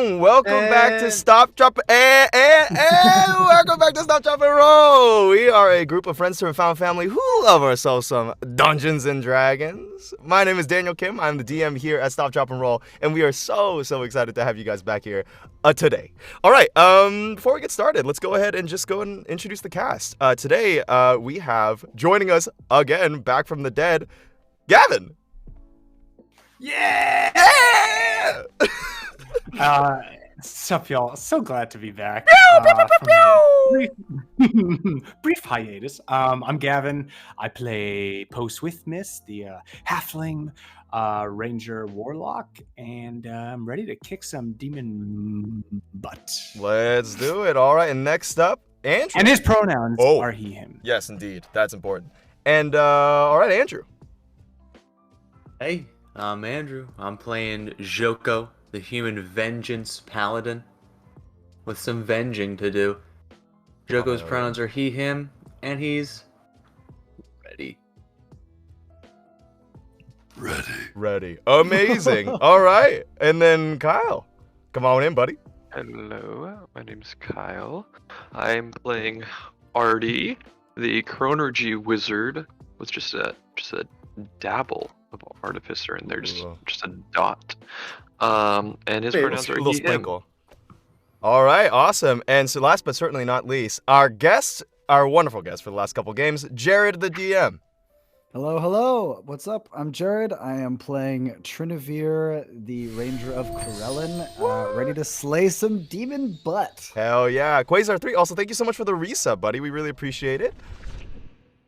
and welcome back to Stop, Drop, and welcome back to Stop, Drop, and Roll. We are a group of friends from found family who love ourselves some Dungeons and Dragons. My name is Daniel Kim. I'm the DM here at Stop, Drop, and Roll, and we are so excited to have you guys back here today. All right, before we get started, let's go ahead and just go and introduce the cast. Today, we have joining us again, back from the dead, Gavin. Yeah! Sup, y'all? So glad to be back. Brief hiatus. I'm Gavin. I play Post with Miss, the halfling ranger warlock, and I'm ready to kick some demon butt. Let's do it. All right, and next up, Andrew. And his pronouns are he, him. Yes, indeed. That's important. And all right, Andrew. Hey, I'm Andrew. I'm playing Joko, the human vengeance paladin, with some venging to do. Joko's pronouns are he, him, and he's ready. Ready. Amazing. All right. And then Kyle. Come on in, buddy. Hello, my name's Kyle. I'm playing Artie, the Chronergy wizard, with just a dabble of artificer in there, just a dot. And his pronouns are he, him. All right, awesome. And so last but certainly not least, our wonderful guest for the last couple games, Jared the DM. Hello. What's up? I'm Jared. I am playing Trinivere, the Ranger of Corellin, ready to slay some demon butt. Hell yeah. Quasar 3, also thank you so much for the resub, buddy. We really appreciate it.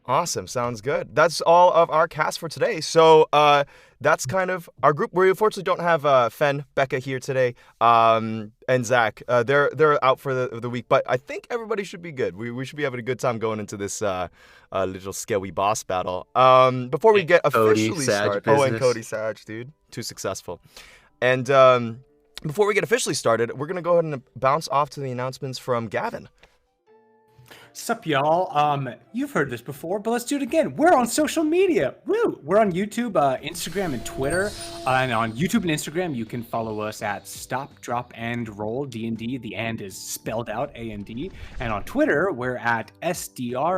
Awesome. Sounds good. That's all of our cast for today. So that's kind of our group. We unfortunately don't have Fen, Becca here today, and Zach. They're out for the week, but I think everybody should be good. We should be having a good time going into this little scary boss battle. Before we get officially started. Oh, and Cody Sag, dude. Too successful. And before we get officially started, we're going to go ahead and bounce off to the announcements from Gavin. Sup, y'all? You've heard this before, but let's do it again. We're on social media. Woo! We're on YouTube, Instagram, and Twitter. And on YouTube and Instagram, you can follow us at Stop, Drop, and Roll D&D. The "and" is spelled out A-N-D. And on Twitter, we're at SDR_D&D.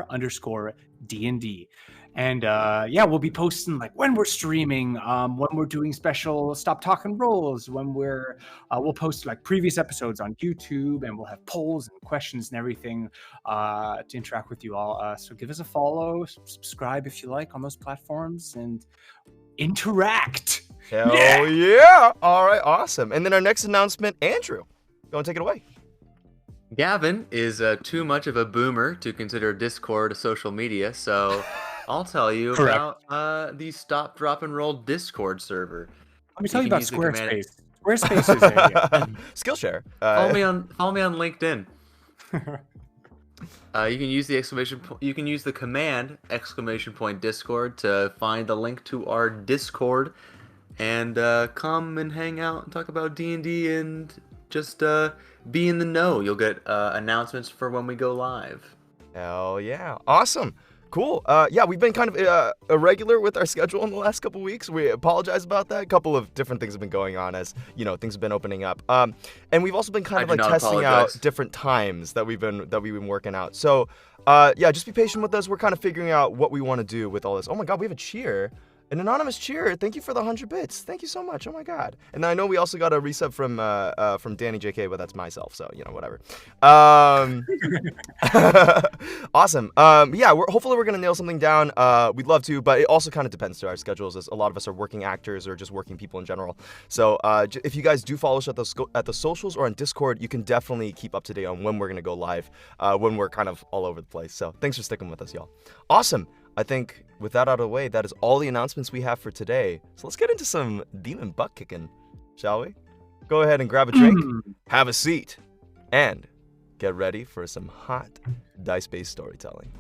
And we'll be posting like when we're streaming, when we're doing special Stop Talking Rolls, when we'll post like previous episodes on YouTube, and we'll have polls and questions and everything to interact with you all. So give us a follow, subscribe if you like on those platforms, and interact. Hell yeah! All right, awesome. And then our next announcement, Andrew, go and take it away. Gavin is too much of a boomer to consider Discord a social media, so I'll tell you about the Stop, Drop, and Roll Discord server. Let me tell you about Squarespace. Squarespace is Skillshare. Follow me on LinkedIn. You can use the command !Discord to find the link to our Discord and come and hang out and talk about D&D and just be in the know. You'll get announcements for when we go live. Hell yeah. Awesome. Cool. We've been kind of irregular with our schedule in the last couple weeks. We apologize about that. A couple of different things have been going on as, things have been opening up. And we've also been kind of like testing out different times that we've been working out. So, just be patient with us. We're kind of figuring out what we want to do with all this. Oh my God, we have a cheer. An anonymous cheer. Thank you for the 100 bits. Thank you so much. Oh my God. And I know we also got a resub from Danny JK, but that's myself. So, whatever. Awesome. Hopefully we're going to nail something down. We'd love to, but it also kind of depends to our schedules, as a lot of us are working actors or just working people in general. So if you guys do follow us at the socials or on Discord, you can definitely keep up to date on when we're going to go live, when we're kind of all over the place. So thanks for sticking with us, y'all. Awesome. I think with that out of the way, that is all the announcements we have for today. So let's get into some demon butt kicking, shall we? Go ahead and grab a drink, have a seat, and get ready for some hot dice-based storytelling.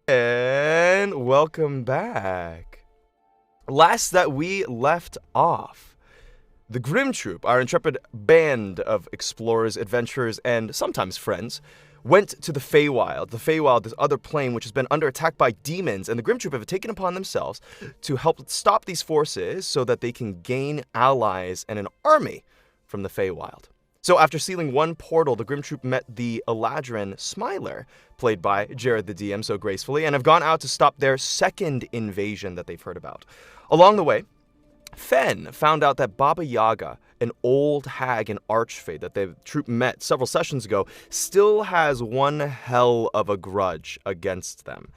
And welcome back. Last that we left off, the Grim Troupe, our intrepid band of explorers, adventurers, and sometimes friends, went to the Feywild. The Feywild, this other plane which has been under attack by demons, and the Grim Troupe have taken upon themselves to help stop these forces so that they can gain allies and an army from the Feywild. So after sealing one portal, the Grim Troupe met the Eladrin Smiler, played by Jared the DM so gracefully, and have gone out to stop their second invasion that they've heard about. Along the way, Fen found out that Baba Yaga, an old hag and archfey that the troupe met several sessions ago, still has one hell of a grudge against them.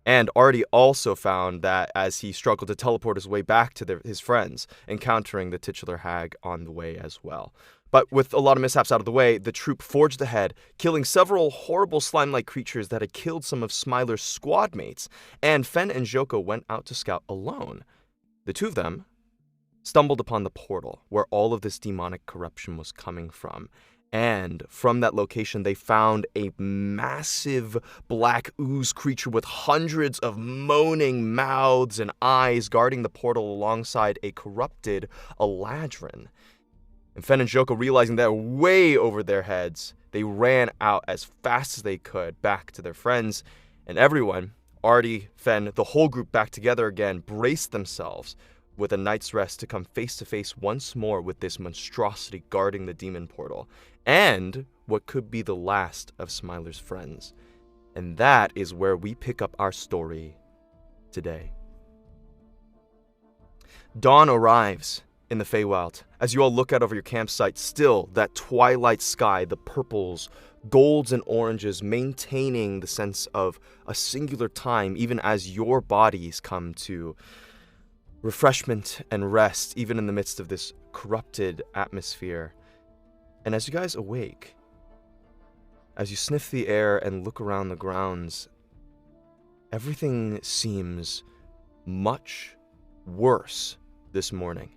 And Artie also found that as he struggled to teleport his way back to his friends, encountering the titular hag on the way as well. But with a lot of mishaps out of the way, the troupe forged ahead, killing several horrible slime-like creatures that had killed some of Smiler's squad mates, and Fen and Joko went out to scout alone. The two of them stumbled upon the portal where all of this demonic corruption was coming from. And from that location, they found a massive black ooze creature with hundreds of moaning mouths and eyes guarding the portal alongside a corrupted Eladrin. And Fen and Joko, realizing they're way over their heads, they ran out as fast as they could back to their friends. And everyone, Artie, Fen, the whole group back together again, braced themselves with a night's rest to come face to face once more with this monstrosity guarding the demon portal, and what could be the last of Smiler's friends. And that is where we pick up our story today. Dawn arrives in the Feywild. As you all look out over your campsite, still that twilight sky, the purples, golds, and oranges, maintaining the sense of a singular time, even as your bodies come to refreshment and rest, even in the midst of this corrupted atmosphere. And as you guys awake, as you sniff the air and look around the grounds, everything seems much worse this morning.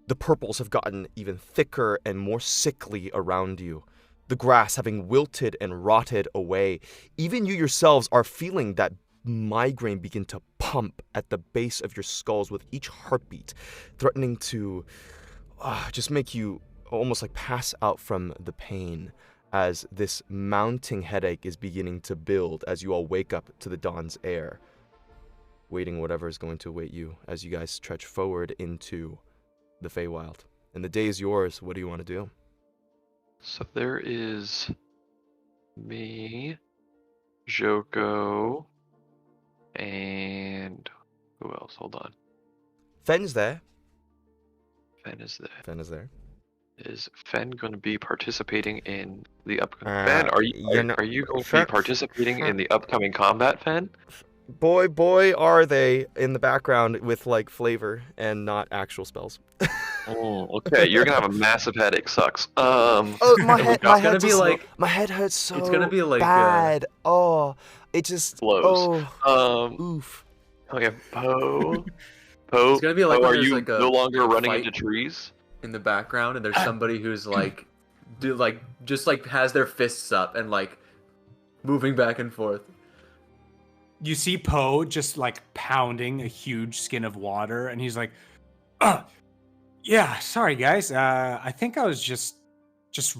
The purples have gotten even thicker and more sickly around you, the grass having wilted and rotted away. Even you yourselves are feeling that migraine begin to pump at the base of your skulls with each heartbeat, threatening to just make you almost like pass out from the pain as this mounting headache is beginning to build as you all wake up to the dawn's air, waiting whatever is going to await you as you guys trudge forward into the Feywild. And the day is yours. What do you want to do? So there is me, Joko, and who else? Hold on. Fen's there. Fen is there. Fen is there. Is Fen going to be participating in the upcoming? Fen, are you going to be participating in the upcoming combat, Fen? Boy, are they in the background with like flavor and not actual spells. Oh, okay. You're gonna have a massive headache. Sucks. My head hurts so it's gonna be like bad. It just blows. Oof. Okay, Poe. It's gonna be like when are there's you like a no longer running fight into trees? in the background, and there's somebody who's like, just has their fists up and like moving back and forth. You see Poe just like pounding a huge skin of water, and he's like, yeah, sorry guys. I think I was just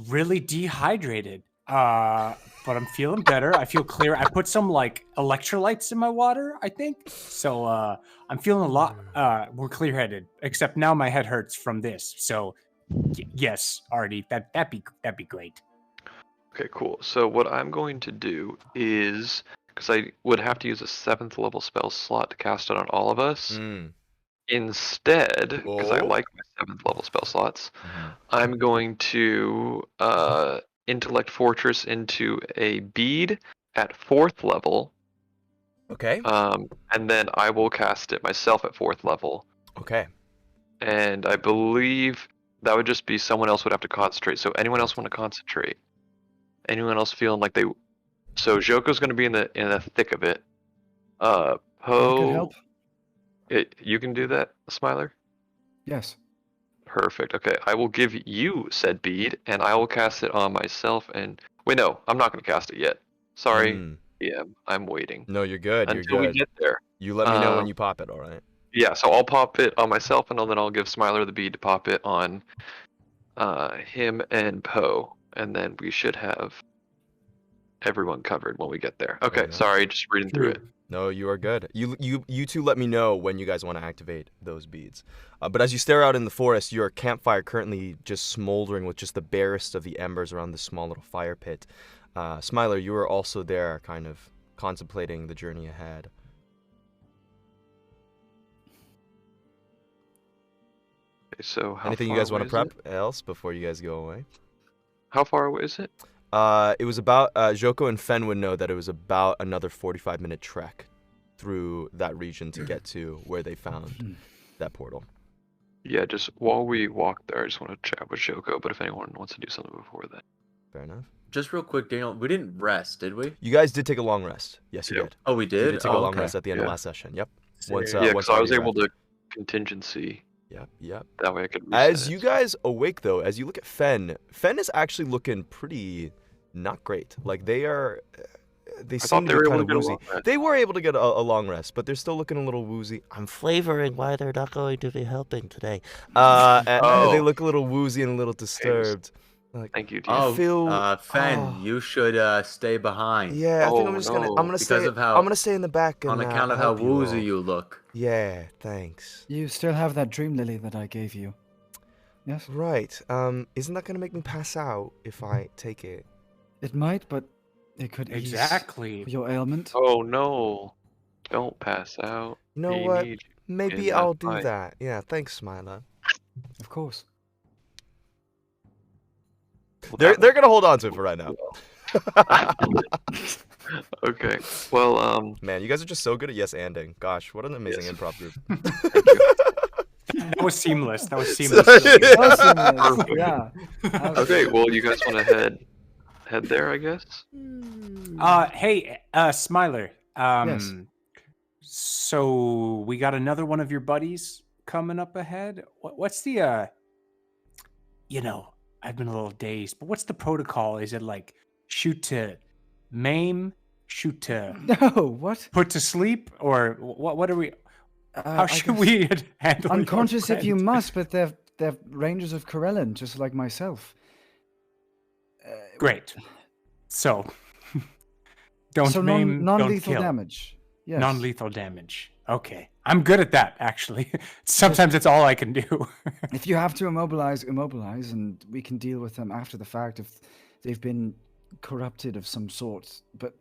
really dehydrated. But I'm feeling better. I feel clear. I put some like electrolytes in my water, I think. So I'm feeling a lot more clear-headed. Except now my head hurts from this. So yes, Artie, that'd be great. Okay, cool. So what I'm going to do is, because I would have to use a 7th level spell slot to cast it on all of us. Instead, because I like my 7th level spell slots, I'm going to Intellect Fortress into a bead at 4th level. Okay. And then I will cast it myself at 4th level. Okay. And I believe that would just be someone else would have to concentrate. So anyone else want to concentrate? Anyone else feeling like they? So Joko's going to be in the thick of it. I can help. You can do that, Smiler? Yes. Perfect. Okay, I will give you said bead, and I will cast it on myself. And wait, no, I'm not going to cast it yet. Sorry. Yeah, I'm waiting No, you're good. You're until we good. get there. You let me know when you pop it. All right. Yeah, so I'll pop it on myself, and then I'll give Smiler the bead to pop it on him and Poe, and then we should have everyone covered when we get there. Okay, go. sorry, just reading through it. No, you are good. You two let me know when you guys want to activate those beads. But as you stare out in the forest, your campfire currently just smoldering with just the barest of the embers around this small little fire pit. Smiler, you are also there, kind of contemplating the journey ahead. Okay, so how Anything you far guys want away to is prep else before you guys go away? How far away is it? It was about Joko and Fen would know that it was about another 45-minute trek through that region to get to where they found that portal. Yeah, just while we walk there, I just want to chat with Joko, but if anyone wants to do something before that. Fair enough. Just real quick, Daniel, we didn't rest, did we? You guys did take a long rest. Yes, you Yep. did. Oh, we You did? did take a long rest at the end of Yeah. last session. Yep. Once, Yeah, because I was Artie able left. to contingency. Yep. That way I could reset As it. you guys awake, though, as you look at Fen is actually looking pretty not great. Like they are, they seem thought they to were be able kind of to get a woozy. long rest. They were able to get a long rest, but they're still looking a little woozy. I'm flavoring why they're not going to be helping today. And Oh. they look a little woozy and a little disturbed. Like, Thank you, dude. I feel. Fen, you should stay behind. Yeah, I think I'm Oh, just gonna. no. I'm gonna stay. Because of how- I'm gonna stay in the back and On account of how help you all. woozy you look. Yeah, thanks. You still have that dream lily that I gave you. Yes? Right. Isn't that gonna make me pass out if I take it? It might, but it could ease Exactly. your ailment. Oh no! Don't pass out. You know We what? need you Maybe in that I'll do fight. that. Yeah, thanks, Smiler. Of course. Well, They're gonna hold on to it for right now. Okay. Well, Man, you guys are just so good at yes-anding. Gosh, what an amazing Yes. improv group. That was seamless. That was seamless. Awesome. Perfect. Yeah. okay. Well, you guys want to head there, I guess. Hey, Smiler. Yes. So we got another one of your buddies coming up ahead. What's the I've been a little dazed, but what's the protocol? Is it like shoot to maim, shoot to No, what? put to sleep, or what are we? How I should guess we handle? your Unconscious if you friend? must, but they're rangers of Corellin, just like myself. Great. So don't So maim, non-lethal don't kill. damage. Yes. Non-lethal damage. Okay, I'm good at that. Actually, sometimes it's all I can do. If you have to immobilize, and we can deal with them after the fact if they've been corrupted of some sort. But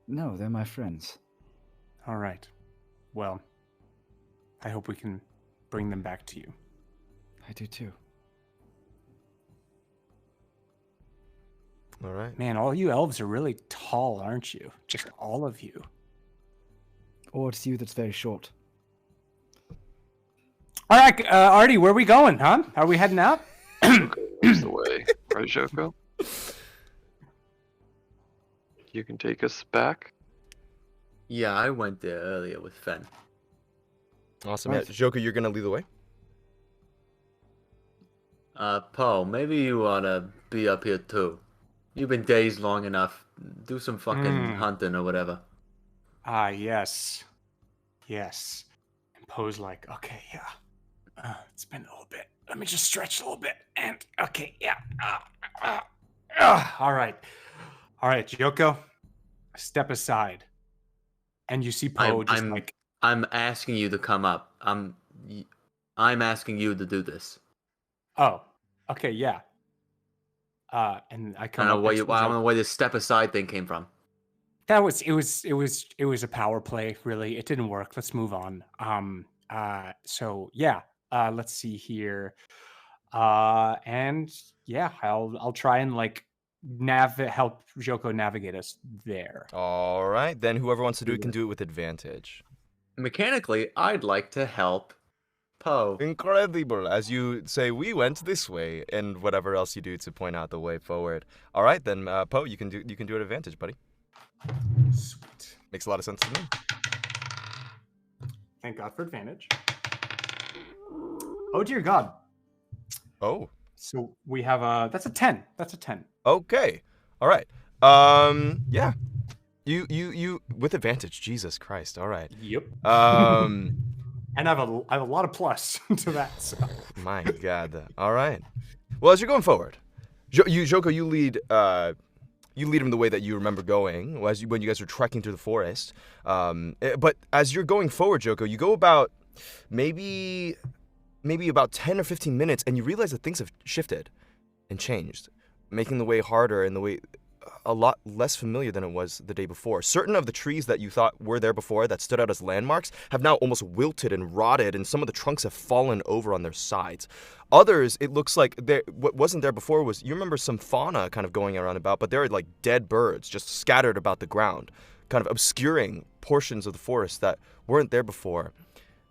no, they're my friends. All right. Well, I hope we can bring them back to you. I do too. All right. Man, all you elves are really tall, aren't you? Just all of you. Or it's you that's very short. All right, Artie, where are we going, huh? Are we heading out? That's the way, right, Joko? You can take us back. Yeah, I went there earlier with Fen. Awesome. Right. Yeah, Joker, you're gonna lead the way. Poe, maybe you ought to be up here too. You've been dazed long enough. Do some fucking hunting or whatever. Ah, yes. Yes. And Poe's like, okay, yeah. It's been a little bit. Let me just stretch a little bit. And, okay, yeah. All right. All right, Yoko, step aside. And you see Poe just like... I'm asking you to come up. I'm asking you to do this. Oh, okay, yeah. And I I come don't up know next to I don't Joe. know where this step aside thing came from. It was a power play, really. It didn't work. Let's move on. So yeah, let's see here. And yeah, I'll try and like help Joko navigate us there. All right. Then whoever wants to do it can do it with advantage. Mechanically, I'd like to help Poe. Incredible. As you say, we went this way, and whatever else you do to point out the way forward. All right, then, Poe, you can do it at advantage, buddy. Sweet. Makes a lot of sense to me. Thank God for advantage. Oh dear God. Oh. So we have that's a 10. That's a 10. Okay. All right. Yeah. You with advantage. Jesus Christ. All right. Yep. Um, And I have a lot of plus to that. So. my God. All right. Well, as you're going forward, Joko, you lead. You lead him the way that you remember going when you guys were trekking through the forest. But as you're going forward, Joko, you go about maybe about 10 or 15 minutes, and you realize that things have shifted and changed, making the way harder and the way a lot less familiar than it was the day before. Certain of the trees that you thought were there before that stood out as landmarks have now almost wilted and rotted, and some of the trunks have fallen over on their sides. Others, it looks like what wasn't there before was, you remember some fauna kind of going around about, but there are like dead birds just scattered about the ground, kind of obscuring portions of the forest that weren't there before.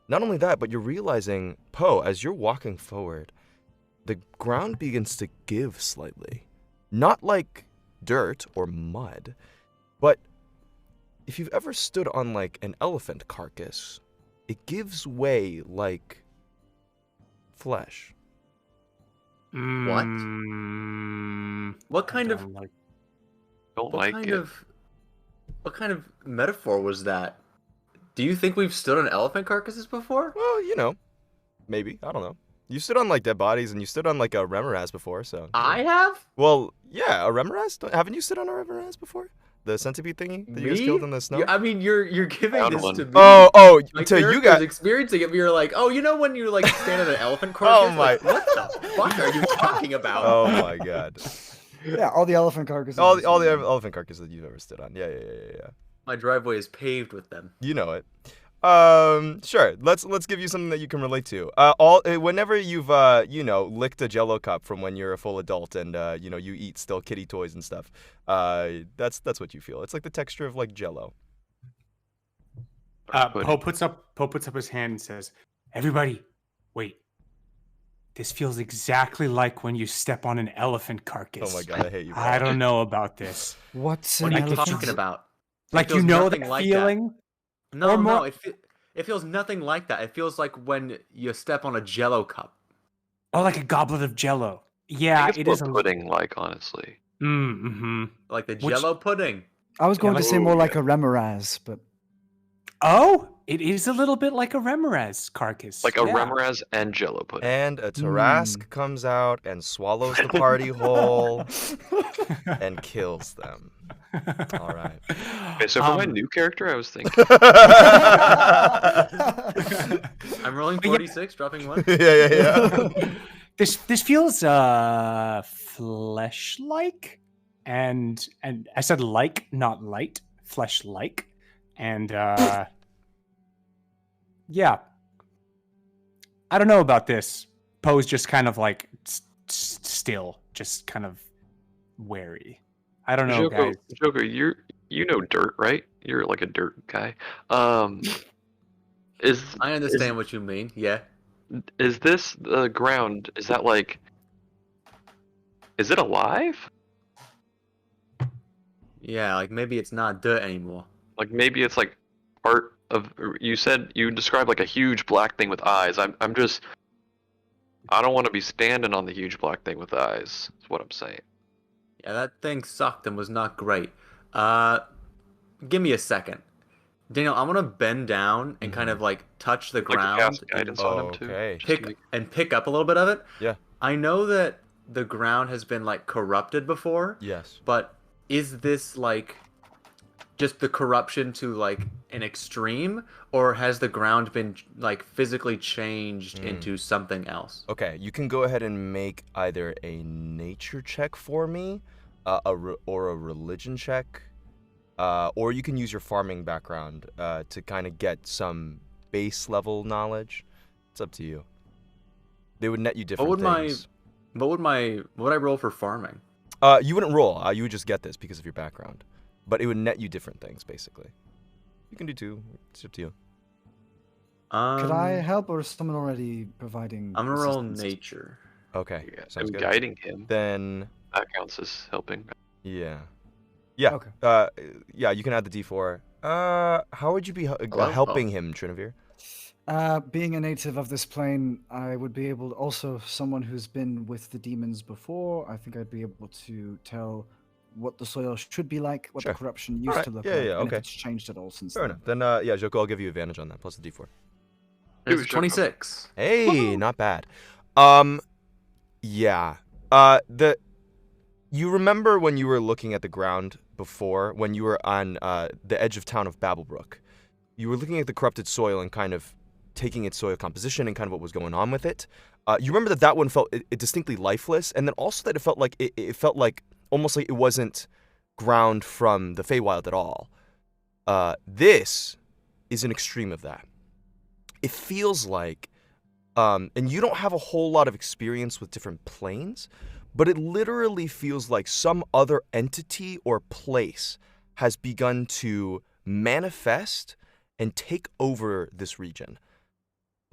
Not only that, but you're realizing, Poe, as you're walking forward, the ground begins to give slightly. Not like dirt or mud, but if you've ever stood on like an elephant carcass, it gives way like flesh. What? What kind of Don't what like kind it. of what kind of metaphor was that? Do you think we've stood on elephant carcasses before? Well, you know, maybe. I don't know. You stood on like dead bodies, and you stood on like a remoras before, so. I have? Well, yeah, a remoras. Haven't you stood on a remoras before? The centipede thingy that you guys Me? killed in the snow. I mean, you're giving Found this one. to me. Oh, My to you character's guys. experiencing it. You're like, oh, you know when you like stand at an elephant carcass? Oh my- Like, what the fuck are you talking about? Oh my God. Yeah, all the elephant carcasses. all the elephant carcasses that you've ever stood on. Yeah. My driveway is paved with them. You know it. Sure. Let's give you something that you can relate to. Whenever you've licked a Jello cup from when you're a full adult, and you eat still kitty toys and stuff. That's what you feel. It's like the texture of like Jello. Poe puts up his hand and says, "Everybody, wait. This feels exactly like when you step on an elephant carcass. Oh my God, I hate you. I don't know about this. What's What an are you elephant? talking about? It Like, you feels know nothing that like feeling? No, Or more- no, it feels nothing like that. It feels like when you step on a Jello cup. Oh, like a goblet of Jello. I Yeah, think it it's is. more pudding like, honestly. Mm-hmm. Like the Which- Jello pudding. I was going to like- say more Oh, like yeah. a remoras, but Oh, it is a little bit like a remoras carcass. Like a yeah. remoras and jello pudding. And a Tarask comes out and swallows the party whole and kills them. All right. Okay, so for my new character, I was thinking I'm rolling But yeah. 46, dropping 1. yeah. This feels flesh-like, and I said like, not light, flesh-like, and yeah. I don't know about this. Poe's just kind of like still, just kind of wary. I don't know, guys. Joko, you know dirt, right? You're like a dirt guy. Is I understand what you mean. Yeah. this the ground? Is that like? Is it alive? Yeah, like maybe it's not dirt anymore. Like maybe it's like part of. You said you described like a huge black thing with eyes. I'm just. I don't want to be standing on the huge black thing with eyes. Is what I'm saying. Yeah, that thing sucked and was not great. Give me a second. Daniel, I'm gonna bend down and kind of like touch the Like to ground cast guidance on him too. Okay. Just to pick up a little bit of it. Yeah. I know that the ground has been like corrupted before, Yes. but is this like just the corruption to like an extreme, or has the ground been like physically changed into something else? Okay, you can go ahead and make either a nature check for me, or a religion check, or you can use your farming background to kind of get some base level knowledge. It's up to you. They would net you different things. What would I roll for farming? You wouldn't roll. You would just get this because of your background, but it would net you different things basically. You can do 2. It's up to you. could I help, or is someone already providing? I'm gonna roll assistance? nature. Okay, Yeah, sounds I'm good. guiding him. Then That counts as helping. yeah. Okay. Yeah, you can add the D4. How would you be helping him, Trinivir? Being a native of this plane, I would be able. Also, someone who's been with the demons before. I think I'd be able to tell what the soil should be like, what Sure. the corruption used Alright, to look yeah, like, yeah, and okay. if it's changed at all since Fair then. enough. Then, yeah, Joko, I'll give you advantage on that, plus the d4. There's Ooh, a 26. Hey, not bad. Yeah. You remember when you were looking at the ground before, when you were on the edge of town of Babblebrook? You were looking at the corrupted soil and kind of taking its soil composition and kind of what was going on with it. You remember that one felt it distinctly lifeless, and then also that it felt like it felt like almost like it wasn't ground from the Feywild at all. This is an extreme of that. It feels like, and you don't have a whole lot of experience with different planes, but it literally feels like some other entity or place has begun to manifest and take over this region.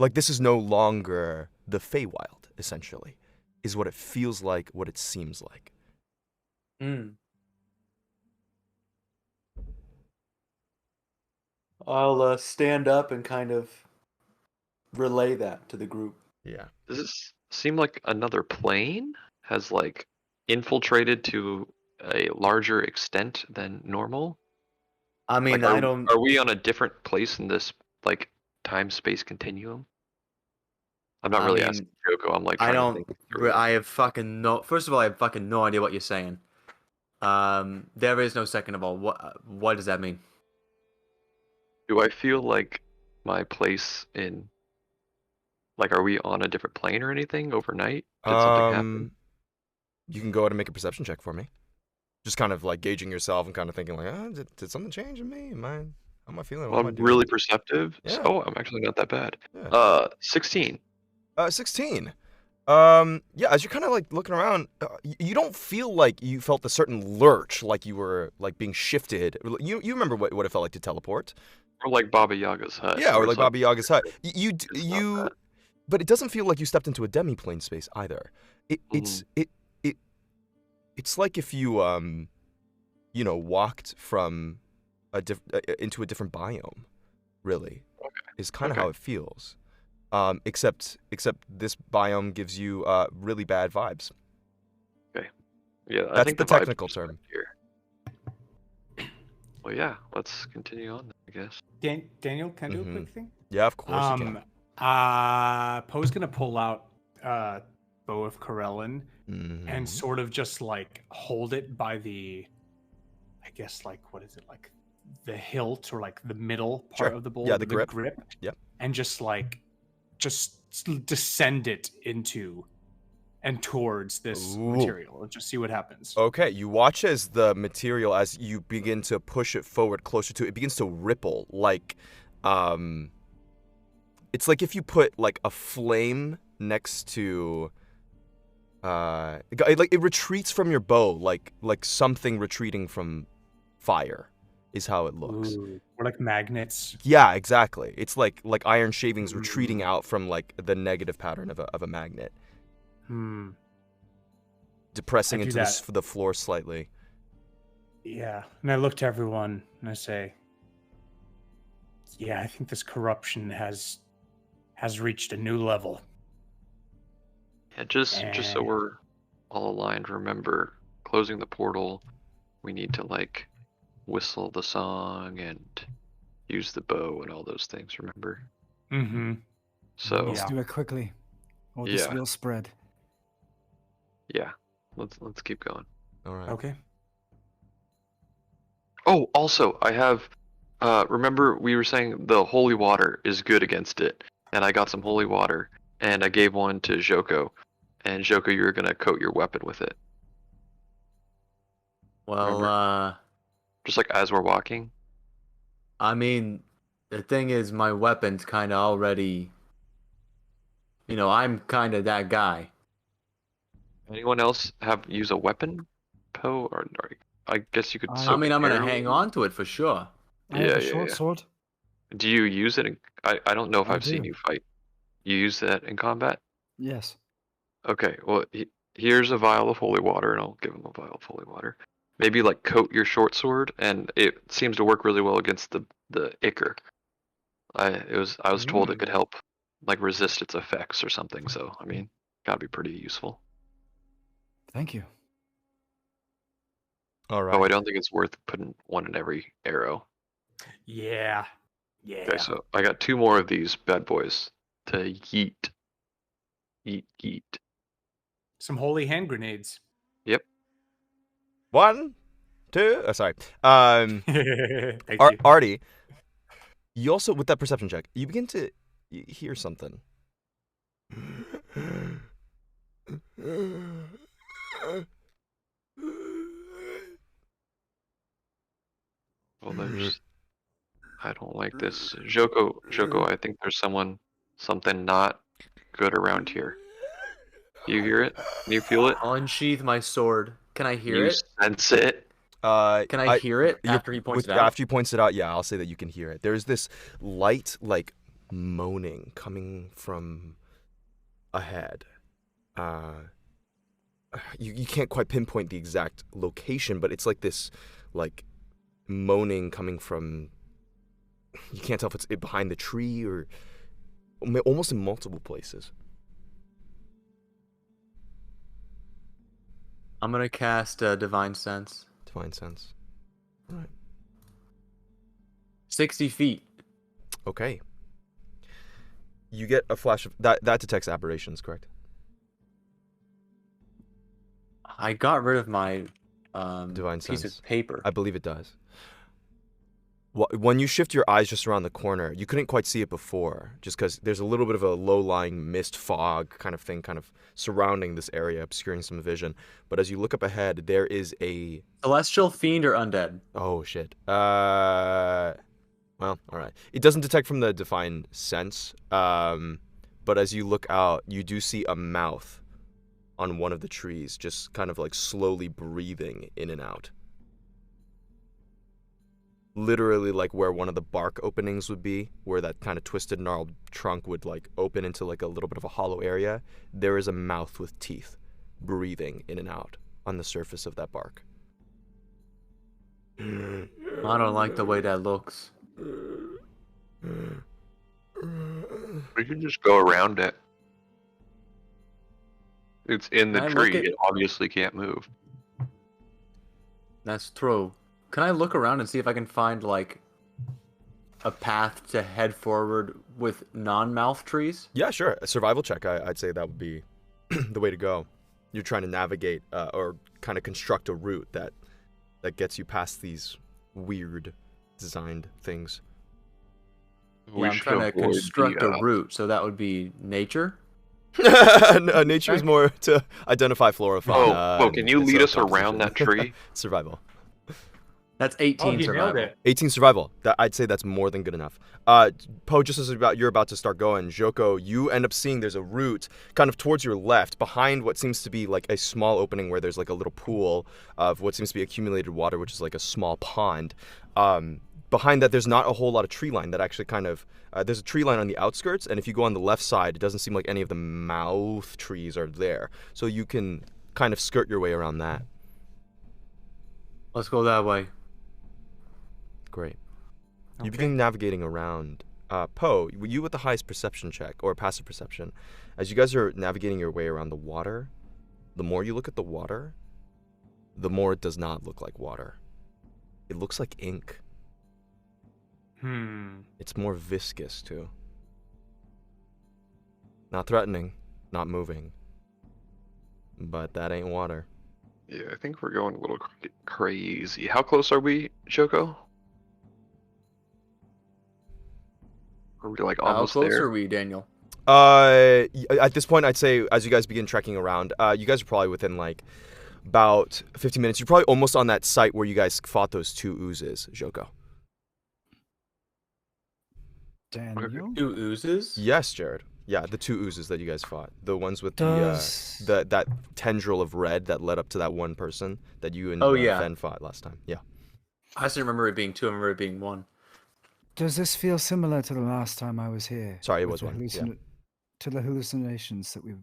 Like this is no longer the Feywild, essentially, is what it feels like, what it seems like. I'll stand up and kind of relay that to the group. Yeah. Does this seem like another plane has like infiltrated to a larger extent than normal? I mean, Like, I don't. are we on a different place in this like time-space continuum? I'm not I really mean, asking Joko. I'm like I trying to don't. think through it. I have fucking no. First of all, I have fucking no idea what you're saying. There is no second of all. What does that mean? Do I feel like my place in like are we on a different plane or anything overnight? Did something happen? You can go ahead and make a perception check for me. Just kind of like gauging yourself and kind of thinking like, did something change in me? How am I feeling? What am I I'm doing? really perceptive. Yeah. Oh, I'm actually not that bad. Yeah. 16. 16. Yeah, as you're kind of like looking around, you don't feel like you felt a certain lurch, like you were like being shifted. You remember what it felt like to teleport? Or like Baba Yaga's hut. Yeah, or where like it's Baba Yaga's hut. It's not that. But it doesn't feel like you stepped into a demi-plane space either. It's like if you walked from into a different biome, really. Okay. Is kind of Okay. how it feels. Except this biome gives you really bad vibes. Yeah, I That's think the vibes technical are term. here. Well, yeah, let's continue on, I guess. Daniel, can I do a quick thing? Yeah, of course you can. Poe's gonna pull out Bow of Corellin Mhm. and sort of just like hold it by the, I guess like what is it, like the hilt or like the middle part Sure. of the bowl, Yeah, the grip. Yep. and just descend it into and towards this Ooh. material and just see what happens. Okay, you watch as the material, as you begin to push it forward closer to it, begins to ripple like, it's like if you put like a flame next to, like it retreats from your bow, like something retreating from fire, is how it looks. Ooh, or like magnets. Yeah, exactly. It's like iron shavings retreating out from like the negative pattern of a magnet. Depressing I do into the floor slightly. Yeah, and I look to everyone and I say, "Yeah, I think this corruption has reached a new level." Yeah, just so we're all aligned, remember, closing the portal, we need to like whistle the song and use the bow and all those things, remember? Mm-hmm. So Let's do it quickly, or this Yeah. will spread. yeah, let's keep going. All right. Okay. Oh, also, I have remember we were saying the holy water is good against it, and I got some holy water, and I gave one to Joko, and Joko, you were gonna coat your weapon with it, Well, just like as we're walking. I mean, the thing is, my weapon's kind of already. I'm kind of that guy. Anyone else use a weapon, Poe, or I guess you could. I I soak mean, I'm gonna arrow hang in. on to it for sure. I have Yeah, a yeah, short yeah. sword. Do you use it? I don't know if I I've seen do. you fight. You use that in combat? Yes. Okay, well, here's a vial of holy water, and I'll give him a vial of holy water. Maybe like coat your short sword, and it seems to work really well against the ichor. I was told it could help like resist its effects or something. So I mean, gotta be pretty useful. Thank you. All Oh, I right. don't think it's worth putting one in every arrow. Yeah. Okay, Yeah. so I got 2 more of these bad boys to yeet. Yeet, yeet. Some holy hand grenades. Yep. 1, 2. Oh, sorry. Thank you. Artie, you also with that perception check, you begin to hear something. Well, there's. I don't like this. Joko, I think there's something not good around here. You hear it? Can you feel it? Unsheath my sword. Can I hear You it? sense it? Can I hear it after he points it out? After he points it out, yeah, I'll say that you can hear it. There's this light, like moaning coming from ahead. You can't quite pinpoint the exact location, but it's like this, like moaning coming from. You can't tell if it's behind the tree or almost in multiple places. I'm gonna cast Divine Sense. Divine sense. All right. 60 feet. Okay. You get a flash of that. That detects aberrations, correct? I got rid of my Divine piece sense. of paper. I believe it does. When you shift your eyes just around the corner, you couldn't quite see it before, just because there's a little bit of a low-lying mist fog kind of thing kind of surrounding this area, obscuring some vision. But as you look up ahead, there is a... Celestial fiend or undead? Oh, shit. Well, all right. It doesn't detect from the defined sense, but as you look out, you do see a mouth on one of the trees, just kind of like slowly breathing in and out. Literally like where one of the bark openings would be, where that kind of twisted gnarled trunk would like open into like a little bit of a hollow area, there is a mouth with teeth breathing in and out on the surface of that bark. I don't like the way that looks. We can just go around it. It's in the Can I look tree. at- It obviously can't move. That's true. Can I look around and see if I can find like a path to head forward with non-mouth trees? Yeah, sure. A survival check, I'd say that would be the way to go. You're trying to navigate or kind of construct a route that gets you past these weird designed things. Yeah, I'm should trying to avoid construct the, a route, so that would be nature. Nature is more to identify flora, fauna. Can you lead us around that tree? Survival. That's 18 Oh, he survival. nailed it. 18 survival. I'd say that's more than good enough. Poe, just as you're about to start going, Joko, you end up seeing there's a route kind of towards your left, behind what seems to be like a small opening where there's like a little pool of what seems to be accumulated water, which is like a small pond. Behind that, there's not a whole lot of tree line. That actually kind of there's a tree line on the outskirts, and if you go on the left side, it doesn't seem like any of the mouth trees are there. So you can kind of skirt your way around that. Let's go that way. Great. Okay. You begin navigating around. Poe, you with the highest perception check, or passive perception, as you guys are navigating your way around the water, the more you look at the water, the more it does not look like water. It looks like ink. It's more viscous, too. Not threatening, not moving. But that ain't water. Yeah, I think we're going a little crazy. How close are we, Joko? Are we like How almost close there? are we, Daniel? At this point, I'd say as you guys begin trekking around, you guys are probably within like about 15 minutes. You're probably almost on that site where you guys fought those 2 oozes, Joko. Daniel? 2 oozes? Yes, Jared. Yeah, the 2 oozes that you guys fought. The ones with Does- that tendril of red that led up to that one person that you and yeah. Fen fought last time. Yeah. I just remember it being 2. I remember it being 1. Does this feel similar to the last time I was here? Sorry, it with was the one, yeah. To the hallucinations that we...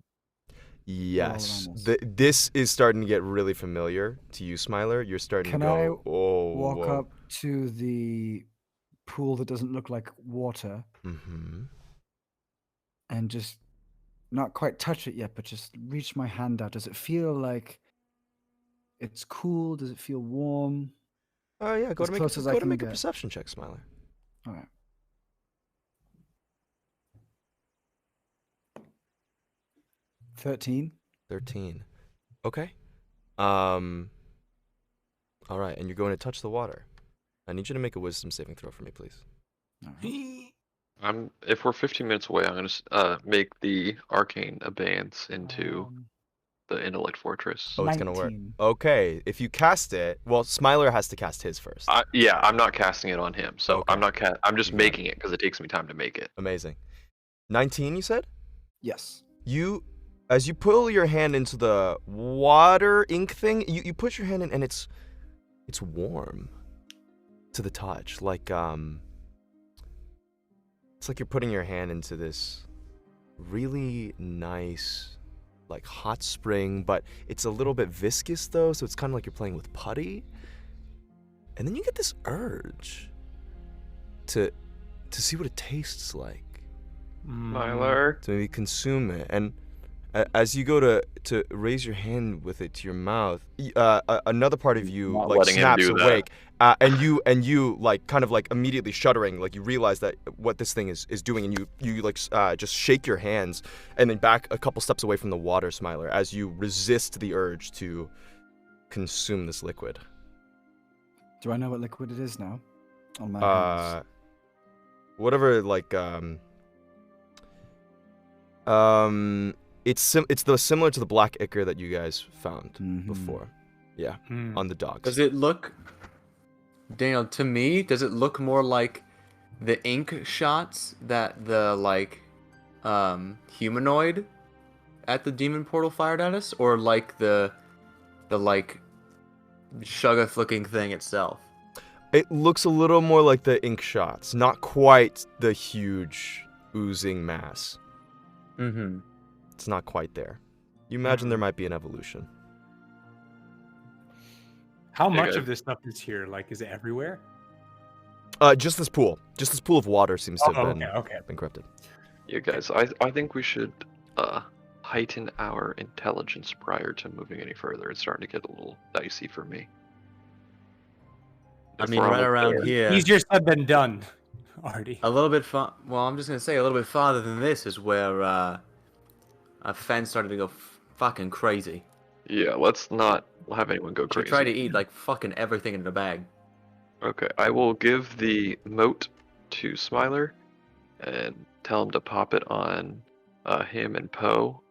Yes. around us. This is starting to get really familiar to you, Smiler. You're starting Can to go, I oh, walk whoa. up to the pool that doesn't look like water Mm-hmm. and just not quite touch it yet, but just reach my hand out? Does it feel like It's cool. Does it feel warm? Oh yeah, As close as I can make a get. perception check, Smiler. All right. 13. 13. Okay. All right, and you're going to touch the water. I need you to make a wisdom saving throw for me, please. All right. If we're 15 minutes away, I'm gonna make the arcane abeyance into the intellect fortress. Oh, it's gonna work. 19. Okay, if you cast it, well, Smiler has to cast his first. Yeah, I'm not casting it on him, so Okay. I'm just You got it. making it because it takes me time to make it. Amazing. 19, you said? Yes. As you pull your hand into the water ink thing, you put your hand in and it's warm to the touch. Like, it's like you're putting your hand into this really nice, like, hot spring, but it's a little bit viscous though, so it's kind of like you're playing with putty. And then you get this urge to see what it tastes like. Mylar. To maybe consume it. And as you go to raise your hand with it to your mouth, another part of you Not like letting him snaps do that. awake, and you like kind of like immediately shuddering, like you realize that what this thing is doing, and you like just shake your hands and then back a couple steps away from the water, Smiler, as you resist the urge to consume this liquid. Do I know what liquid it is now? On my hands. Whatever, like it's similar to the black ichor that you guys found before. Yeah, on the dogs. Does it look, Daniel, to me, does it look more like the ink shots that the, like, humanoid at the demon portal fired at us? Or like the like, Shuggoth-looking thing itself? It looks a little more like the ink shots, not quite the huge oozing mass. Mm-hmm. It's not quite there. You imagine there might be an evolution. How much Okay. of this stuff is here? Like, is it everywhere? Just this pool of water seems to have been corrupted. Yeah, guys, I think we should heighten our intelligence prior to moving any further. It's starting to get a little dicey for me. I If mean, we're right almost around there- here, Easier said than done, Artie. a little bit far. Well, I'm just gonna say a little bit farther than this is where our fans started to go fucking crazy. Yeah, let's not have anyone go She crazy. tried to eat like fucking everything in the bag. Okay, I will give the moat to Smiler and tell him to pop it on him and Poe,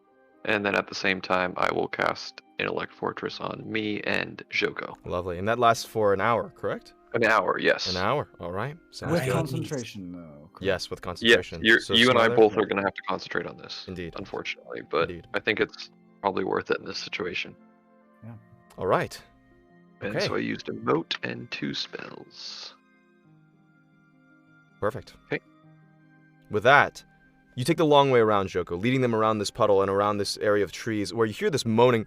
and then at the same time I will cast Intellect Fortress on me and Joko. Lovely. And that lasts for an hour, correct? An hour, yes. An hour. All right. Sounds With good. concentration, though. correct? Yes, with Yes, concentration. So you and I Smiler? both are going to have to concentrate on this. Indeed. Unfortunately, but Indeed. I think it's probably worth it in this situation. All right. And Okay. so I used a moat and 2 spells. Perfect. Okay. With that, you take the long way around, Joko, leading them around this puddle and around this area of trees where you hear this moaning,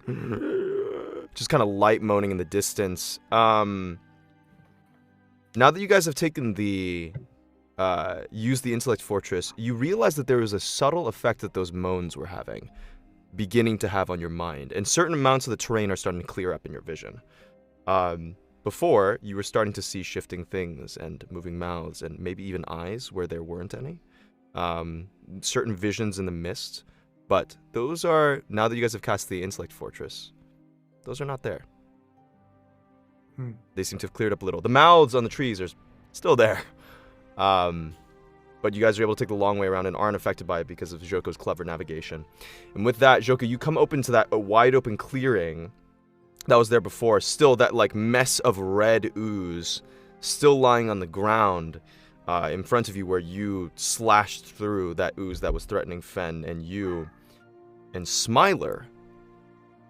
just kind of light moaning in the distance. Now that you guys have taken used the Intellect Fortress, you realize that there was a subtle effect that those moans were beginning to have on your mind, and certain amounts of the terrain are starting to clear up in your vision. Before, you were starting to see shifting things and moving mouths and maybe even eyes where there weren't any. Certain visions in the mist, but those are, now that you guys have cast the Intellect Fortress, those are not there. They seem to have cleared up a little. The mouths on the trees are still there. But you guys are able to take the long way around and aren't affected by it because of Joko's clever navigation. And with that, Joko, you come open to that wide open clearing that was there before. Still that like mess of red ooze still lying on the ground in front of you where you slashed through that ooze that was threatening Fen and you. And Smiler,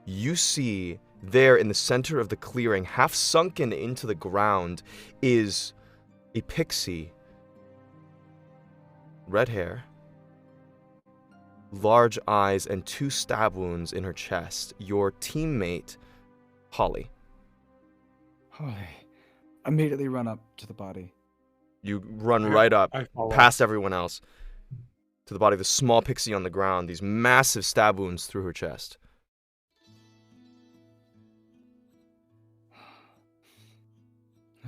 you see there in the center of the clearing, half sunken into the ground, is a pixie. Red hair, large eyes, and 2 stab wounds in her chest. Your teammate, Holly. Holly. Immediately run up to the body. You run right up, I follow. past everyone else, to the body of the small pixie on the ground, these massive stab wounds through her chest.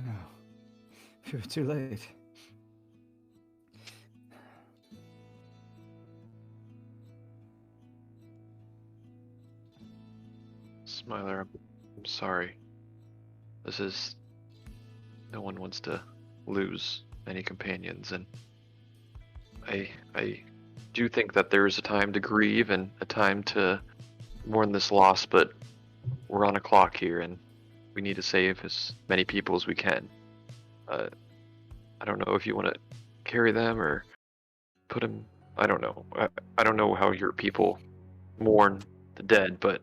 No. We were too late. Smiler, I'm sorry. No one wants to lose any companions, and I do think that there is a time to grieve and a time to mourn this loss, but we're on a clock here, and we need to save as many people as we can. I don't know if you want to carry them or put them. I don't know. I don't know how your people mourn the dead, but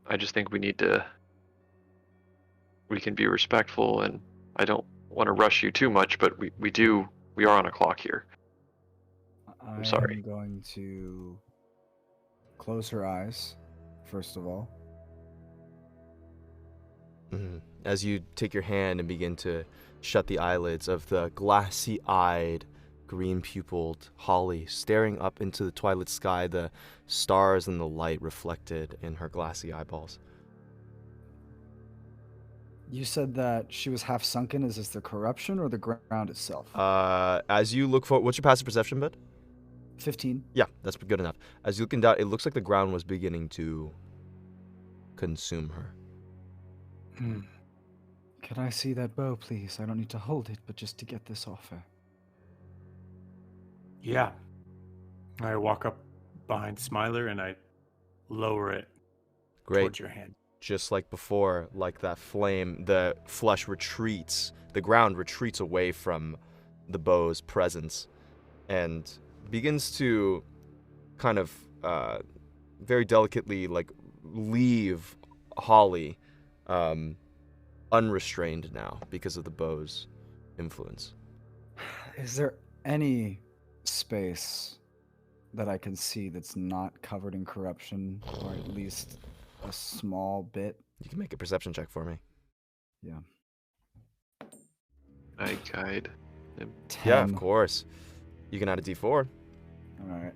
I just think we can be respectful, and I don't want to rush you too much, but we are on a clock here. I'm sorry. I'm going to close her eyes, first of all. As you take your hand and begin to shut the eyelids of the glassy-eyed, green-pupiled Holly, staring up into the twilight sky, the stars and the light reflected in her glassy eyeballs. You said that she was half sunken. Is this the corruption or the ground itself? As you look for, what's your passive perception, bud? 15. Yeah, that's good enough. As you look down, it looks like the ground was beginning to consume her. Can I see that bow, please? I don't need to hold it, but just to get this off her. Yeah. I walk up behind Smiler and I lower it towards your hand. Just like before, like that flame, the flesh retreats, the ground retreats away from the bow's presence and begins to kind of very delicately like leave Holly unrestrained now because of the bow's influence. Is there any space that I can see that's not covered in corruption, or at least a small bit? You can make a perception check for me. Yeah. I guide him. 10. Yeah, of course. You can add a d4. All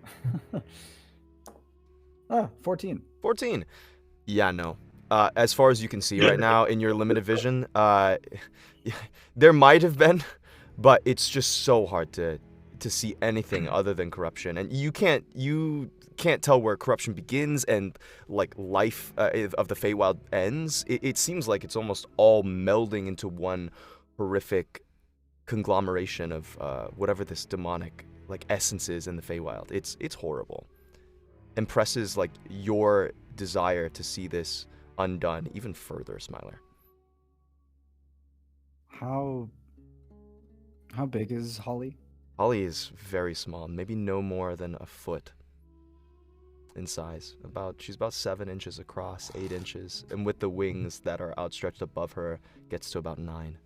right. 14. 14. Yeah, no. As far as you can see right now in your limited vision, there might have been, but it's just so hard to see anything other than corruption, and you can't tell where corruption begins and like life of the Feywild ends. It seems like it's almost all melding into one horrific conglomeration of whatever this demonic like essence is in the Feywild. It's horrible. Impresses like your desire to see this undone even further, Smiler. How big is Holly? Holly is very small, maybe no more than a foot in size. She's about 7 inches across, 8 inches, and with the wings that are outstretched above her, gets to about 9.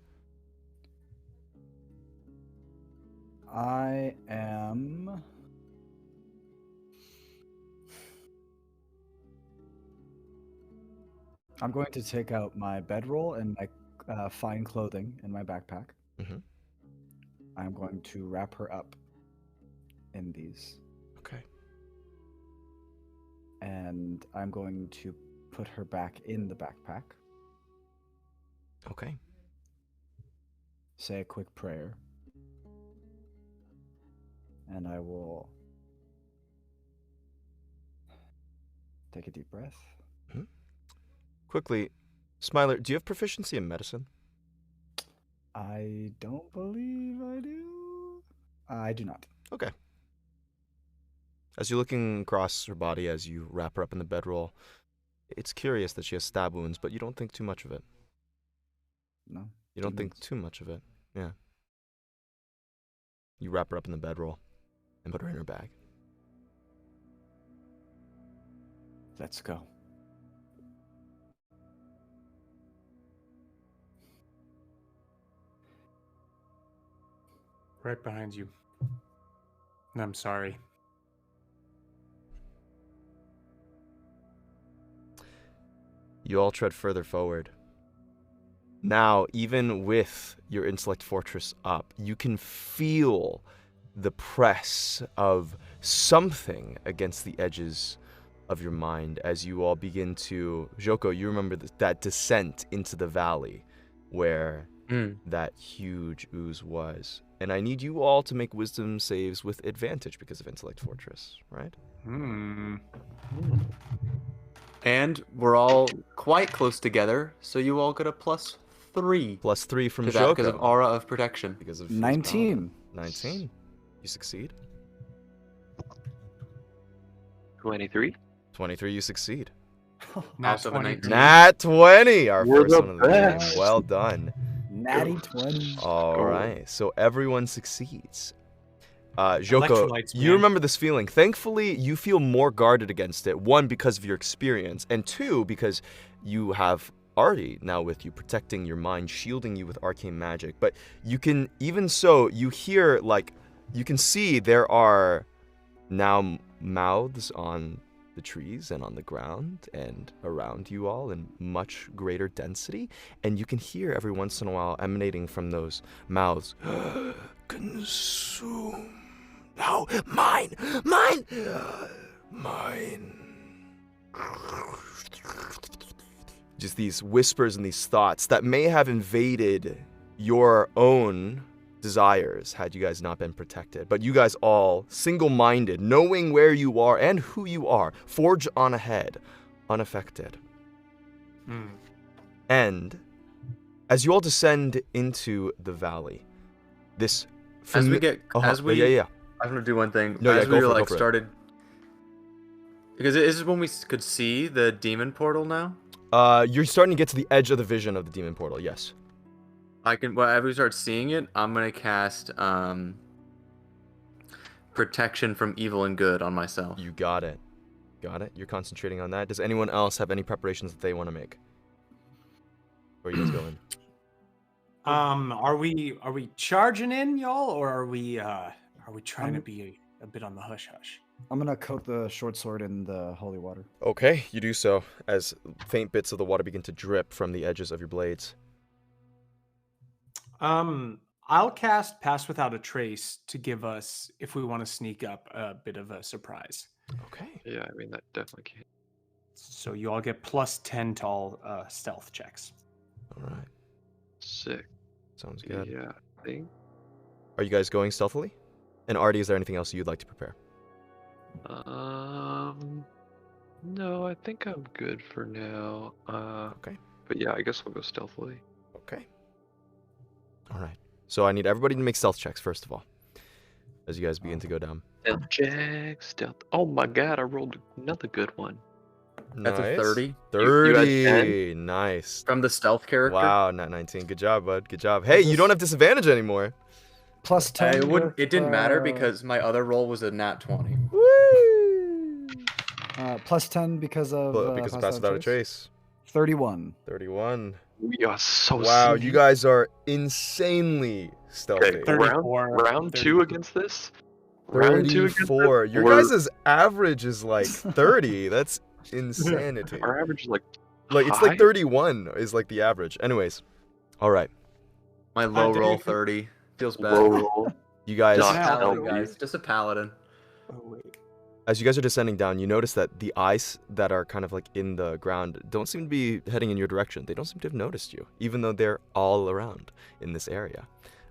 I'm going to take out my bedroll and my fine clothing in my backpack. Mm-hmm. I'm going to wrap her up in these. Okay. And I'm going to put her back in the backpack. Okay. Say a quick prayer. And I will take a deep breath. Mm-hmm. Quickly, Smiler, do you have proficiency in medicine? I don't believe I do. I do not. Okay. As you're looking across her body as you wrap her up in the bedroll, it's curious that she has stab wounds, but you don't think too much of it. No. You don't think too much of it. Yeah. You wrap her up in the bedroll and put her in her bag. Let's go. Right behind you. And I'm sorry. You all tread further forward. Now, even with your intellect fortress up, you can feel the press of something against the edges of your mind as you all begin to... Joko, you remember that descent into the valley where that huge ooze was. And I need you all to make wisdom saves with advantage because of Intellect Fortress, right? And we're all quite close together, so you all get a +3. +3 from to that Joko. because of Aura of Protection. Because of his 19. power. 19. You succeed. 23. 23, you succeed. Nat Also a 20. 19. Nat 20, our We're first the one of the game. best. Well done. Natty 20. All right, so everyone succeeds. Joko, Electrolytes, you man. remember this feeling. Thankfully, you feel more guarded against it. One, because of your experience, and two, because you have Artie now with you, protecting your mind, shielding you with arcane magic. But you can, even so, you hear, like, you can see there are now mouths on the trees and on the ground and around you all in much greater density, and you can hear every once in a while emanating from those mouths, consume. No, mine, mine, mine. Just these whispers and these thoughts that may have invaded your own desires had you guys not been protected. But you guys all, single-minded, knowing where you are and who you are, forge on ahead, unaffected. And as you all descend into the valley, this... As we get... Yeah. I'm going to do one thing. No, as yeah, we go for it, like go for it. started... Because this is when we could see the demon portal now? You're starting to get to the edge of the vision of the demon portal, yes. As we start seeing it, I'm going to cast protection from evil and good on myself. You got it. Got it. You're concentrating on that. Does anyone else have any preparations that they want to make? Where are you guys going? Are we charging in, y'all, or are we trying to be a bit on the hush hush? I'm gonna coat the short sword in the holy water. Okay, you do so as faint bits of the water begin to drip from the edges of your blades. I'll cast Pass Without a Trace to give us, if we want to sneak up, a bit of a surprise. Okay. Yeah, I mean, that definitely can. So you all get +10 to all stealth checks. All right. Sick. Sounds good. Yeah, I think. Are you guys going stealthily? And Artie, is there anything else you'd like to prepare? No, I think I'm good for now. Okay. But yeah, I guess we'll go stealthily. Okay. All right. So I need everybody to make stealth checks, first of all, as you guys begin to go down. Stealth check, stealth. Oh my god, I rolled another good one. That's a 30. 30. Nice. From the stealth character? Wow, not 19. Good job, bud. Good job. Hey, you don't have disadvantage anymore. +10. It didn't matter because my other roll was a nat 20. Woo! +10 because of Because Pass Without a Trace. 31. 31. We are so Wow, sneaky. you guys are insanely stealthy. Okay, 34, round 30. 2 against this? Round 2 against 34. this? Your We're- guys' average is like 30. That's insanity. Our average is like It's high? like 31 is like the average. Anyways. All right. My low dude, roll you can- 30. Feels bad. low roll. You guys, Dot. Paladin, Stealthy. guys. Just a paladin. Oh, wait. as you guys are descending down, you notice that the ice that are kind of like in the ground don't seem to be heading in your direction. They don't seem to have noticed you, even though they're all around in this area.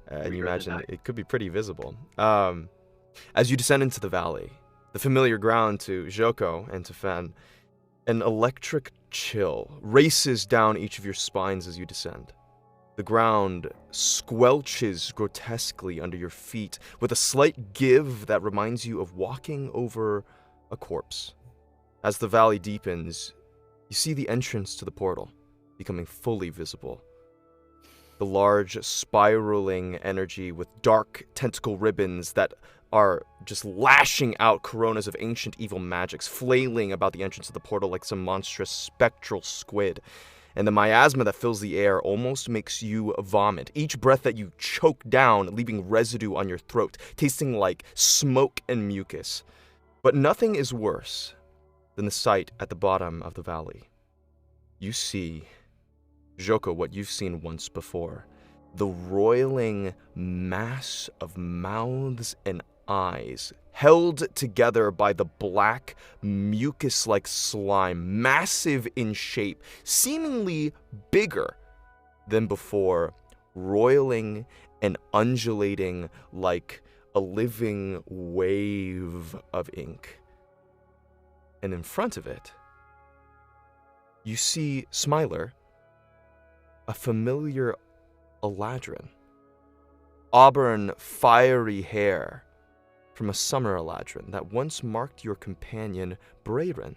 And you Weird imagine enough. it could be pretty visible. As you descend into the valley, the familiar ground to Joko and to Fen, an electric chill races down each of your spines as you descend. The ground squelches grotesquely under your feet with a slight give that reminds you of walking over a corpse. As the valley deepens, you see the entrance to the portal becoming fully visible. The large, spiraling energy with dark tentacle ribbons that are just lashing out coronas of ancient evil magics, flailing about the entrance of the portal like some monstrous spectral squid. And the miasma that fills the air almost makes you vomit. Each breath that you choke down, leaving residue on your throat, tasting like smoke and mucus. But nothing is worse than the sight at the bottom of the valley. You see, Joko, what you've seen once before. The roiling mass of mouths and eyes, held together by the black, mucus-like slime, massive in shape, seemingly bigger than before, roiling and undulating like a living wave of ink. And in front of it, you see Smiler, a familiar Eladrin. Auburn, fiery hair from a summer Eladrin that once marked your companion, Brayren.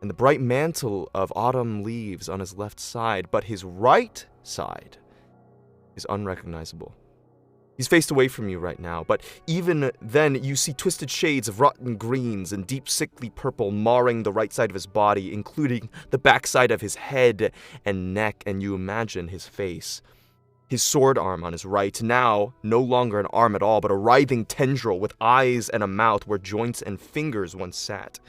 And the bright mantle of autumn leaves on his left side, but his right side is unrecognizable. He's faced away from you right now, but even then you see twisted shades of rotten greens and deep sickly purple marring the right side of his body, including the backside of his head and neck, and you imagine his face. His sword arm on his right, now no longer an arm at all, but a writhing tendril with eyes and a mouth where joints and fingers once sat.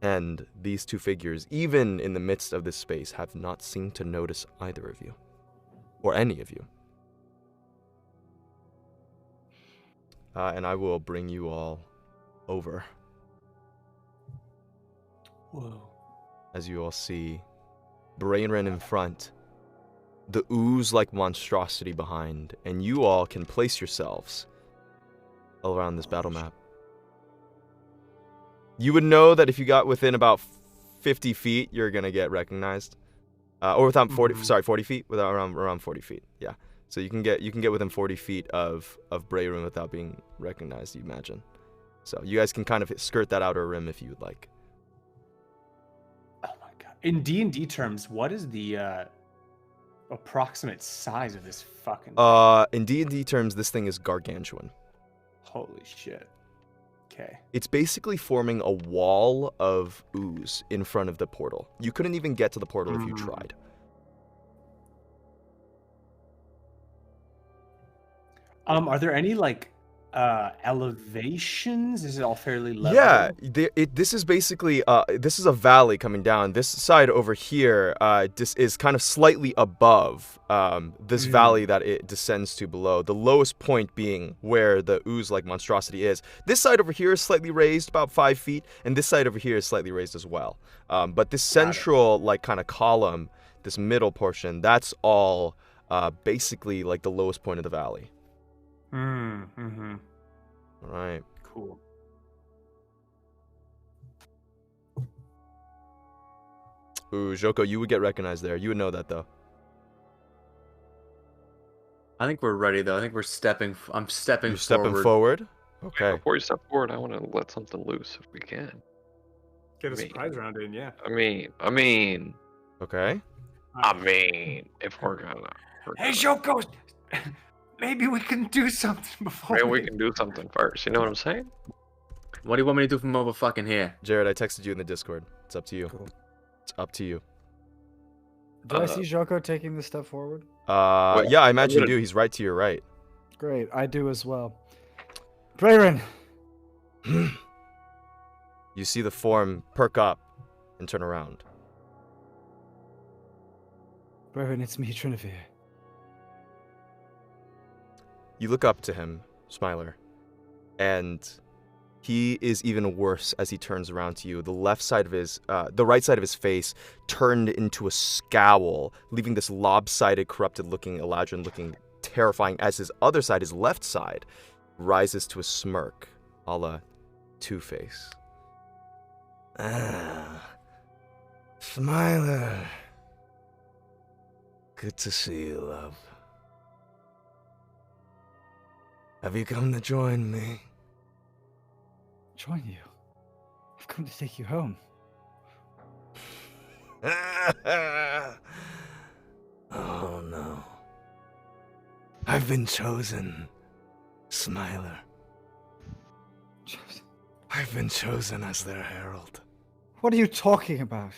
And these two figures, even in the midst of this space, have not seemed to notice either of you, or any of you. And I will bring you all over. Whoa. As you all see, Brayren in front, the ooze-like monstrosity behind, and you all can place yourselves around this battle map. You would know that if you got within about 50 feet, you're gonna get recognized, or without 40. Sorry, 40 feet. Without around 40 feet. Yeah. So you can get within 40 feet of Brayren without being recognized. You imagine. So you guys can kind of skirt that outer rim if you would like. Oh my god! In D&D terms, what is the approximate size of this fucking thing? In D&D terms, this thing is gargantuan. Holy shit. Okay. It's basically forming a wall of ooze in front of the portal. You couldn't even get to the portal if you tried. Are there any like elevations? Is it all fairly level? Yeah, this is basically this is a valley coming down. This side over here is kind of slightly above this valley that it descends to below. The lowest point being where the ooze-like monstrosity is. This side over here is slightly raised, about 5 feet, and this side over here is slightly raised as well. But this central like kind of column, this middle portion, that's all basically like the lowest point of the valley. Mm-hmm. All right. Cool. Ooh, Joko, you would get recognized there. You would know that though. I think we're ready though. I think we're stepping. I'm stepping You're forward. stepping forward? Okay. Before you step forward, I want to let something loose if we can. Get a Me. surprise round in, yeah. I mean, Okay. if we're gonna. Hey, Joko! Maybe we can do something before Maybe we can do something first. You know what I'm saying? What do you want me to do from over fucking here? Jared, I texted you in the Discord. It's up to you. Cool. It's up to you. Do I see Joko taking this step forward? Wait, Yeah, I imagine you gonna- do. He's right to your right. Great, I do as well. Brayren! You see the form perk up and turn around. Brayren, it's me, Trinivir. You look up to him, Smiler, and he is even worse as he turns around to you. The right side of his face turned into a scowl, leaving this lopsided, corrupted-looking Eladrin looking terrifying, as his other side, his left side, rises to a smirk, a la Two-Face. Ah, Smiler. Good to see you, love. Have you come to join me? Join you? I've come to take you home. Oh no. I've been chosen, Smiler. I've been chosen as their herald. What are you talking about?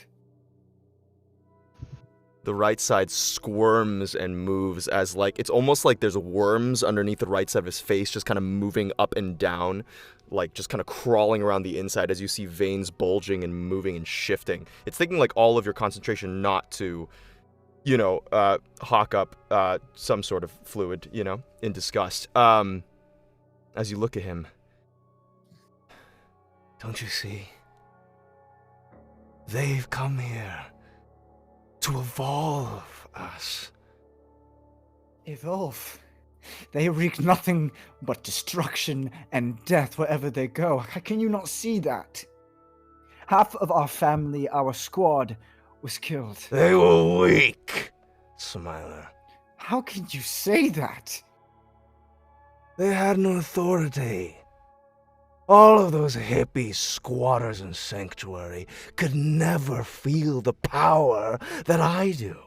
The right side squirms and moves as it's almost like there's worms underneath the right side of his face, just kind of moving up and down, like just kind of crawling around the inside as you see veins bulging and moving and shifting. It's taking like all of your concentration not to, hawk up some sort of fluid, in disgust. As you look at him, don't you see? They've come here to evolve us Evolve. They wreak nothing but destruction and death wherever they go. How can you not see that? Half of our family, our squad, was killed. They were weak, Smiler. How can you say that? They had no authority. All of those hippies, squatters, and sanctuary could never feel the power that I do.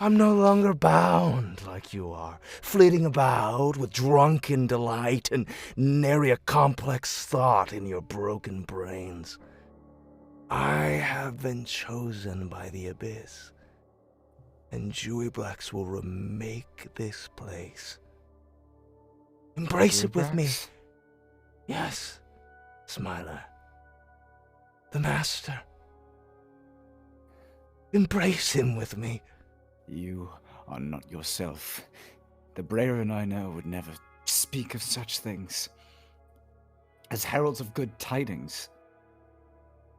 I'm no longer bound like you are, flitting about with drunken delight and nary a complex thought in your broken brains. I have been chosen by the Abyss, and Dewey Blacks will remake this place. Embrace it with me. Yes, Smiler. The Master. Embrace him with me. You are not yourself. The Brayron I know would never speak of such things. As heralds of good tidings.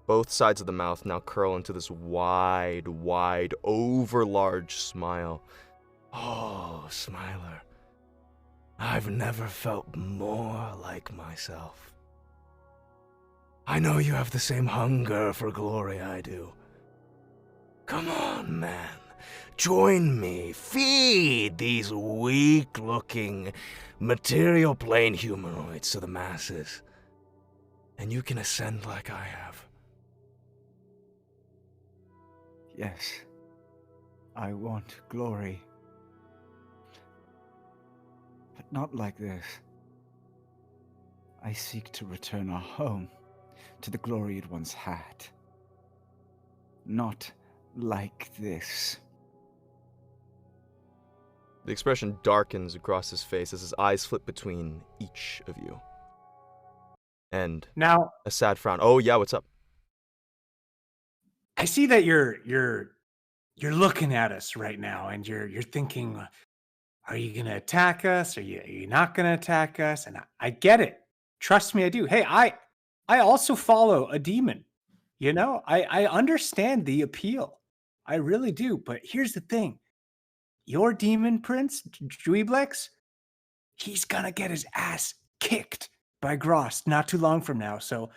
Both sides of the mouth now curl into this wide, overlarge smile. Oh, Smiler. I've never felt more like myself. I know you have the same hunger for glory I do. Come on, man. Join me. Feed these weak-looking, material plane humanoids to the masses. And you can ascend like I have. Yes, I want glory. But not like this. I seek to return our home to the glory it once had. Not like this. The expression darkens across his face as his eyes flip between each of you. And Now, a sad frown. Oh yeah, what's up? I see that you're looking at us right now, and you're thinking, are you gonna attack us? Are you not gonna attack us? And I get it. Trust me, I do. Hey, I also follow a demon. You know, I understand the appeal. I really do. But here's the thing: your demon prince, Dweeblex, he's gonna get his ass kicked by Grost not too long from now. So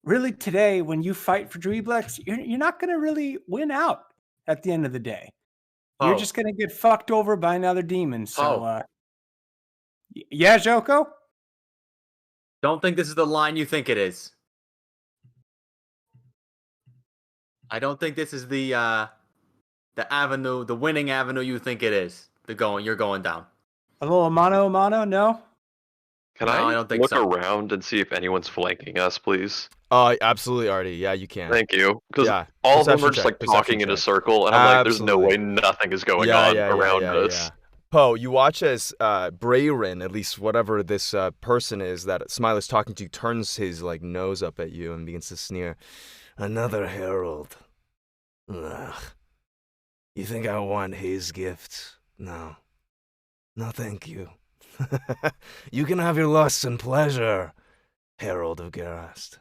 really today, when you fight for Dweeblex, you're not gonna really win out at the end of the day. You're just gonna get fucked over by another demon. So yeah, Joko? Don't think this is the line you think it is. I don't think this is the avenue, the winning avenue you think it is. You're going down. A little mano a mano, no? Can No, I I don't think look so. around and see if anyone's flanking us, please? Absolutely, Artie. Yeah, you can. Thank you. Because Yeah, all of them perception are just check, like perception talking in a check. circle, and I'm like, there's no way Absolutely. nothing is going on around us. Yeah. Poe, you watch as Brayron, at least whatever this person is that Smile is talking to, turns his like nose up at you and begins to sneer. Another herald. Ugh. You think I want his gifts? No. No, thank you. You can have your lusts and pleasure, Herald of Garast.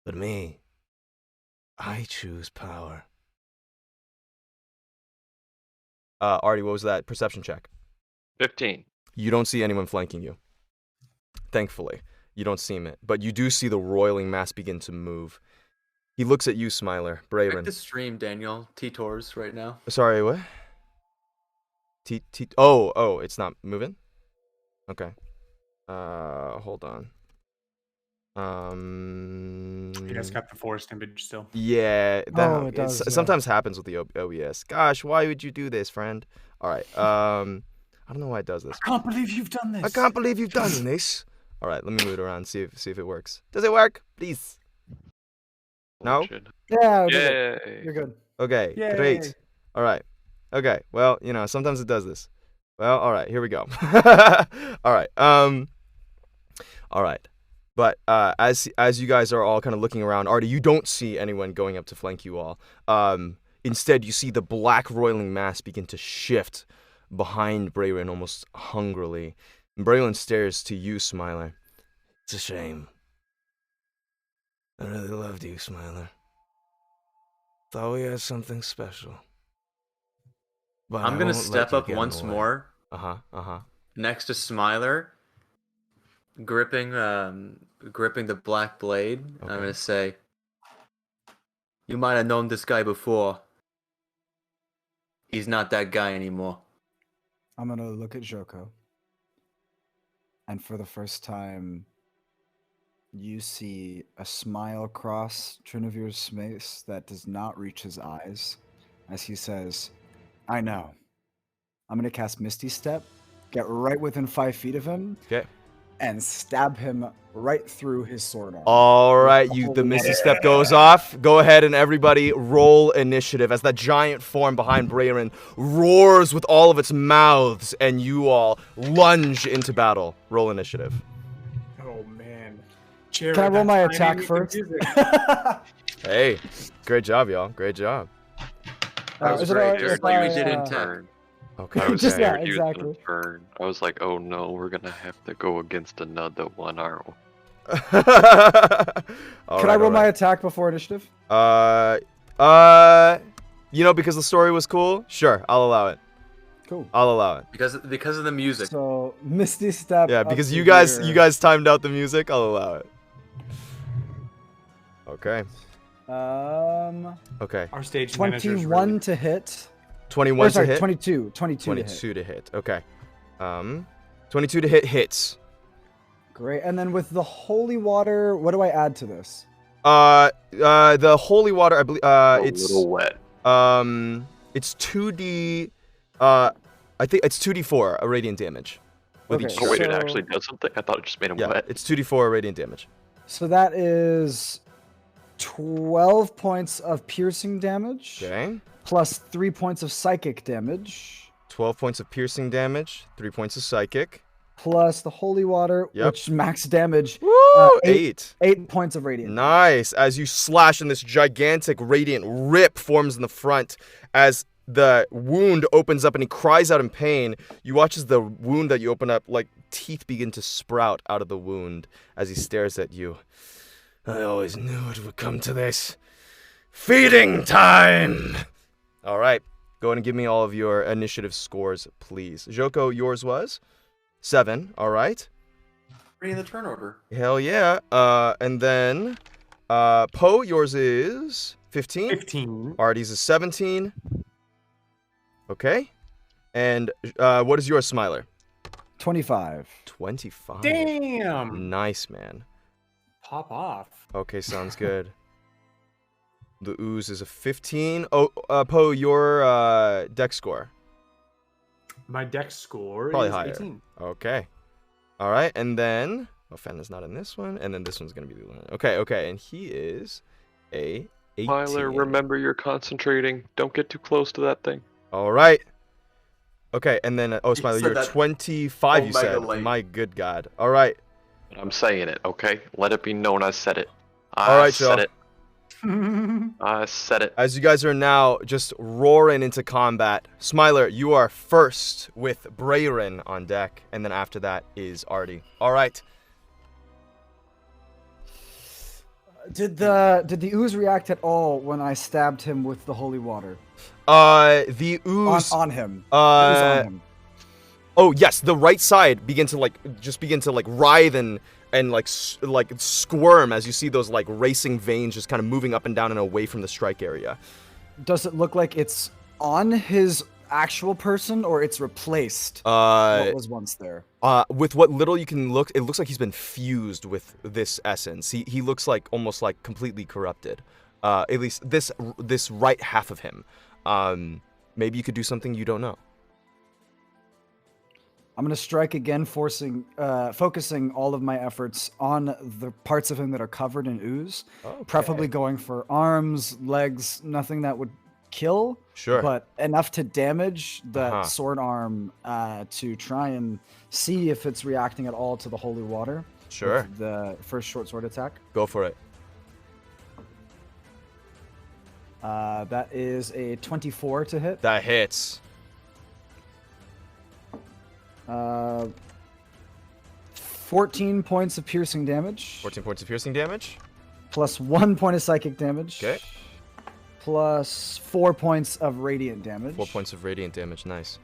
But me, I choose power. Artie, what was that perception check? 15. You don't see anyone flanking you. Thankfully, you don't see him, but you do see the roiling mass begin to move. He looks at you, Smiler, Check Brayron. the stream, Daniel. T-Tors right now. Sorry, what? Oh, it's not moving? Okay. Hold on. You guys got the forest image still. Yeah, it does, yeah. sometimes happens with the OBS. Gosh, why would you do this, friend? All right. I don't know why it does this. I can't believe you've done this. I can't believe you've done this. All right, let me move it around, see if it works. Does it work? Please. No? Legend. Yeah, Yay. you're good. Okay, Yay. great. All right. Okay, well, sometimes it does this. Well, all right, here we go. All right. All right. But as you guys are all kind of looking around, Artie, you don't see anyone going up to flank you all. Instead, you see the black roiling mass begin to shift behind Brayron almost hungrily. And Braylon stares to you, Smiler. It's a shame. I really loved you, Smiler. Thought we had something special. But I'm I gonna won't step let you up get in once the way. more Uh-huh. next to Smiler, gripping the black blade. I'm Okay. gonna say, "You might have known this guy before. He's not that guy anymore." I'm gonna look at Joko, and for the first time, you see a smile cross Trinovir's face that does not reach his eyes, as he says, "I know. I'm gonna cast Misty Step, get right within 5 feet of him, Okay. and stab him right through his sword arm." All right, the the holy Misty water. Step goes off. Go ahead and everybody roll initiative as that giant form behind Brayrin roars with all of its mouths, and you all lunge into battle. Roll initiative. Oh man. Can I roll my attack first? Hey, great job, y'all. Great job. That was Is it great, alright just if like I, we did in uh, tech. Turn. Okay. I was Just- yeah, scared he was gonna exactly. turn. I was like, oh no, we're gonna have to go against another one arrow. Can Can I roll my attack before initiative? Because the story was cool. Sure, I'll allow it. Cool. I'll allow it. Because of the music. So Misty Step. Yeah, up because to you guys here. timed out the music. I'll allow it. Okay. Okay. Our stage manager's 21 really... to hit. 21 Or, sorry, to hit. 22 to hit. 22 to hit. Okay. 22 to hit hits. Great. And then with the holy water, what do I add to this? The holy water, I believe, A it's little wet. it's 2d. I think it's 2d4 radiant damage with Okay, each Oh wait, strike. it So- actually does something? I thought it just made him Yeah, wet. it's 2d4 radiant damage. So that is 12 points of piercing damage Okay. plus 3 points of psychic damage 12 points of piercing damage, 3 points of psychic. plus the holy water, Yep. which max damage, Woo! 8 points of radiant. Nice. As you slash and this gigantic radiant rip forms in the front as the wound opens up and he cries out in pain. You watch as the wound that you open up, like teeth begin to sprout out of the wound as he stares at you. I always knew it would come to this. Feeding time! All right. Go ahead and give me all of your initiative scores, please. Joko, yours was 7. All right. Reading the turn order. Hell yeah. And then Poe, yours is 15. 15. Artie's is 17. Okay. And what is yours, Smiler? 25. 25. Damn. Nice, man. Pop off. Okay, sounds good. The ooze is a 15. Oh, Poe, your dex score. My dex score Probably is higher. 18. Okay. All right, and then Fenna's not in this one, and then this one's gonna be the one. Okay, and he is a 18. Tyler, remember you're concentrating. Don't get too close to that thing. All right. Okay, and then Smiler, said you're that 25. You omega said. late. My good God. All right. But I'm saying it, okay? Let it be known I said it. All right, said y'all. it. I said it. As you guys are now just roaring into combat, Smiler, you are first with Brayrin on deck, and then after that is Artie. All right. Did the ooze react at all when I stabbed him with the holy water? The ooze. On him. It was on him. Oh yes, the right side begin to writhe and like squirm as you see those like racing veins just kind of moving up and down and away from the strike area. Does it look like it's on his actual person or it's replaced Uh, what was once there? With what little you can look, it looks like he's been fused with this essence. He looks like almost like completely corrupted. At least this right half of him. Maybe you could do something you don't know. I'm gonna strike again, focusing all of my efforts on the parts of him that are covered in ooze. Okay. Preferably going for arms, legs, nothing that would kill, Sure. but enough to damage that Uh-huh. sword arm to try and see if it's reacting at all to the holy water. Sure. With the first short sword attack. Go for it. That is a 24 to hit. That hits. 14 points of piercing damage. 14 points of piercing damage. Plus 1 point of psychic damage. Okay. plus 4 points of radiant damage. 4 points of radiant damage. Nice.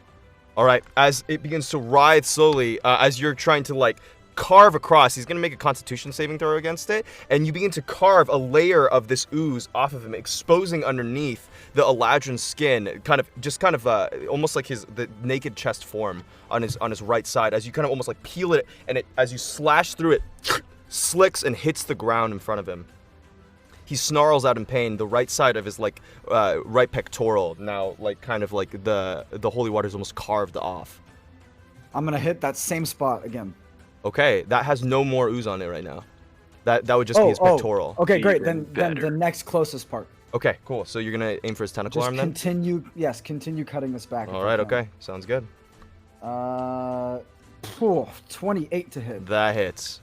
All right. As it begins to writhe slowly, as you're trying to like carve across, he's gonna make a Constitution saving throw against it, and you begin to carve a layer of this ooze off of him, exposing underneath the Eladrin skin, kind of almost like the naked chest form on his right side. As you kind of almost like peel it, and as you slash through it, slicks and hits the ground in front of him. He snarls out in pain. The right side of his like right pectoral now, like kind of like the holy water is almost carved off. I'm gonna hit that same spot again. Okay, that has no more ooze on it right now. That would just be his pectoral. Okay, great. Then better. the next closest part. Okay, cool. So you're gonna aim for his tentacle Just arm then? continue cutting this back. All right, okay. Sounds good. 28 to hit. That hits.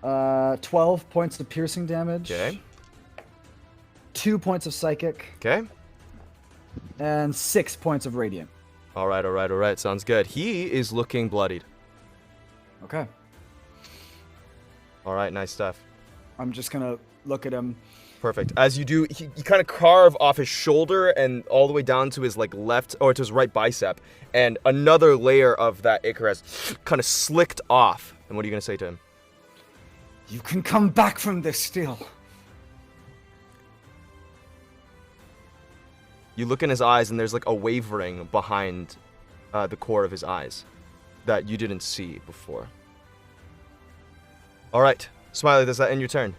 12 points of piercing damage. Okay. 2 points of psychic. Okay. And 6 points of radiant. All right. Sounds good. He is looking bloodied. Okay. All right, nice stuff. I'm just gonna look at him. Perfect. As you do, you kind of carve off his shoulder and all the way down to his like left or to his right bicep, and another layer of that ichor has kind of slicked off. And what are you gonna say to him? You can come back from this still. You look in his eyes, and there's like a wavering behind the core of his eyes that you didn't see before. All right, Smiley, does that end your turn?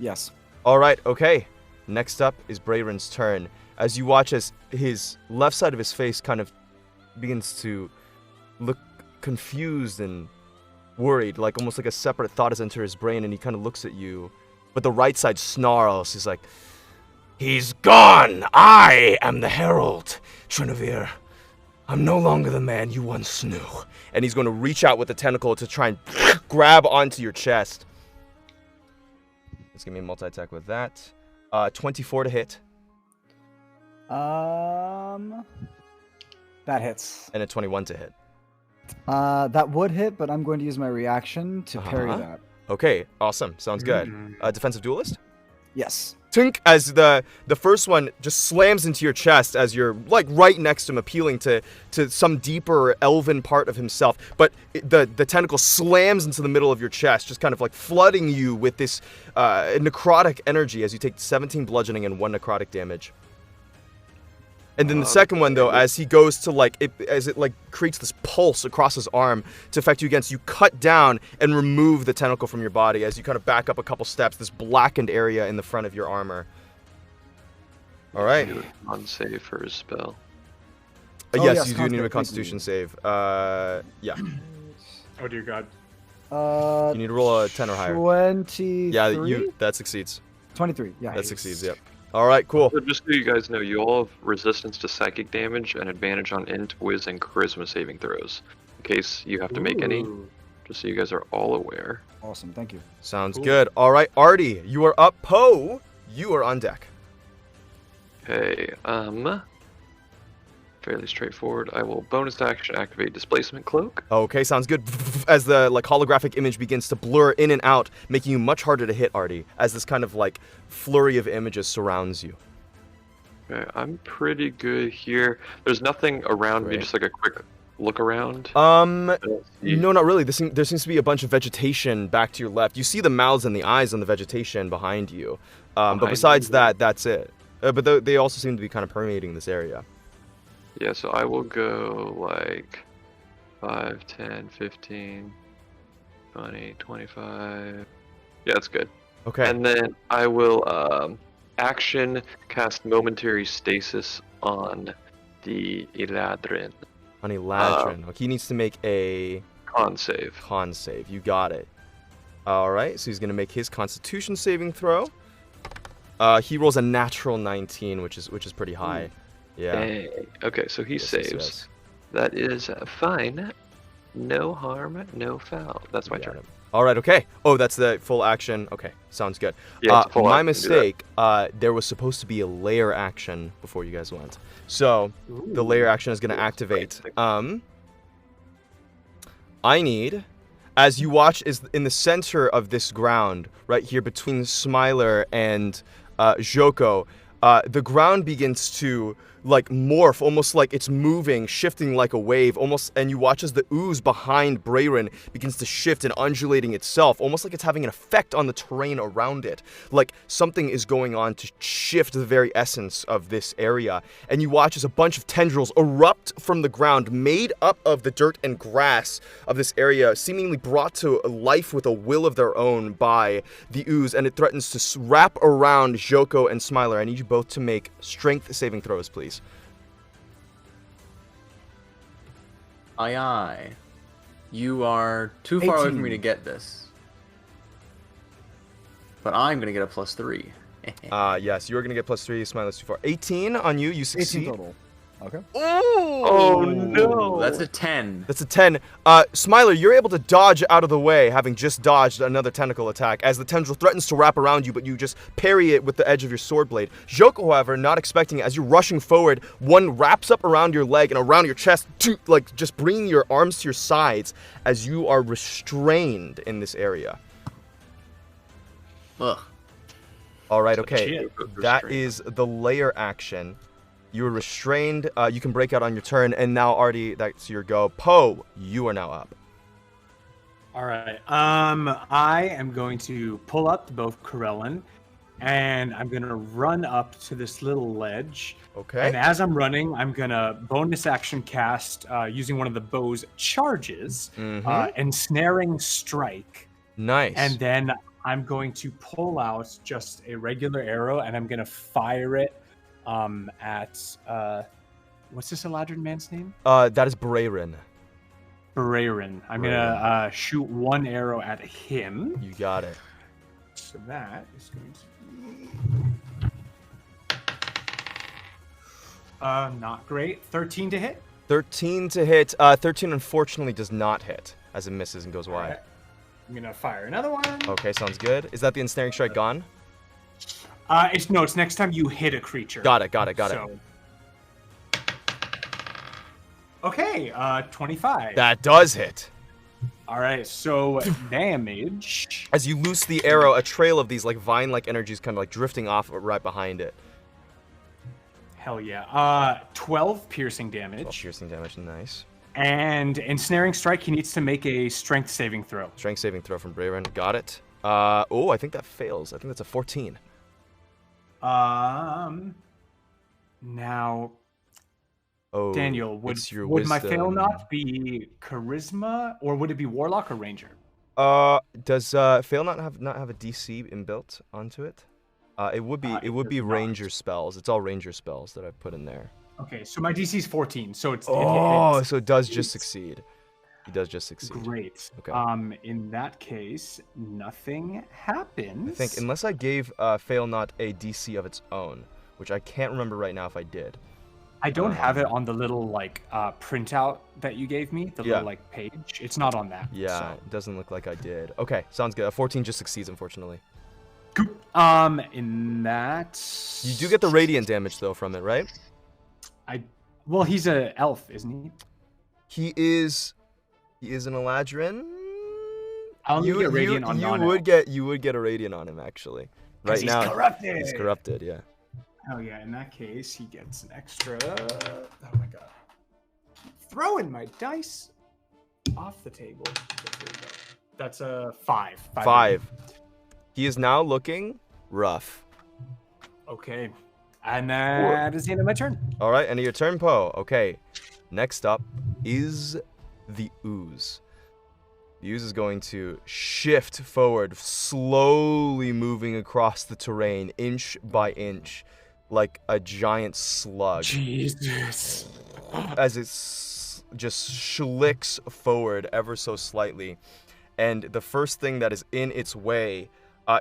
Yes. All right, okay. Next up is Brayron's turn. As you watch as his left side of his face kind of begins to look confused and worried, like almost like a separate thought has entered his brain, and he kind of looks at you. But the right side snarls. He's like, He's gone! I am the Herald, Trinavir. I'm no longer the man you once knew. and he's going to reach out with the tentacle to try and grab onto your chest. Let's give me a multi-attack with that. 24 to hit. That hits. And a 21 to hit. That would hit, but I'm going to use my reaction to parry that. Okay, awesome. Sounds good. Defensive duelist? Yes. Tink, as the first one just slams into your chest as you're like right next to him, appealing to some deeper elven part of himself. But the tentacle slams into the middle of your chest, just kind of like flooding you with this necrotic energy as you take 17 bludgeoning and 1 necrotic damage. And then the second one, though, as he goes to as it creates this pulse across his arm to affect you against, you cut down and remove the tentacle from your body as you kind of back up a couple steps, this blackened area in the front of your armor. All right. Unsave for his spell. Yes, you do need a Constitution save. Yeah. Oh dear God. You need to roll a 10 or higher. 23. Yeah, that succeeds. 23. Yeah. That succeeds. Yep. All right, cool. So just so you guys know, you all have resistance to psychic damage and advantage on int, whiz, and charisma saving throws. In case you have to make any, just so you guys are all aware. Awesome. Thank you. Sounds good. All right, Artie, you are up. Poe, you are on deck. Okay, fairly straightforward. I will bonus action activate displacement cloak. Okay, sounds good. As the holographic image begins to blur in and out, making you much harder to hit, Artie, as this kind of flurry of images surrounds you. Okay, I'm pretty good here. There's nothing around me, just like a quick look around. No, not really. There seems to be a bunch of vegetation back to your left. You see the mouths and the eyes on the vegetation behind you. But besides that, that's it. But they also seem to be kind of permeating this area. Yeah, so I will go 5, 10, 15, 20, 25. Yeah, that's good. Okay. And then I will action cast momentary stasis on the Eladrin. On Eladrin. Okay, he needs to make a con save. Con save. You got it. All right, so he's going to make his Constitution saving throw. He rolls a natural 19, which is pretty high. Yeah. Dang. Okay, so he saves. Yes. That is fine. No harm, no foul. That's my turn. All right, okay. Oh, that's the full action. Okay, sounds good. Yeah, it's full my action, mistake. There was supposed to be a layer action before you guys went. So the layer action is going to activate. I need, as you watch, is in the center of this ground, right here between Smiler and Joko, the ground begins to like morph, almost like it's moving, shifting like a wave, almost, and you watch as the ooze behind Brayron begins to shift and undulating itself, almost like it's having an effect on the terrain around it. Like something is going on to shift the very essence of this area. And you watch as a bunch of tendrils erupt from the ground, made up of the dirt and grass of this area, seemingly brought to life with a will of their own by the ooze, and it threatens to wrap around Joko and Smiler. I need you both to make strength saving throws, please. Aye, aye. You are too far away from me 18. to get this. But I'm going to get a +3. Yes, you're going to get +3, Smiler's too far. 18 on you, you 18 succeed. total. Okay. Oh no! That's a 10. That's a 10. Smiler, you're able to dodge out of the way, having just dodged another tentacle attack, as the tendril threatens to wrap around you, but you just parry it with the edge of your sword blade. Joko, however, not expecting it, as you're rushing forward, one wraps up around your leg and around your chest, like just bringing your arms to your sides, as you are restrained in this area. Ugh. All right, okay. Shit. That is the layer action. You were restrained. You can break out on your turn, and now, Artie, that's your go. Poe, you are now up. All right. I am going to pull up to both Corellin, and I'm gonna run up to this little ledge. Okay. And as I'm running, I'm gonna bonus action cast using one of the bow's charges, ensnaring strike, Nice. and then I'm going to pull out just a regular arrow, and I'm gonna fire it at what's this Eladrin man's name? That is Brayron. Brayron. I'm gonna shoot one arrow at him. You got it. So that is going to be not great. 13 to hit. 13 to hit. 13 unfortunately does not hit, as it misses and goes wide. Alright. I'm gonna fire another one. Okay, sounds good. Is that the ensnaring strike gone? It's next time you hit a creature. Got it. Okay, 25. That does hit. All right, so damage. As you loose the arrow, a trail of these like vine-like energies kind of like drifting off right behind it. Hell yeah. 12 piercing damage. 12 piercing damage, nice. And ensnaring strike, he needs to make a strength saving throw. Strength saving throw from Brayron. Got it. Oh, I think that fails. I think that's a 14. Now, Oh, Daniel, it's your would my fail wisdom. not be charisma, or would it be warlock or ranger? Does fail not have a DC inbuilt onto it? It would be does not. ranger spells. It's all ranger spells that I've put in there. Okay, so my DC is 14, so it's Oh, it's so it does just succeed. He does just succeed. great. Okay. In that case, nothing happens. I think unless I gave fail not a DC of its own, which I can't remember right now if I did. I don't have it on the little like printout that you gave me, the Yeah. little like page. It's not on that. Yeah, so. it doesn't look like I did. Okay, sounds good. A 14 just succeeds, unfortunately. In that You do get the radiant damage though from it, right? Well, he's a elf, isn't he? He is an Eladrin. I'll get a radiant on you non-elf. would get a radiant on him actually. 'Cause Right now he's corrupted. he's corrupted, yeah. Oh yeah, in that case, he gets an extra. Oh my god! Throwing my dice off the table. Okay, here we go. That's a 5. 5. He is now looking rough. Okay, and that is the end of my turn. All right, end of your turn, Poe. Okay, next up is the ooze. The ooze is going to shift forward, slowly moving across the terrain, inch by inch, like a giant slug. Jesus. As it just schlicks forward ever so slightly. And the first thing that is in its way,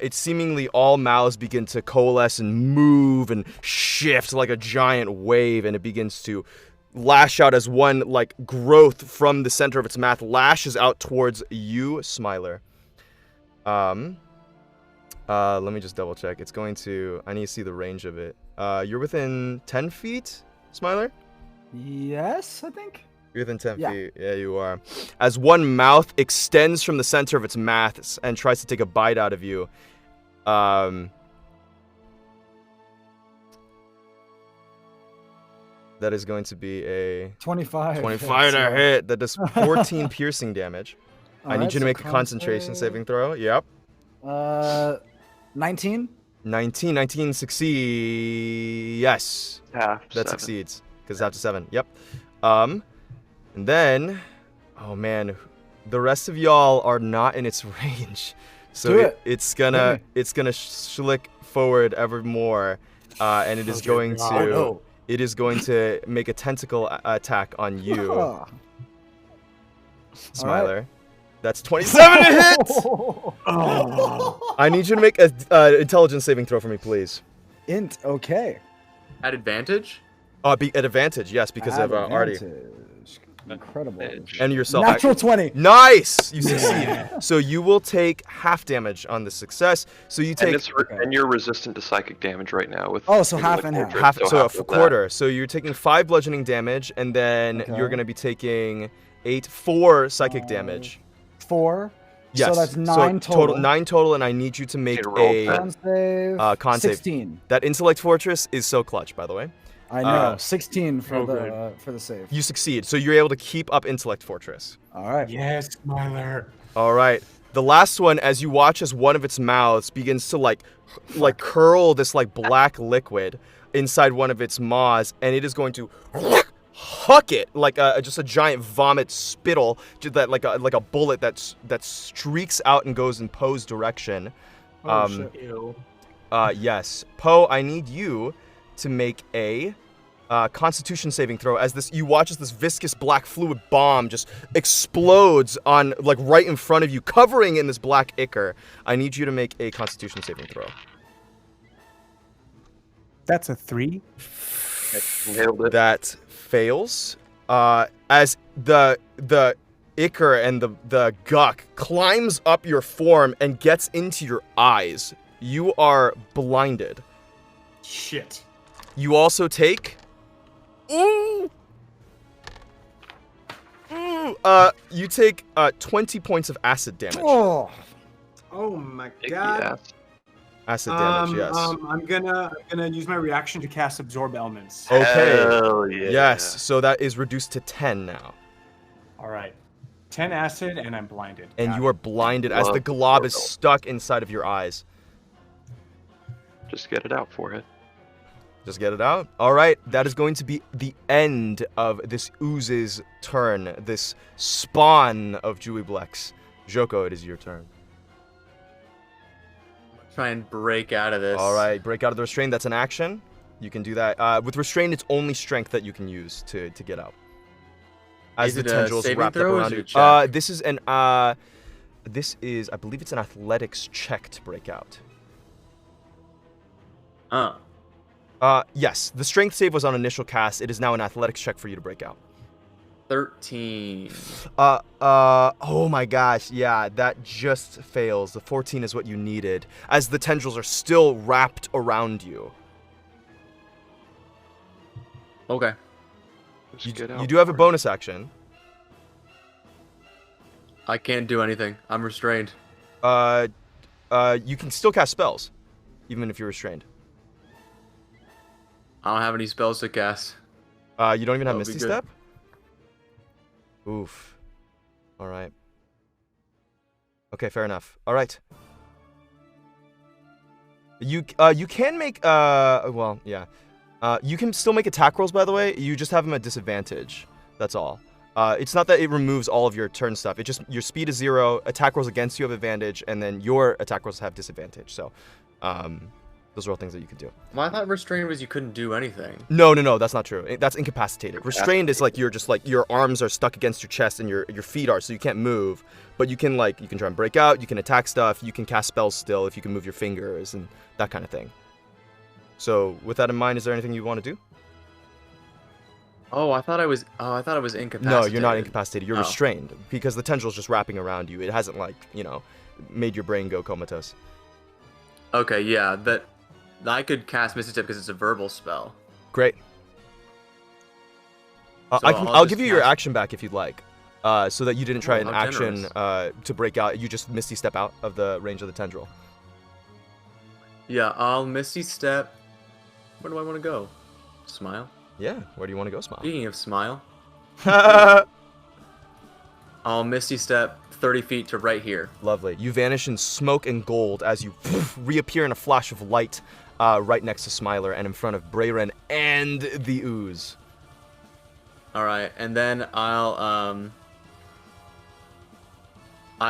it seemingly all mouths begin to coalesce and move and shift like a giant wave, and it begins to lash out as one like growth from the center of its mouth lashes out towards you, Smiler. Let me just double check. It's going to, I need to see the range of it. You're within 10 feet, Smiler? Yes, I think. You're within 10 Yeah. feet. Yeah, you are. As one mouth extends from the center of its mouth and tries to take a bite out of you, That is going to be a 25. 25 to hit. That does 14 piercing damage. I need you to make a concentration saving throw. Yep. 19. 19 succeeds. Yes. Half. That 7. succeeds because it's after 7. Yep. And then, oh man, the rest of y'all are not in its range, so it's gonna schlick forward ever more, and it is going to it is going to make a tentacle attack on you, Smiler. Right. That's 27 to hit. I need you to make a intelligence saving throw for me, please. Int. Okay. At advantage? Be at advantage, yes, because of Artie. Advantage. Incredible. And yourself. Natural 20. Nice! You succeed. So you will take half damage on this success. So you take... And you're resistant to psychic damage right now. With So half and half. Half, so half a of quarter. that. So you're taking 5 bludgeoning damage, and then you're going to be taking 4 psychic damage. 4. Yes. So that's 9 total. 9 total, and I need you to make Okay, roll a Con save. con save. 16. That intellect fortress is so clutch, by the way. I know. 16 for good. the save. You succeed, so you're able to keep up intellect fortress. All right. Yes, Smiler. All right. The last one, as you watch as one of its mouths begins to like curl this like black liquid inside one of its maws, and it is going to huck it like just a giant vomit spittle, that like a bullet that streaks out and goes in Poe's direction. Shit. Ew. Yes, Poe, I need you to make a Constitution saving throw as you watch as this viscous black fluid bomb just explodes on like right in front of you, covering in this black ichor. I need you to make a Constitution saving throw. That's a 3. Nailed it. That fails. As the ichor and the guk climbs up your form and gets into your eyes, you are blinded. Shit. You also take. You take 20 points of acid damage. Oh. Oh my Big god. ass. Acid damage, yes. I'm gonna use my reaction to cast absorb elements. Okay. Hell yeah. Yes, so that is reduced to 10 now. All right. 10 acid and I'm blinded. And Got you are blinded as the glob is stuck inside of your eyes. Just get it out for it. Just get it out. All right, that is going to be the end of this ooze's turn, this spawn of Juwiblex. Joko, it is your turn. Try and break out of this. All right, break out of the restraint. That's an action. You can do that. With restraint, it's only strength that you can use to get out. As Is the it a tendrils saving wrapped up throw or around is you. it a check? This is, I believe it's an athletics check to break out. Yes, the strength save was on initial cast. It is now an athletics check for you to break out. 13. Oh my gosh, yeah, that just fails. The 14 is what you needed, as the tendrils are still wrapped around you. Okay. Just get out You do have a for it. bonus action. I can't do anything. I'm restrained. You can still cast spells, even if you're restrained. I don't have any spells to cast. You don't even have That'll be Misty good. Step? Oof. All right. Okay, fair enough. All right. You can make well, yeah. You can still make attack rolls, by the way. You just have them at disadvantage. That's all. It's not that it removes all of your turn stuff. It just your speed is 0. Attack rolls against you have advantage, and then your attack rolls have disadvantage. So, those are all things that you can do. Well, I thought restrained was you couldn't do anything. No, that's not true. That's incapacitated. Restrained is like you're just like your arms are stuck against your chest and your feet are, so you can't move. But you can try and break out. You can attack stuff. You can cast spells still if you can move your fingers and that kind of thing. So with that in mind, is there anything you want to do? Oh, I thought I was incapacitated. No, you're not incapacitated. You're Oh. restrained because the tendril's just wrapping around you. It hasn't made your brain go comatose. Okay, yeah, that I could cast Misty Step because it's a verbal spell. Great. So I'll just give you your cast- action back if you'd like, so that you didn't try Oh, an how action generous. to break out. You just Misty Step out of the range of the tendril. Yeah, I'll Misty Step. Where do I want to go? Smile? Yeah. Where do you want to go, Smile? Speaking of Smile, I'll Misty Step 30 feet to right here. Lovely. You vanish in smoke and gold as you reappear in a flash of light right next to Smiler and in front of Brayren and the ooze. All right, and then I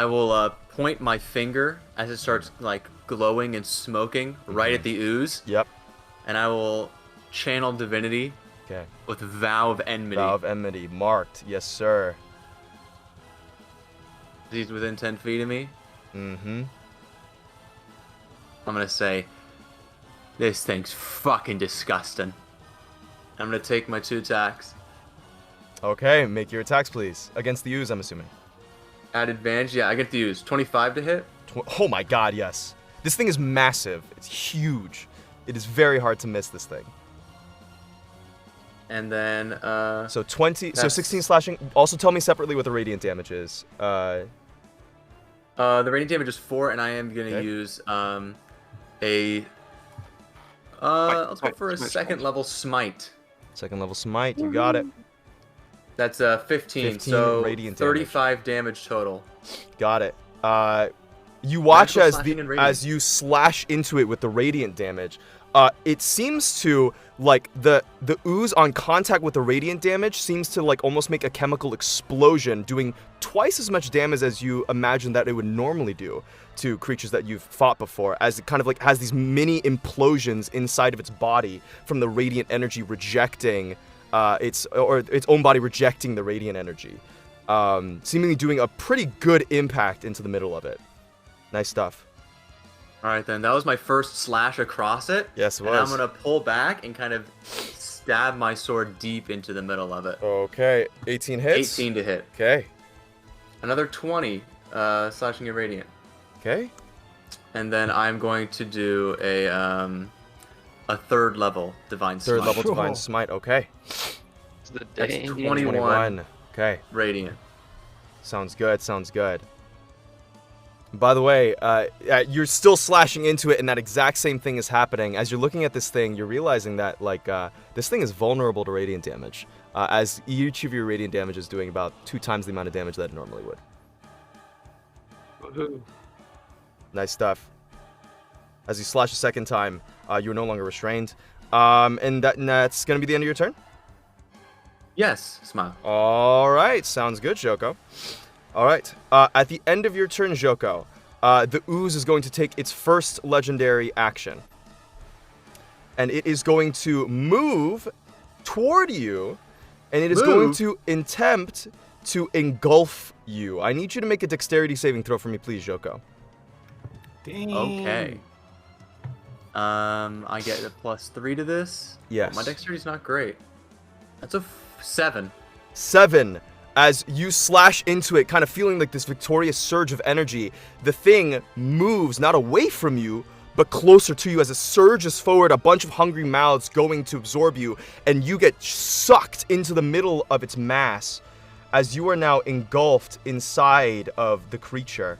will point my finger as it starts like glowing and smoking right at the ooze. Yep. And I will channel divinity. Okay. With Vow of Enmity. Vow of Enmity. Marked. Yes, sir. He's within 10 feet of me. Mm-hmm. I'm gonna say, this thing's fucking disgusting. I'm gonna take my 2 attacks. Okay, make your attacks, please. Against the ooze, I'm assuming. At advantage, yeah, I get to use 25 to hit. Oh my god, yes. This thing is massive. It's huge. It is very hard to miss this thing. And then, So 20, so 16 slashing. Also tell me separately what the radiant damage is. the radiant damage is 4, and I am gonna use, Let's go for a second level smite. Second level smite, you got it. That's 15, so radiant 35 damage total. Got it. You watch Magical as slashing and the radiant. as you slash into it with the radiant damage. It seems to like the ooze on contact with the radiant damage seems to like almost make a chemical explosion, doing twice as much damage as you imagine that it would normally do to creatures that you've fought before, as it kind of like has these mini implosions inside of its body from the radiant energy rejecting its own body rejecting the radiant energy, seemingly doing a pretty good impact into the middle of it. Nice stuff. All right, then. That was my first slash across it. Yes, it and I'm was. going to pull back and kind of stab my sword deep into the middle of it. Okay, 18 hits. 18 to hit. Okay. Another 20, slashing and radiant. Okay. And then I'm going to do a third level divine smite. Third level divine smite. Okay. It's the That's dang 21 Okay. radiant. Sounds good. Sounds good. By the way, you're still slashing into it, and that exact same thing is happening. As you're looking at this thing, you're realizing that like this thing is vulnerable to radiant damage, as each of your radiant damage is doing about 2 times the amount of damage that it normally would. Woohoo. Nice stuff. As you slash a second time, you are no longer restrained, and that's gonna be the end of your turn. Yes, smile. All right, sounds good, Joko. All right, at the end of your turn, Joko, the ooze is going to take its first legendary action. And it is going to move toward you, and it is going to attempt to engulf you. I need you to make a dexterity saving throw for me, please, Joko. Dang. Okay. I get a +3 to this. Yes. My dexterity's not great. That's a 7. 7. As you slash into it, kind of feeling like this victorious surge of energy, the thing moves not away from you, but closer to you as it surges forward, a bunch of hungry mouths going to absorb you, and you get sucked into the middle of its mass as you are now engulfed inside of the creature.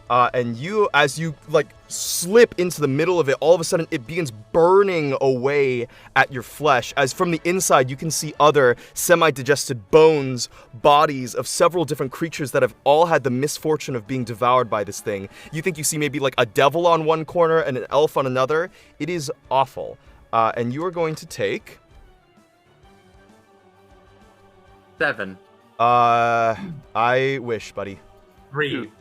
And you, as you like slip into the middle of it, all of a sudden it begins burning away at your flesh. As from the inside, you can see other semi-digested bones, bodies of several different creatures that have all had the misfortune of being devoured by this thing. You think you see maybe like a devil on one corner and an elf on another. It is awful. And you are going to take 7. I wish, buddy. 3.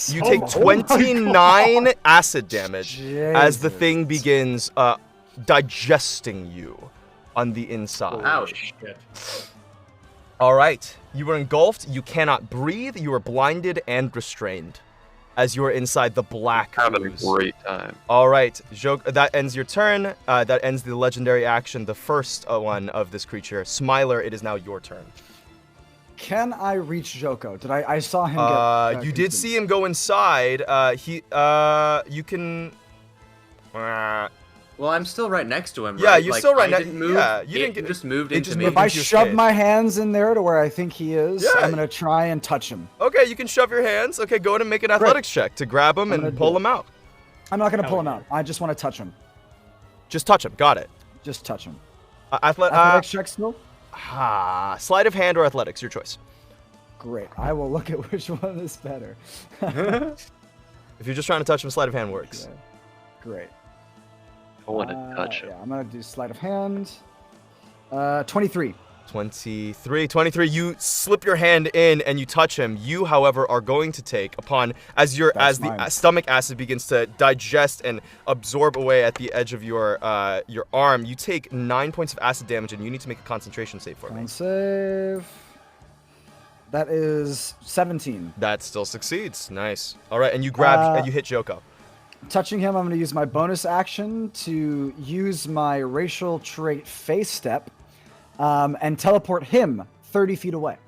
You take 29 acid damage as the thing begins digesting you on the inside. Ouch. Shit. All right, you are engulfed. You cannot breathe. You are blinded and restrained as you are inside the black Having a ooze. great time. All right, that ends your turn. That ends the legendary action, the first one of this creature. Smiler, it is now your turn. Can I reach Joko? I saw him get... You did see him go inside. You can... Well, I'm still right next to him, Yeah, right? you're Like, still right I next... didn't move. Yeah, you didn't It get... just moved it into just me. moved If I into your shove space. my hands in there to where I think he is, Yeah. I'm going to try and touch him. Okay, you can shove your hands. Okay, go ahead and make an athletics check to grab him I'm gonna and pull do it. him out. I'm not going to pull him yeah. out. I just want to touch him. Just touch him. Got it. Just touch him. Athletics check still? Sleight of hand or athletics, your choice. Great. I will look at which one is better. If you're just trying to touch him, sleight of hand works. Okay. Great. I want to touch him. Yeah, I'm going to do sleight of hand. 23. 23. You slip your hand in and you touch him. You, however, are going to take as the stomach acid begins to digest and absorb away at the edge of your arm. You take 9 points of acid damage, and you need to make a concentration save for me. Con save. That is 17. That still succeeds. Nice. All right, and you grab and you hit Joko. Touching him, I'm going to use my bonus action to use my racial trait Face Step and teleport him 30 feet away.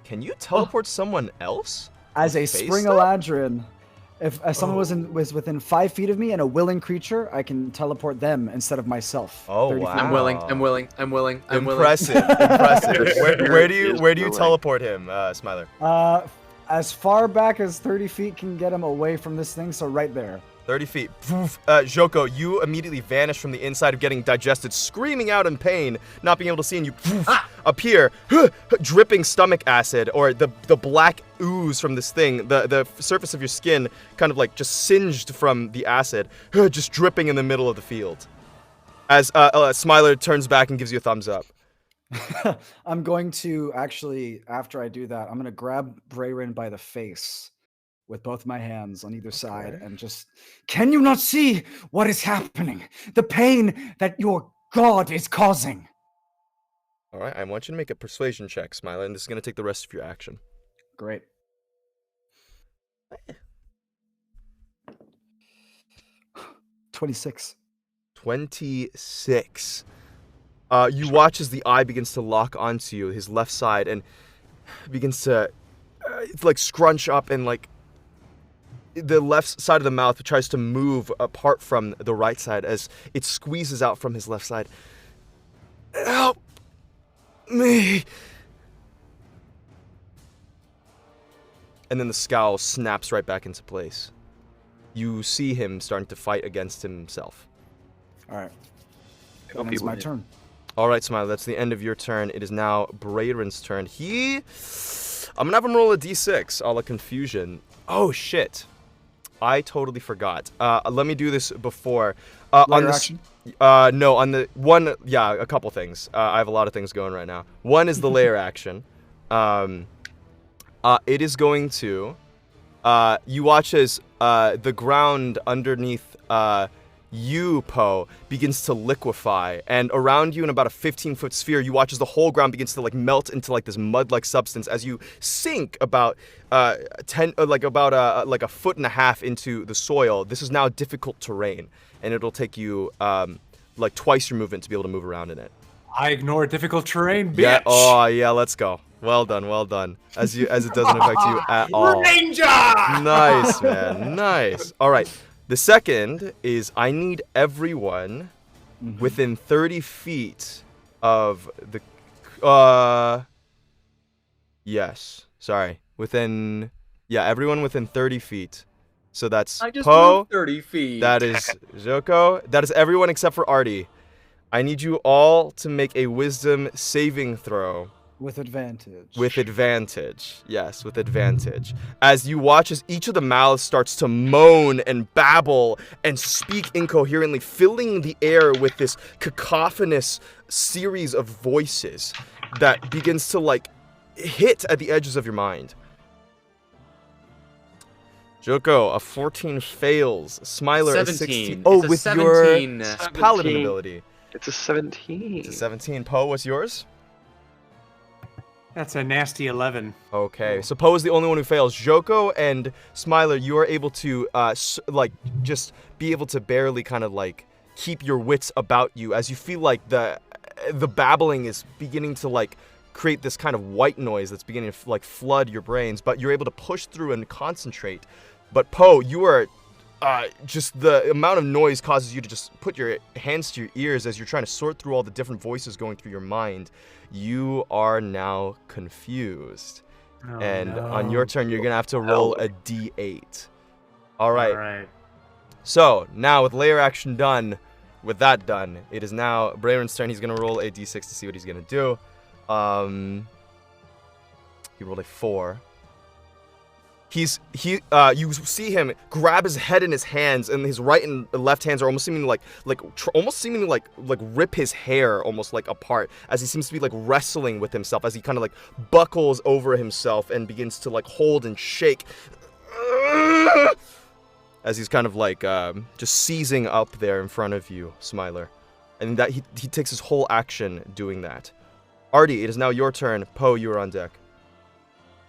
Can you teleport someone else? As a Face Spring Step? Eladrin, if someone was within 5 feet of me and a willing creature, I can teleport them instead of myself. Oh, 30 feet wow. away. I'm willing. Impressive. Where do you teleport him, Smiler? As far back as 30 feet can get him away from this thing, so right there. 30 feet. Joko, you immediately vanish from the inside of getting digested, screaming out in pain, not being able to see, and you appear, dripping stomach acid, or the black ooze from this thing, the surface of your skin kind of like just singed from the acid, just dripping in the middle of the field. As Smiler turns back and gives you a thumbs up. I'm going to actually, after I do that, I'm going to grab Brayrin by the face with both my hands on either side and just, can you not see what is happening? The pain that your god is causing. All right, I want you to make a persuasion check, Smiler, and this is going to take the rest of your action. Great. 26. 26. You watch as the eye begins to lock onto you, his left side, and begins to like scrunch up, and like the left side of the mouth tries to move apart from the right side as it squeezes out from his left side. Help me. And then the scowl snaps right back into place. You see him starting to fight against himself. All right. Hope It's you my win. turn. All right, Smiley, that's the end of your turn. It is now Brayden's turn. I'm going to have him roll a d6, a la confusion. Oh, shit. I totally forgot. Let me do this before. Layer action? No, on the one, yeah, a couple things. I have a lot of things going right now. One is the layer action. It is going to, you watch as the ground underneath you, Poe, begins to liquefy, and around you in about a 15-foot sphere, you watch as the whole ground begins to like melt into like this mud-like substance as you sink about a foot and a half into the soil. This is now difficult terrain, and it'll take you like twice your movement to be able to move around in it. I ignore difficult terrain, bitch. Yeah. Oh, yeah. Let's go. Well done. Well done. As it doesn't affect you at all. Ranger! Nice, man. Nice. All right. The second is I need everyone within 30 feet of the. Yes. Sorry. Everyone within 30 feet. So that's I just Poe. moved 30 feet. That is Joko. That is everyone except for Artie. I need you all to make a wisdom saving throw. With advantage. With advantage. Yes, with advantage. As you watch as each of the mouths starts to moan and babble and speak incoherently, filling the air with this cacophonous series of voices that begins to like hit at the edges of your mind. Joko, a 14 fails. Smiler, 17. a 16. It's a With 17. your paladin ability. It's a 17. It's a 17. Poe, what's yours? That's a nasty 11. Okay, so Poe is the only one who fails. Joko and Smiler, you are able to, just be able to barely kind of, like, keep your wits about you as you feel like the babbling is beginning to, like, create this kind of white noise that's beginning to, like, flood your brains, but you're able to push through and concentrate. But Poe, you are, just the amount of noise causes you to just put your hands to your ears as you're trying to sort through all the different voices going through your mind. You are now confused. Oh, And no. on your turn, you're going to have to roll a d8. All right. All right. So, now with layer action done, with that done, it is now Brayron's turn. He's gonna roll a d6 to see what he's gonna do. He rolled a 4. You see him grab his head in his hands, and his right and left hands are almost seeming like rip his hair almost like apart, as he seems to be like wrestling with himself, as he kind of like buckles over himself and begins to like hold and shake, as he's kind of like just seizing up there in front of you, Smiler, and that he takes his whole action doing that. Artie, it is now your turn. Poe, you are on deck.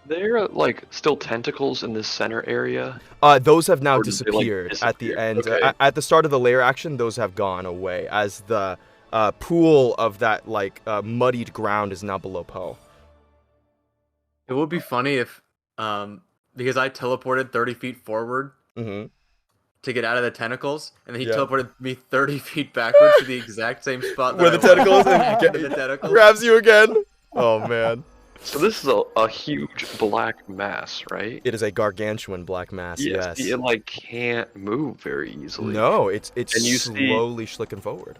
There are like still tentacles in this center area. Those have now Or did they, like, disappeared at the disappear? end. Okay. At the start of the layer action, those have gone away, as the pool of that like muddied ground is now below Poe. It would be funny if, because I teleported 30 feet forward Mm-hmm. to get out of the tentacles, and then he Yeah. teleported me 30 feet backwards to the exact same spot Where that the I tentacles was and back into the tentacles. grabs you again. Oh man. So this is a huge black mass, right? It is a gargantuan black mass. Yes. It like can't move very easily. No, it's And you see- slowly schlicking forward.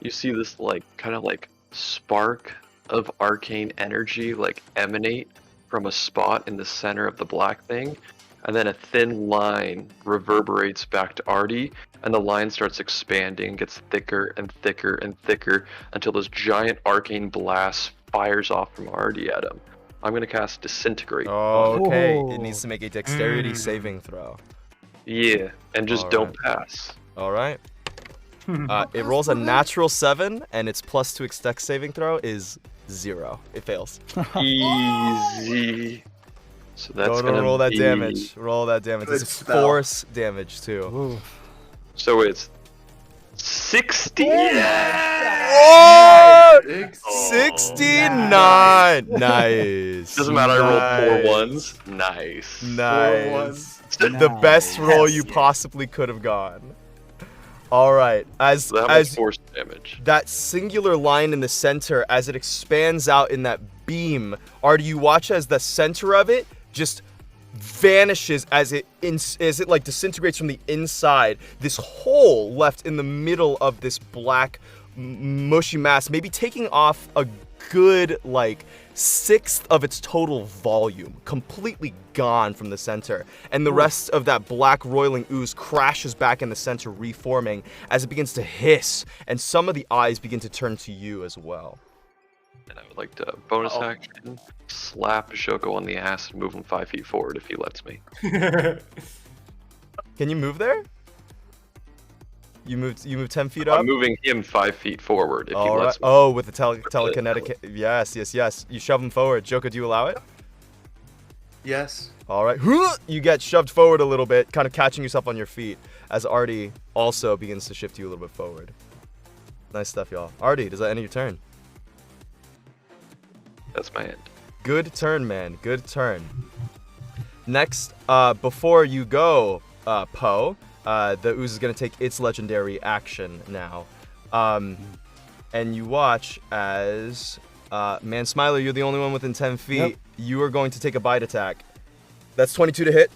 You see this like kind of like spark of arcane energy like emanate from a spot in the center of the black thing, and then a thin line reverberates back to Artie, and the line starts expanding, gets thicker and thicker and thicker until this giant arcane blast fires off from Artie at him. I'm gonna cast Disintegrate. Okay, Oh. it needs to make a dexterity saving throw. Yeah, and just don't pass. All right. It rolls a natural 7, and its +2 dex saving throw is 0. It fails. Easy. So that's Don't gonna roll that be... damage. Roll that damage. Good It's spell. force damage too. Ooh. So it's 60. Oh! Six. 69. Nice. Doesn't matter. I rolled 4 Nice. ones. Nice. Nice. 4 ones. The best roll you Yes. possibly could have gone. All right. As So that much as force damage. that singular line in the center, as it expands out in that beam, Artie, you watch as the center of it just vanishes as it like disintegrates from the inside. This hole left in the middle of this black mushy mass, maybe taking off a good like 1/6 of its total volume, completely gone from the center, and the rest of that black roiling ooze crashes back in the center, reforming as it begins to hiss, and some of the eyes begin to turn to you as well. And I would like to bonus action slap Shoko on the ass and move him 5 feet forward if he lets me. Can you move there? You moved 10 feet up? I'm moving him 5 feet forward if he All right. lets me. Oh, with the telekinetic. Yes. You shove him forward. Joko, do you allow it? Yes. All right. You get shoved forward a little bit, kind of catching yourself on your feet, as Artie also begins to shift you a little bit forward. Nice stuff, y'all. Artie, does that end your turn? That's my end. Good turn, man. Good turn. Next, before you go, Poe, the ooze is going to take its legendary action now. And you watch as, man, Smiler, you're the only one within 10 feet. Yep. You are going to take a bite attack. That's 22 to hit.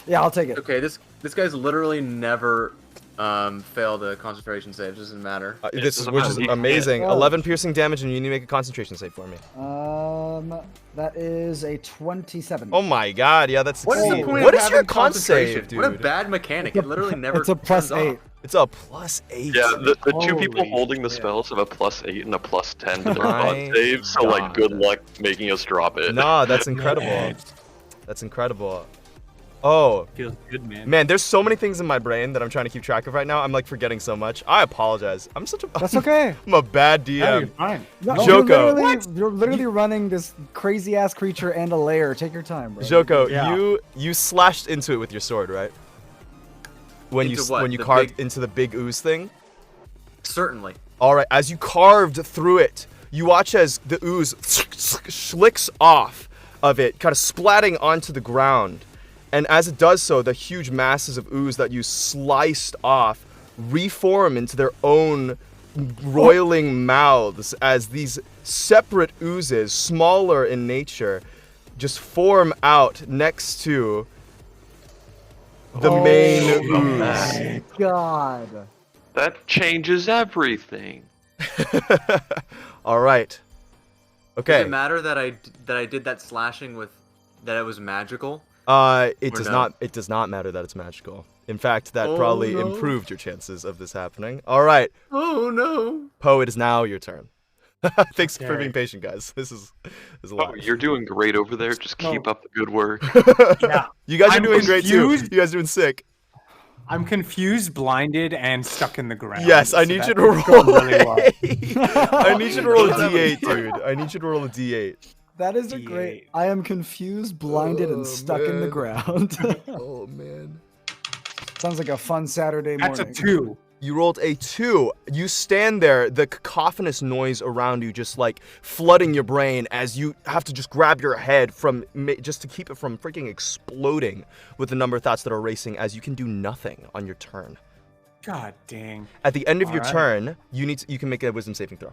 Yeah, I'll take it. Okay, this guy's literally never failed a concentration save. Doesn't matter. It Which doesn't is matter. amazing. Yeah. 11 piercing damage, and you need to make a concentration save for me. That is a 27. Oh my god, yeah, that's What is the succeed. point What of is your having con save, concentration? dude? What a bad mechanic. It literally never. It's a plus turns off. 8. It's a +8. Yeah, the two people Holy holding the shit. spells have a +8 and a +10 to their My con save, so God. like good luck making us drop it. Nah, that's incredible. That's incredible. Oh, Feels good, man. man, there's so many things in my brain that I'm trying to keep track of right now. I'm like forgetting so much. I apologize. I'm such a That's okay. I'm a bad Yeah, you're DM. fine. No, Joko. You're literally running this crazy ass creature and a lair. Take your time, bro. Joko, Yeah. you slashed into it with your sword, right? When Into what? when you The carved big- into the big ooze thing. Certainly. All right, as you carved through it, you watch as the ooze schlicks off of it, kind of splatting onto the ground. And as it does so, the huge masses of ooze that you sliced off reform into their own roiling mouths as these separate oozes, smaller in nature, just form out next to... The main Oh, ooze. God. That changes everything. All right. Does Okay. it matter that I did that slashing with that it was magical? It Or does no? not. It does not matter that it's magical. In fact, that Oh, probably no. improved your chances of this happening. All right, Oh no! Poe, it is now your turn. Thanks for Okay. being patient, guys. This is a Oh, lot. you're doing great over there. Just keep No. up the good work. Yeah. You guys are I'm doing great too. confused. You guys are doing sick. I'm confused, blinded, and stuck in the ground. Yes, I so need that you to is roll. going really well. I need you to roll a Oh, d8, dude. I need you to roll a d8. That is a great. D8. I am confused, blinded, Oh, and stuck in the man. ground. Oh man. Sounds like a fun Saturday That's morning. a 2. You rolled a 2. You stand there, the cacophonous noise around you just like flooding your brain as you have to just grab your head from just to keep it from freaking exploding with the number of thoughts that are racing as you can do nothing on your turn. God dang. At the end of your Alright. turn, you can make a wisdom saving throw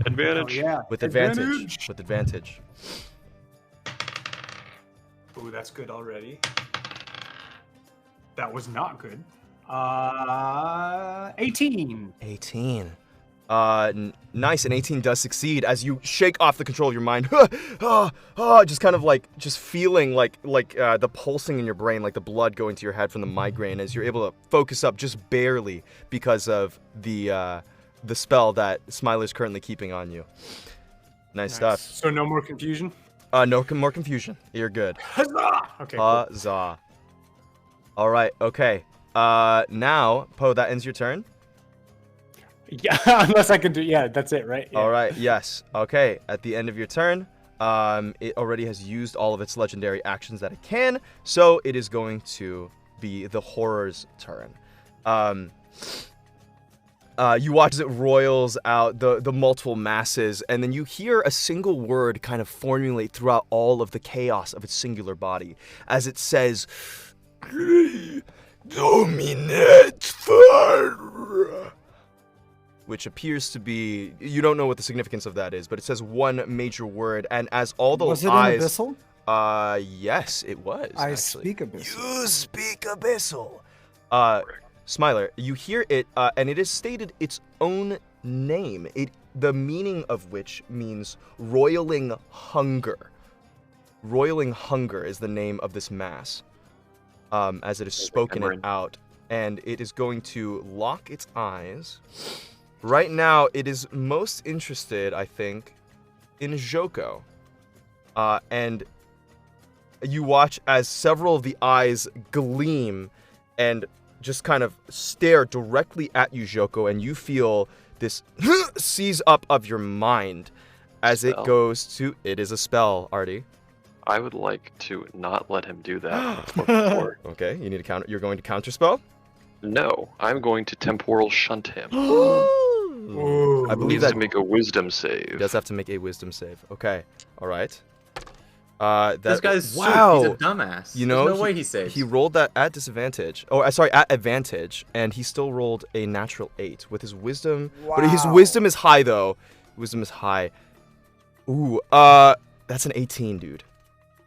Advantage. Oh, yeah. with advantage. With advantage. Ooh, that's good already. That was not good. 18. 18. Nice. An 18 does succeed as you shake off the control of your mind. Just kind of like, just feeling like the pulsing in your brain, like the blood going to your head from the migraine as you're able to focus up just barely because of the spell that Smiler's currently keeping on you. Nice stuff. So no more confusion? No more confusion. You're good. Huzzah! Okay, cool. Huzzah. All right. Okay. Now, Poe, that ends your turn. Yeah, unless I can do... Yeah, that's it, right? Yeah. All right. Yes. Okay. At the end of your turn, it already has used all of its legendary actions that it can, so it is going to be the horror's turn. You watch as it roils out the multiple masses, and then you hear a single word kind of formulate throughout all of the chaos of its singular body, as it says, "Dominate fire," which appears to be, you don't know what the significance of that is, but it says one major word, and as all the Was it in eyes, Abyssal? yes, it was. I actually. speak Abyssal. You speak Abyssal. Smiler, you hear it, and it has stated its own name. The meaning of which means roiling hunger. Roiling hunger is the name of this mass, as it is spoken it out, and it is going to lock its eyes. Right now, it is most interested, I think, in Joko, and you watch as several of the eyes gleam and just kind of stare directly at you, Joko, and you feel this seize up of your mind as it Spell? goes to... It is a spell, Artie. I would like to not let him do that. Before. Okay, you need to counter. You're going to counterspell? No, I'm going to temporal shunt him. I He believe needs that to make a wisdom he save. does have to make a wisdom save. Okay, all right. This guy's wow. He's a dumbass. You know, There's no way he saves. He rolled that at disadvantage. Oh, sorry, at advantage, and he still rolled a natural 8 with his wisdom. But his Wow. wisdom is high though. Wisdom is high. Ooh, that's an 18, dude.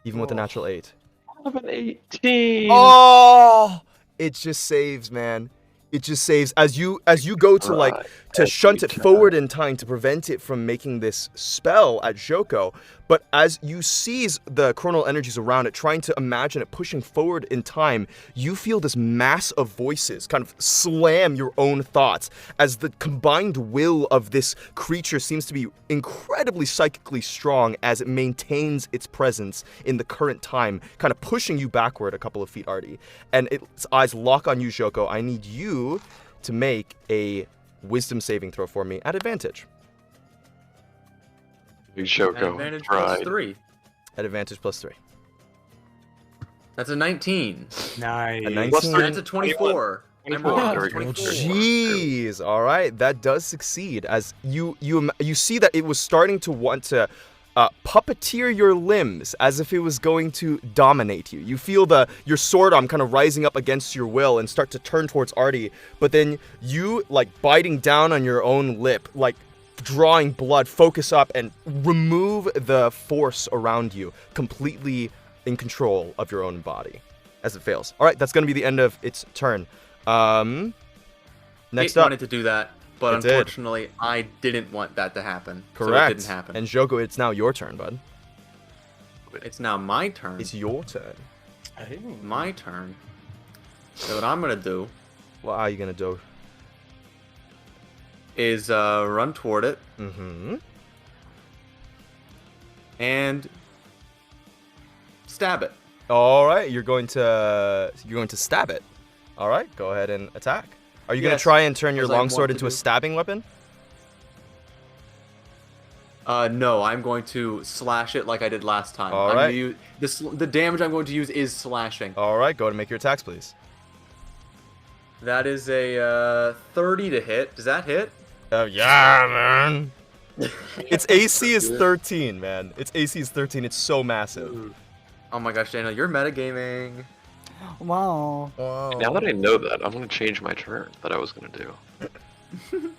Even with a natural 8. I have an 18. Oh, it just saves, man. It just saves as you go to like to shunt it forward in time to prevent it from making this spell at Joko. But as you seize the coronal energies around it, trying to imagine it pushing forward in time, you feel this mass of voices kind of slam your own thoughts as the combined will of this creature seems to be incredibly psychically strong as it maintains its presence in the current time, kind of pushing you backward a couple of feet, Artie. And its eyes lock on you, Joko. I need you to make a wisdom saving throw for me at advantage. Big Joko. Advantage Tried. +3. At advantage +3. That's a 19. Nice. A 19. That's a 24. I'm 24. wrong. There It's we go. 24. Jeez. All right, that does succeed. As you see that it was starting to want to puppeteer your limbs as if it was going to dominate you. You feel your sword arm kind of rising up against your will and start to turn towards Artie, but then you like biting down on your own lip, like drawing blood, focus up and remove the force around you, completely in control of your own body. as it fails. All right, that's going to be the end of its turn. Next It up. wanted to do that, but It did. unfortunately, I didn't want that to happen. Correct. So it didn't happen. And Joko, it's now your turn, bud. It's now my turn. It's your turn. My turn. So what I'm gonna do What are you going to do? is run toward it Mm-hmm. and stab it. All right, you're going to stab it. All right, go ahead and attack. Are you going to Yes, try and turn your as I want longsword to into a do. stabbing weapon? No, I'm going to slash it like I did last time. All I'm right. gonna use, the damage I'm going to use is slashing. All right, go ahead and make your attacks, please. That is a 30 to hit. Does that hit? Yeah, man. Its AC is 13, man. Its AC is 13. It's so massive. Oh my gosh, Daniel, you're metagaming. Wow. Now that I know that, I'm gonna change my turn that I was gonna do.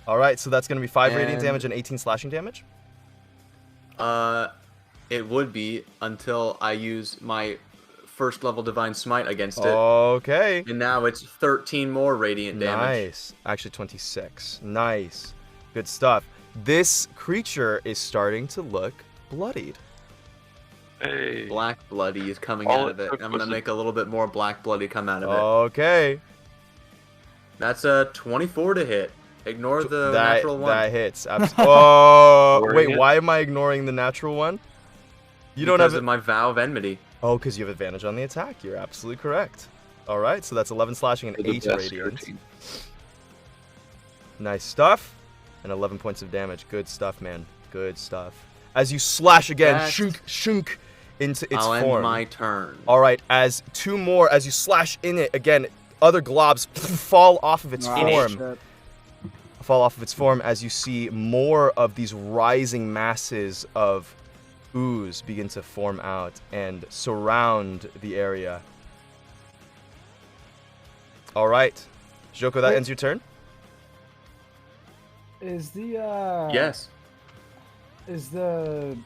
All right, so that's going to be 5 radiant And- damage and 18 slashing damage. It would be until I use my first level divine smite against it. Okay. And now it's 13 more radiant damage. Nice. Actually, 26. Nice. Good stuff. This creature is starting to look bloodied. Hey. Black bloody is coming All out of it it. took I'm gonna was a- make a little bit more black bloody come out of it. Okay. That's a 24 to hit. Ignore the natural one. That hits. Oh, Ignoring wait. it? Why am I ignoring the natural one? You don't because have of my vow of enmity. Oh, because you have advantage on the attack. You're absolutely correct. All right, so that's 11 slashing and You're the 8 best radiant. 13. Nice stuff. And 11 points of damage. Good stuff, man. Good stuff. As you slash again, That's- shunk into its I'll form. end my turn. All right, as 2 more, as you slash in it again, other globs fall off of its Wow, form. shit. Fall off of its form as you see more of these rising masses of ooze begin to form out and surround the area. All right, Joko, that Wait. ends your turn. Is the Yes. Is the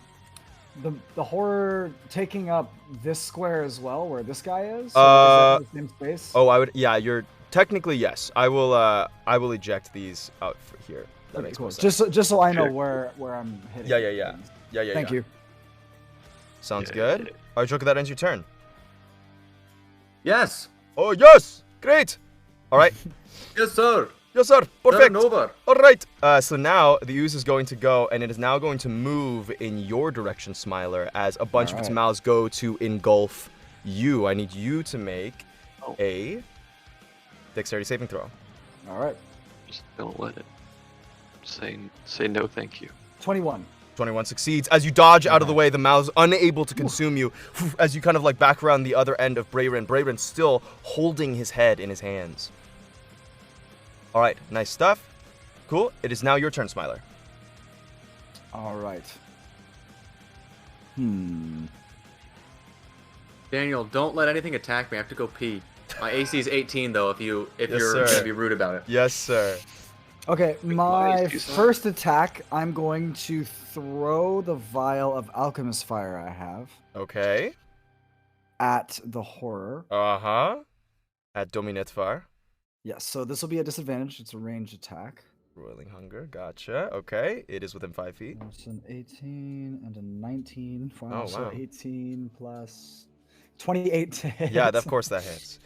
horror taking up this square as well, where this guy is? So is it in the same space? Oh, I would. Yeah, you're technically yes. I will eject these out for here. That Okay, makes cool. more sense. Just so I know Sure. where I'm hitting. Yeah. things. Yeah. Thank you. Sounds Yeah, good. yeah. All right, Joko, that ends your turn. Yes. Oh yes, great. All right. Yes, sir. Yes, sir. Perfect. Turn over. All right. So now the ooze is going to go, and it is now going to move in your direction, Smiler, as a bunch of its Alright. mouths go to engulf you. I need you to make Oh. a dexterity saving throw. All right. Just don't let it. Say no, thank you. 21. 21 succeeds. As you dodge out of the way, the mouth's unable to consume you. As you kind of like back around the other end of Brayren. Brayren's still holding his head in his hands. All right, nice stuff. Cool. It is now your turn, Smiler. All right. Daniel, don't let anything attack me. I have to go pee. My AC is 18 though. If you're sir. gonna be rude about it. Yes, sir. Okay, my nice, you son. first attack, I'm going to throw the vial of alchemist fire I have Okay. at the horror. Uh-huh. At Dominetvar. Yes, so this will be a disadvantage. It's a ranged attack. Roiling Hunger. Gotcha. Okay. It is within 5 feet. It's an 18 and a 19. Wow, Oh, so wow. 18 plus 28 to hit. Yeah, of course that hits.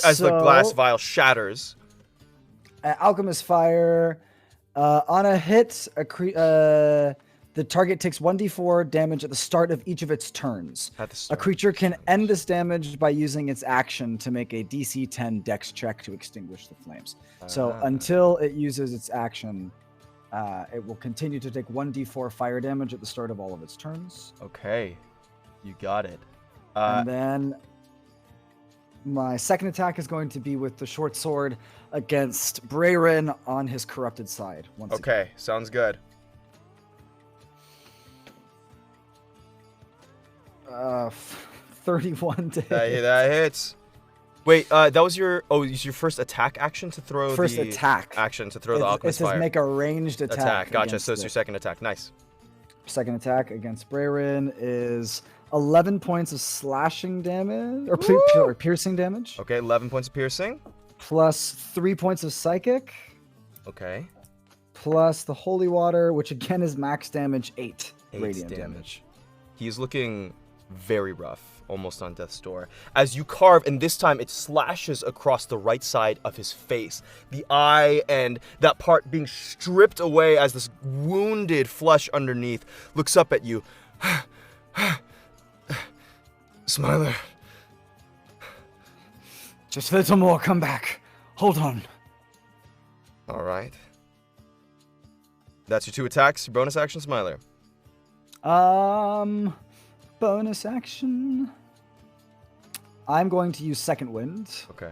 As the glass so- vial shatters. Alchemist fire. On a hit, the target takes 1d4 damage at the start of each of its turns. At the A start. creature can end this damage by using its action to make a DC 10 dex check to extinguish the flames. So Ah. until it uses its action, it will continue to take 1d4 fire damage at the start of all of its turns. Okay. You got it. And then my second attack is going to be with the short sword against Brayren on his corrupted side. Once again. Okay. Sounds good. 31 to hit. That hits. Wait, that was your it's your first attack action to throw First the attack. action to throw the It alchemist says fire. make a ranged attack. Gotcha. against So it's it. your second attack. Nice. Second attack against Brayren is 11 points of slashing damage, or piercing damage, Okay, 11 points of piercing. plus 3 points of psychic, Okay. plus the holy water, which again is max damage, 8 8 radiant damage. damage. He's looking very rough, almost on death's door. As you carve, and this time it slashes across the right side of his face. The eye and that part being stripped away as this wounded flesh underneath looks up at you. Smiler. Just a little more, come back. Hold on. All right. That's your 2 attacks, your bonus action, Smiler. Bonus action. I'm going to use second wind. Okay.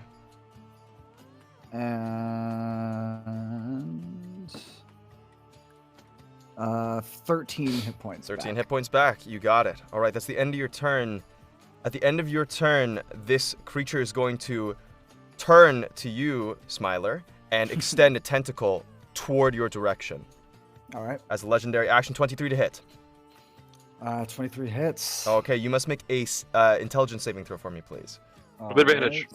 And 13 hit points. 13 back. hit points back. You got it. All right, that's the end of your turn. At the end of your turn, this creature is going to turn to you, Smiler, and extend a tentacle toward your direction. All right. As a legendary action, 23 to hit. 23 hits. Okay, you must make a intelligence saving throw for me, please. With advantage.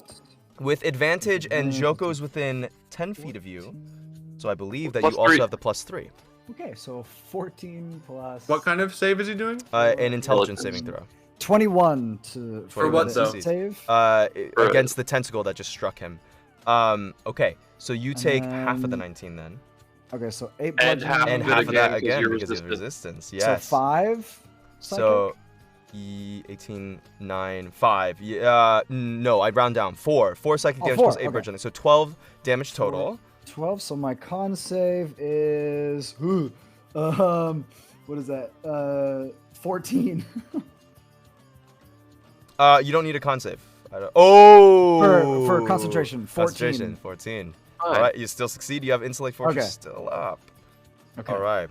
With advantage, and Joko's within 10 feet of you, so I believe that Plus you also 3. have the +3. Okay, so 14 plus. What kind of save is he doing? An intelligence saving throw. 21 to For what, though? save. Against the tentacle that just struck him. Okay, so you take half of the 19 then. Okay, so 8 And bludgeoning. half And of it half of that again, again because because you're of resistant. resistance. So Yes. 5. So 18, 9, 5. Yeah, no, I'd round down. 4. 4 psychic damage 4, plus 8 okay. bludgeoning. So 12 damage total. 12. So my con save is what is that? 14 You don't need a con save. Oh! for concentration. 14. Concentration, 14. Fine. All right, you still succeed. You have Intellect Fortress Okay. still up. Okay. All right.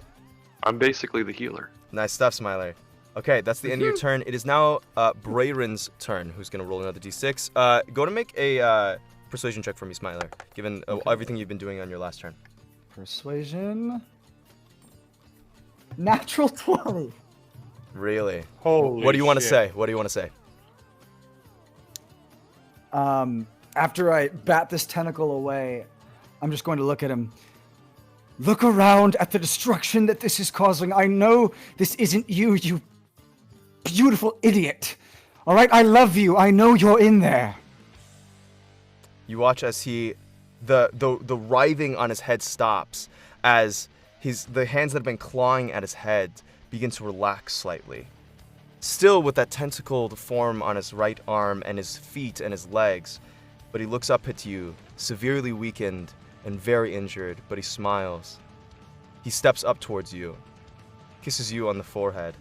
I'm basically the healer. Nice stuff, Smiler. Okay, that's the end of your turn. It is now Brayron's turn, who's going to roll another d6. Go to make a persuasion check for me, Smiler, given everything you've been doing on your last turn. Persuasion. Natural 20. Really? Holy What do you want to shit. say? What do you want to say? After I bat this tentacle away, I'm just going to look at him. Look around at the destruction that this is causing. I know this isn't you, you beautiful idiot. All right, I love you. I know you're in there. You watch as the writhing on his head stops, as the hands that have been clawing at his head begin to relax slightly. Still with that tentacled form on his right arm and his feet and his legs, but he looks up at you, severely weakened and very injured, but he smiles. He steps up towards you, kisses you on the forehead.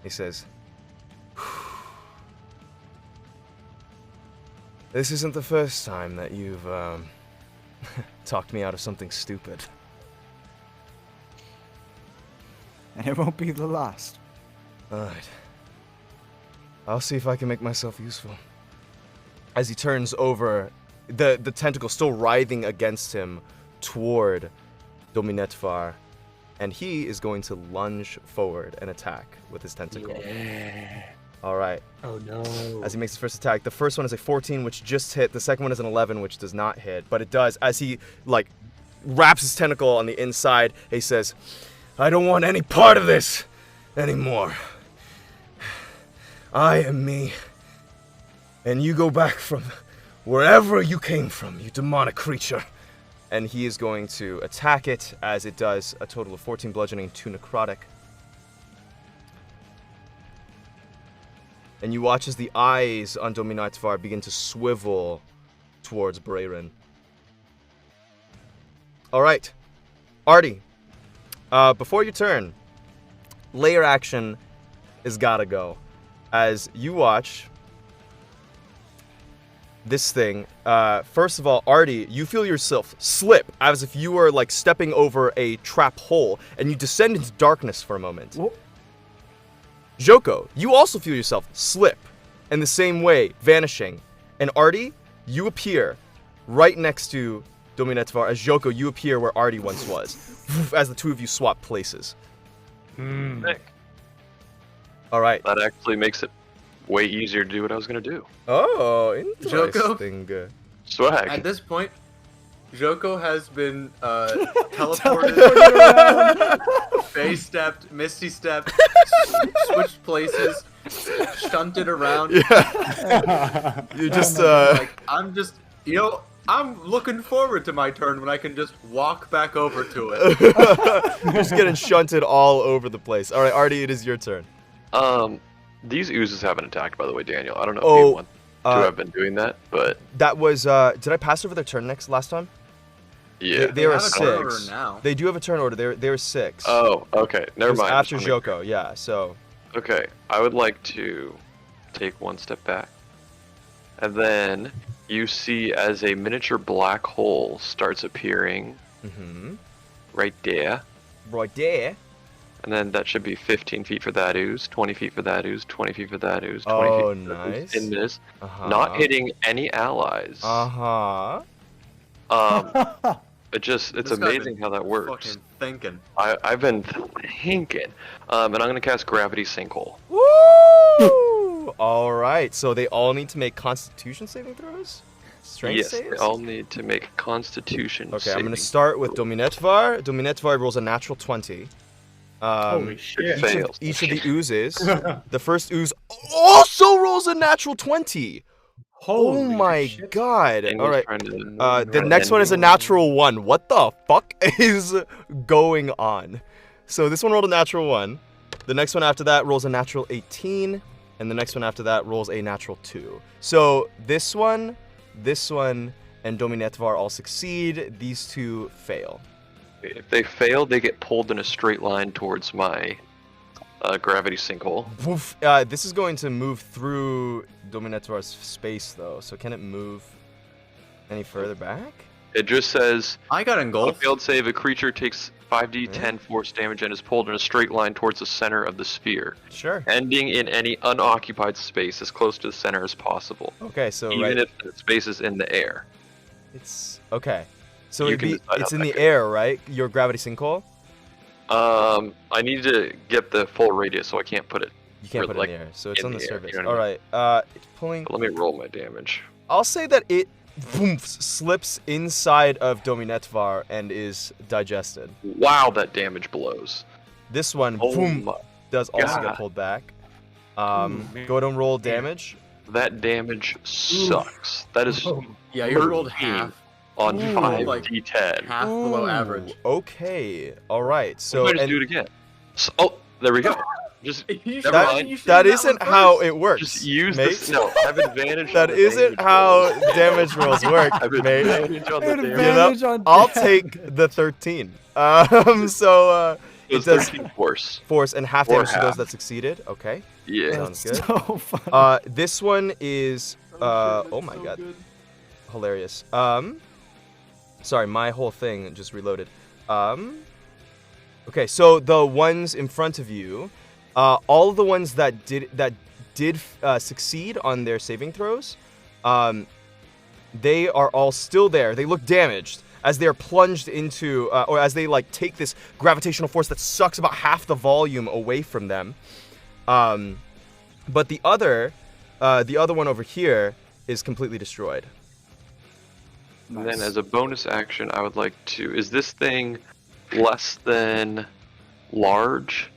He says, "This isn't the first time that you've talked me out of something stupid." And it won't be the last. Alright. I'll see if I can make myself useful. As he turns over, the tentacle still writhing against him toward Dominetvar, and he is going to lunge forward and attack with his tentacle. Yeah. Alright. Oh no. As he makes his first attack, the first one is a 14, which just hit. The second one is an 11, which does not hit, but it does. As he, wraps his tentacle on the inside, he says, "I don't want any part of this anymore. I am me. And you go back from wherever you came from, you demonic creature." And he is going to attack it, as it does a total of 14 bludgeoning, 2 necrotic. And you watch as the eyes on Dominatvar begin to swivel towards Brayron. Alright. Artie. Before your turn, layer action is gotta go. As you watch this thing, first of all, Artie, you feel yourself slip as if you were stepping over a trap hole, and you descend into darkness for a moment. Whoa. Joko, you also feel yourself slip in the same way, vanishing. And Artie, you appear right next to Dominetvar. As Joko, you appear where Artie once was, as the two of you swap places. Nick. All right. That actually makes it way easier to do what I was gonna do. Oh, interesting. Swag. At this point, Joko has been Teleported teleported, phase stepped, misty stepped, switched places, shunted around. Yeah. You just Like I'm looking forward to my turn when I can just walk back over to it. You're just getting shunted all over the place. All right, Artie, it is your turn. These oozes haven't attacked, by the way, Daniel. I don't know if Oh, you want to have been doing that, but That was. Did I pass over their turn last time? yeah. They were have a turn order 6. now. They do have a turn order. They're 6. Oh, okay. It Never was mind. after Just wanna- Joko, yeah. So. Okay, I would like to take one step back. And then you see as a miniature black hole starts appearing right there. Right there. And then that should be 15 feet for that ooze, 20 feet for that ooze, 20 feet for that ooze, 20 Oh, feet for that ooze. nice. In this, Uh-huh. not hitting any allies. Uh-huh. It's This guy's amazing been how that works. Fucking thinking. I've been thinking. And I'm going to cast Gravity Sinkhole. Woo! All right. So they all need to make Constitution saving throws? Strength Yes, saves? they all need to make Constitution Okay, I'm going to saving start with throws. Dominetvar. Dominetvar rolls a natural 20. Holy shit. Fails. Each of the oozes. The first ooze also rolls a natural 20. Holy Oh my shit. god. Daniel's All right. trying to The next one is a natural 1. What the fuck is going on? So this one rolled a natural 1. The next one after that rolls a natural 18. And the next one after that rolls a natural 2. So this one, and Dominetvar all succeed. These two fail. If they fail, they get pulled in a straight line towards my gravity sinkhole. Woof. This is going to move through Dominetvar's space, though. So can it move any further back? It just says, I got on a engulfed. failed save, a creature takes 5d10 force damage and is pulled in a straight line towards the center of the sphere, Sure. ending in any unoccupied space as close to the center as possible, Okay, so even if the space is in the air. it's okay. So You it'd can be, decide it's how in that the goes. air, right? Your gravity sinkhole. I need to get the full radius, so I can't put it. You can't Or, put it like, in the air, so it's in on the the air, surface. you know what I All mean? right. It's pulling. But let me roll my damage. I'll say that it slips inside of Dominetvar and is digested. Wow, that damage blows. This one Oh boom, my, does also God. get pulled back. man. Go ahead and roll damage. that damage sucks. That is Yeah, you rolled 13 half on Ooh. 5d10. Half below Ooh, average. Okay. All right. So So just and do it again. Oh, there we go. Just You Never that, mind. you should've that done isn't one how first. it works. just use mate. this. No, I have advantage. That on the isn't damage how rolls. damage rolls work, I have mate. advantage on the damage. Advantage on I'll damage. take the 13. So it It's does 13 force. force and half Or damage to those half. that succeeded. Okay. Yeah. Sounds That's good. so funny. This one is oh my god, hilarious. Sorry, my whole thing just reloaded. Okay, so the ones in front of you, all of the ones that did succeed on their saving throws, they are all still there. They look damaged as they are plunged into, or as they like take this gravitational force that sucks about half the volume away from them. But the other one over here is completely destroyed. And then as a bonus action, I would like to. Is this thing less than large?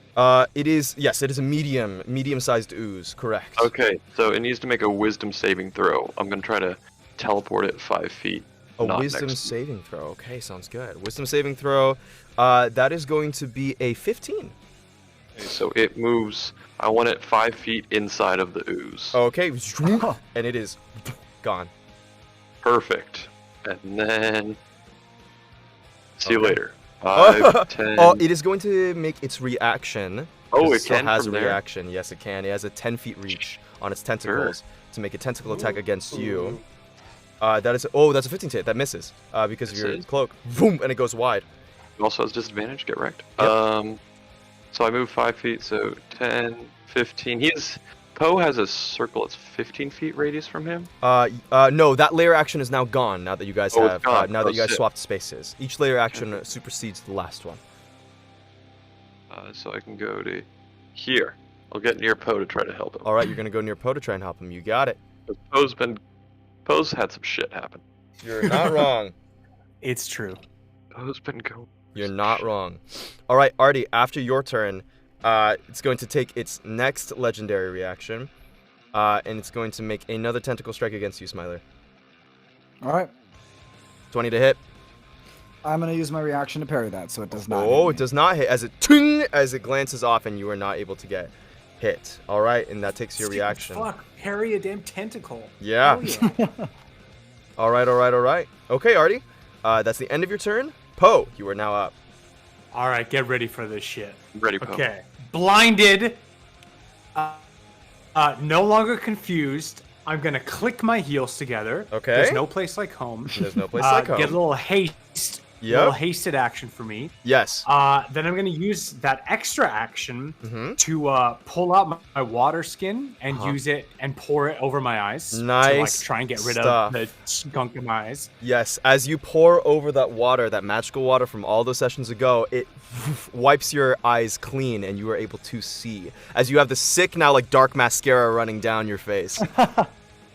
It is, yes, it is a medium-sized ooze, correct. Okay, so it needs to make a wisdom saving throw. I'm gonna try to teleport it 5 feet. A not wisdom next to me. saving throw. Okay, sounds good. Wisdom saving throw. That is going to be a 15. Okay, so it moves. I want it 5 feet inside of the ooze. Okay, and it is gone. Perfect. And then see you Okay. later. 5, 10. Oh, it is going to make its reaction. Oh, 'cause it still can has from a there? reaction. Yes, it can. It has a 10 feet reach on its tentacles to make a tentacle attack against you. That is that's a 15 to hit. That misses because of your Misses. cloak. Boom, and it goes wide. It also has disadvantage. Get wrecked. Yep. So I move 5 feet. So 10, 15. Poe has a circle that's 15 feet radius from him. No, that layer action is now gone. Now that you guys Oh, it's have, gone. now that Oh, you guys shit. swapped spaces, each layer action supersedes the last one. So I can go to here. I'll get near Poe to try to help him. All right, you're gonna go near Poe to try and help him. You got it. Poe's had some shit happen. You're not wrong. It's true. Poe's been going. You're not wrong. All right, Artie. After your turn, it's going to take its next legendary reaction, and it's going to make another tentacle strike against you, Smiler. All right. 20 to hit. I'm going to use my reaction to parry that, so it does not. Oh, it does not hit as it glances off, and you are not able to get hit. All right, and that takes your reaction. Fuck, parry a damn tentacle. Yeah. Hell yeah. All right. Okay, Artie. That's the end of your turn. Poe, you are now up. All right, get ready for this shit. Ready, Poe. Okay. Blinded. No longer confused. I'm gonna click my heels together. Okay. There's no place like home. There's no place like home. Get a little haste. Yep. Little hasted action for me. Yes. Then I'm gonna use that extra action to pull out my water skin and use it and pour it over my eyes. Nice To like try and get rid stuff. of the skunk in my eyes. Yes, as you pour over that water, that magical water from all those sessions ago, it wipes your eyes clean and you are able to see. As you have the sick now like dark mascara running down your face.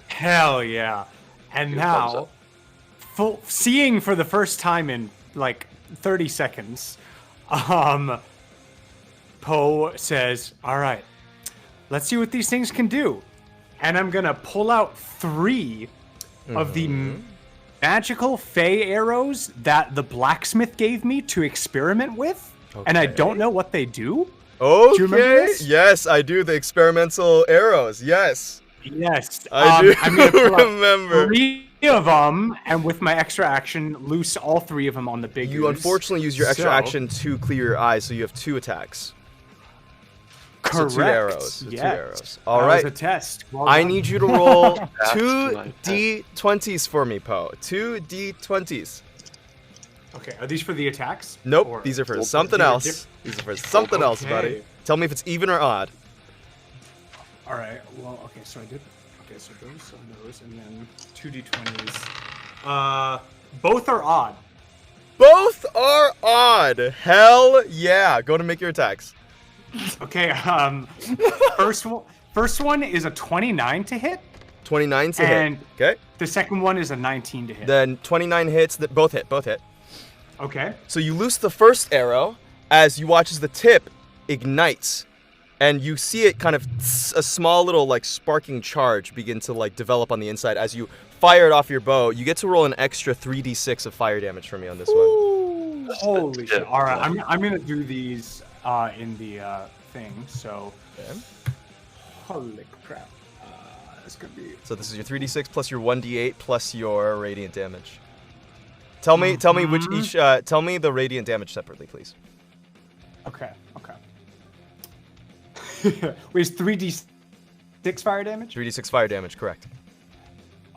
Hell yeah. And now, seeing for the first time in like 30 seconds, Poe says, all right, let's see what these things can do. And I'm going to pull out 3 of the magical fey arrows that the blacksmith gave me to experiment with. Okay. And I don't know what they do. Okay. Do you remember this? Yes, I do. The experimental arrows. Yes. Yes. I do I'm gonna pull remember. 3 of them, and with my extra action, loose all 3 of them on the big You ooze. unfortunately use your extra action to clear your eyes, so you have 2 attacks. Correct. So 2 arrows. So yes. 2 arrows. All that right. was a test. Well I done. need you to roll That's 2 nice. d20s for me, Poe. 2 d20s. Okay, are these for the attacks? Nope, Or- these are for Well, something they're else. These are for something else, buddy. Okay. Tell me if it's even or odd. All right. Well, okay. So I did. Okay, so those, and then 2 d20s. Both are odd. Both are odd. Hell yeah. Go to make your attacks. Okay. First one is a 29 to hit. 29 to And hit. Okay. The second one is a 19 to hit. Then 29 hits. Both hit. Both hit. Okay. So you loose the first arrow as you watch as the tip ignites. And you see it kind of a small little like sparking charge begin to like develop on the inside as you fire it off your bow. You get to roll an extra 3d6 of fire damage for me on this one. Holy shit! All right, I'm gonna do these in the thing. So, holy crap! It's gonna be. So this is your 3d6 plus your 1d8 plus your radiant damage. Tell me which each. Tell me the radiant damage separately, please. Okay. Wait, it's 3d6 fire damage? 3d6 fire damage, correct.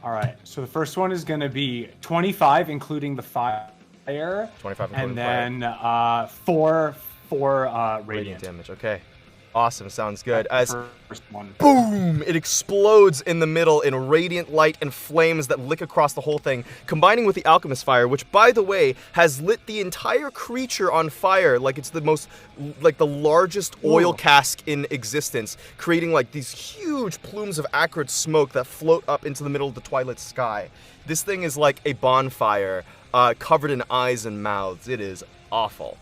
All right. So the first one is going to be 25, including the fire. 25 including and then 4 radiant damage. Okay. Awesome. Sounds good. That's As the first one. boom, it explodes in the middle in radiant light and flames that lick across the whole thing, combining with the alchemist fire, which, by the way, has lit the entire creature on fire like it's the largest oil cask in existence, creating like these huge plumes of acrid smoke that float up into the middle of the twilight sky. This thing is like a bonfire covered in eyes and mouths. It is awful.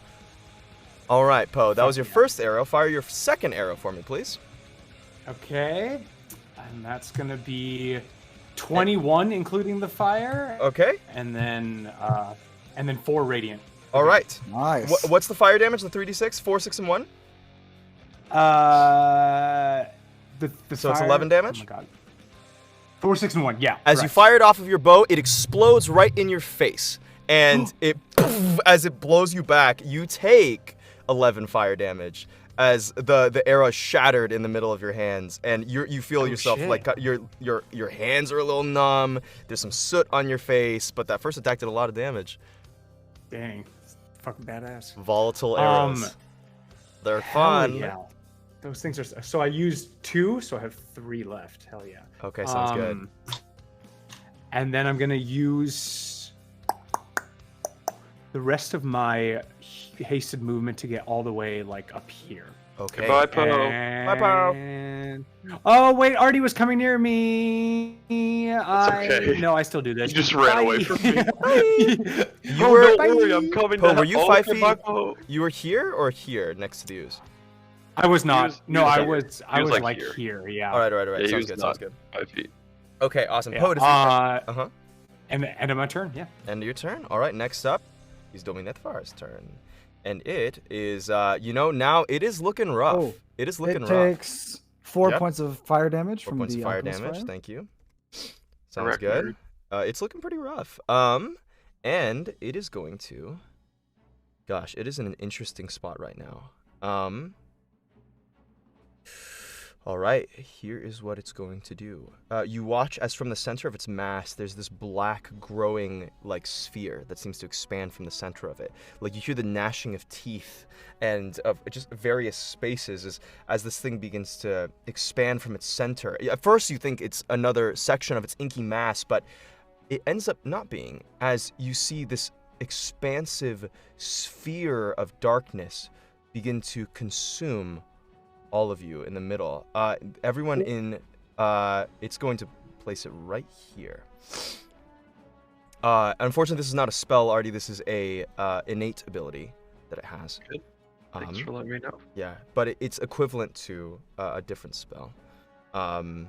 All right, Poe, that was your first arrow. Fire your second arrow for me, please. Okay. And that's going to be 21, including the fire. Okay. And then 4 radiant. All right. Nice. What's the fire damage? The 3d6? 4, 6, and 1? So it's 11 damage? Oh my god. 4, 6, and 1. Yeah. As you fire it off of your bow, it explodes right in your face. And as it blows you back, you take 11 fire damage as the arrow is shattered in the middle of your hands, and you feel yourself shit. like your hands are a little numb. There's some soot on your face, but that first attack did a lot of damage. Dang. Fucking badass. Volatile arrows. They're fun. Yeah. Those things are. So I used 2, so I have 3 left. Hell yeah. Okay, sounds good. And then I'm gonna use the rest of my hasted movement to get all the way like up here. Okay. Goodbye, Poe. Bye, Poe. And... Oh wait, Artie was coming near me. okay. No, I still do this. You just ran away Bye. from me. You Oh, were. don't worry, I'm coming Poe, down. were you Oh, 5 goodbye, feet? Poe. You were here or here next to the ooze? I was not. was- no, he was I here. was. He I was, was like, like here. here. Yeah. All right. Yeah, he Sounds was good. not Sounds good. 5 feet. Okay, awesome. Yeah. Poe, does And the end of my turn. Yeah. End of your turn. All right, next up is Dominetvar's turn. And it is, now it is looking rough. Oh, it is looking It rough. takes 4 Yep. points of fire damage 4 from points the of fire alchemist damage. fire. Thank you. Sounds Correct, good. It's looking pretty rough. And it is going to... Gosh, it is in an interesting spot right now. All right, here is what it's going to do. You watch as from the center of its mass, there's this black growing like sphere that seems to expand from the center of it. Like you hear the gnashing of teeth and of just various spaces as this thing begins to expand from its center. At first you think it's another section of its inky mass, but it ends up not being, as you see this expansive sphere of darkness begin to consume all of you in the middle. Everyone in, it's going to place it right here. Unfortunately, this is not a spell, Artie. This is a innate ability that it has. Good. Thanks for letting me know. Yeah, but it's equivalent to a different spell. And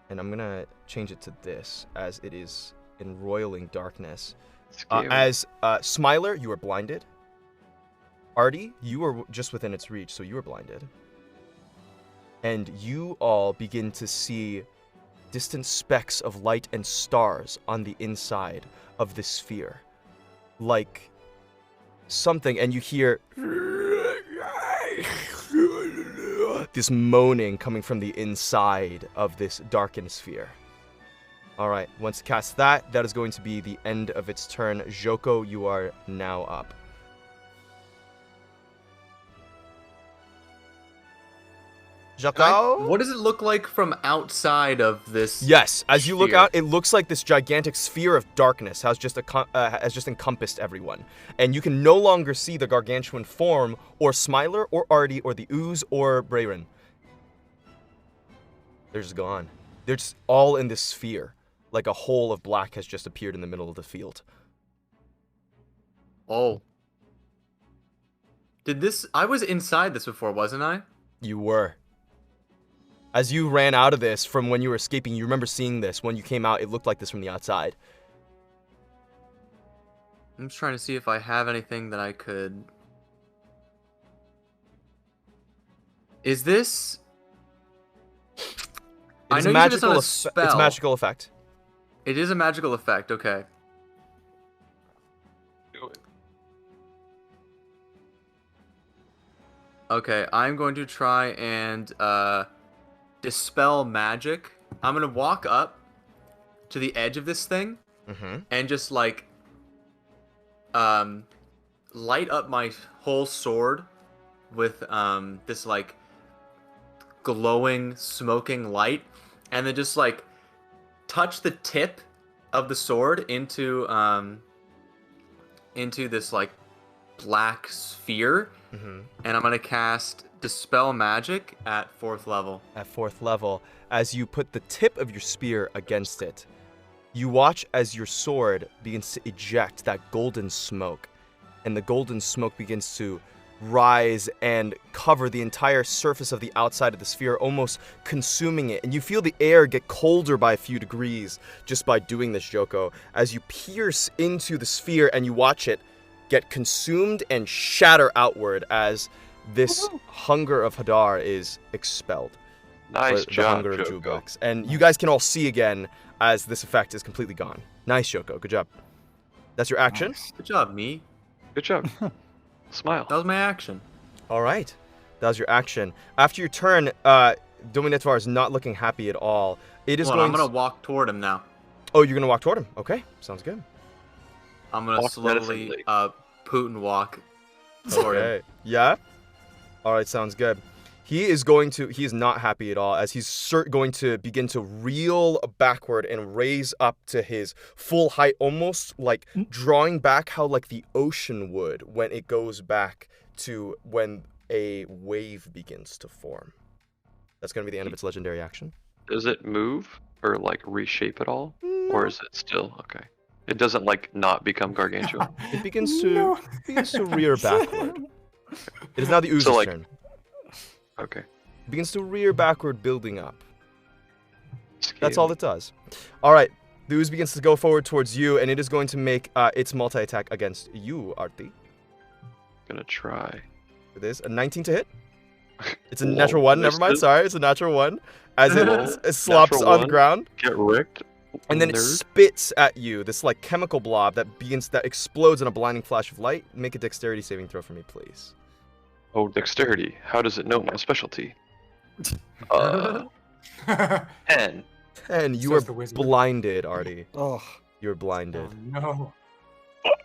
I'm gonna change it to this, as it is enroiling darkness. As Smiler, you are blinded. Artie, you are just within its reach, so you are blinded. And you all begin to see distant specks of light and stars on the inside of this sphere. Like something, and you hear this moaning coming from the inside of this darkened sphere. Alright, once it casts that, that is going to be the end of its turn. Joko, you are now up. Joko? What does it look like from outside of this? Yes, as you look sphere? out, it looks like this gigantic sphere of darkness has just encompassed everyone, and you can no longer see the gargantuan form, or Smiler, or Artie, or the ooze, or Brayron. They're just gone. They're just all in this sphere, like a hole of black has just appeared in the middle of the field. Oh. I was inside this before, wasn't I? You were. As you ran out of this from when you were escaping, you remember seeing this. When you came out, it looked like this from the outside. I'm just trying to see if I have anything that I could... Is this... It is I a know you said it's not magical a spell. It's a magical effect. It is a magical effect, okay. Do it. Okay, I'm going to try and dispel magic. I'm going to walk up to the edge of this thing and just like light up my whole sword with this like glowing smoking light, and then just like touch the tip of the sword into this like black sphere, and I'm gonna cast Dispel Magic at 4th level. At 4th level, as you put the tip of your spear against it, you watch as your sword begins to eject that golden smoke, and the golden smoke begins to rise and cover the entire surface of the outside of the sphere, almost consuming it. And you feel the air get colder by a few degrees just by doing this, Joko, as you pierce into the sphere and you watch it get consumed and shatter outward as this hunger of Hadar is expelled. Nice Or the job, hunger of Joko. Jublex. And you guys can all see again as this effect is completely gone. Nice, Joko. Good job. That's your action. Good job, me. Good job. Smile. That was my action. All right. That was your action. After your turn, Dominetvar is not looking happy at all. It is Hold on, going I'm gonna walk toward him now. Oh, you're going to walk toward him. Okay. Sounds good. I'm gonna Walk slowly menacingly. Putin walk toward him. Okay. Yeah? All right. Sounds good. He is not happy at all as he's going to begin to reel backward and raise up to his full height, almost like drawing back how like the ocean would when it goes back to when a wave begins to form. That's going to be the end of its legendary action. Does it move or like reshape at all? Or is it still okay? It doesn't like not become gargantuan. It begins to rear backward. It is now the ooze's So, like- turn. Okay. It begins to rear backward, building up. That's Scale. all it does. All right. The ooze begins to go forward towards you, and it is going to make its multi-attack against you, Arti. Gonna try. It is a 19 to hit. It's a Whoa, natural 1. Never mind. misses. Sorry. It's a natural 1. As it slops Natural on the 1. ground. Get wrecked. And then it nerd. spits at you, this like chemical blob that explodes in a blinding flash of light. Make a dexterity saving throw for me, please. Oh, dexterity. How does it know my specialty? 10. 10. You Says are the wizard. blinded, Artie. Oh, You're blinded. No.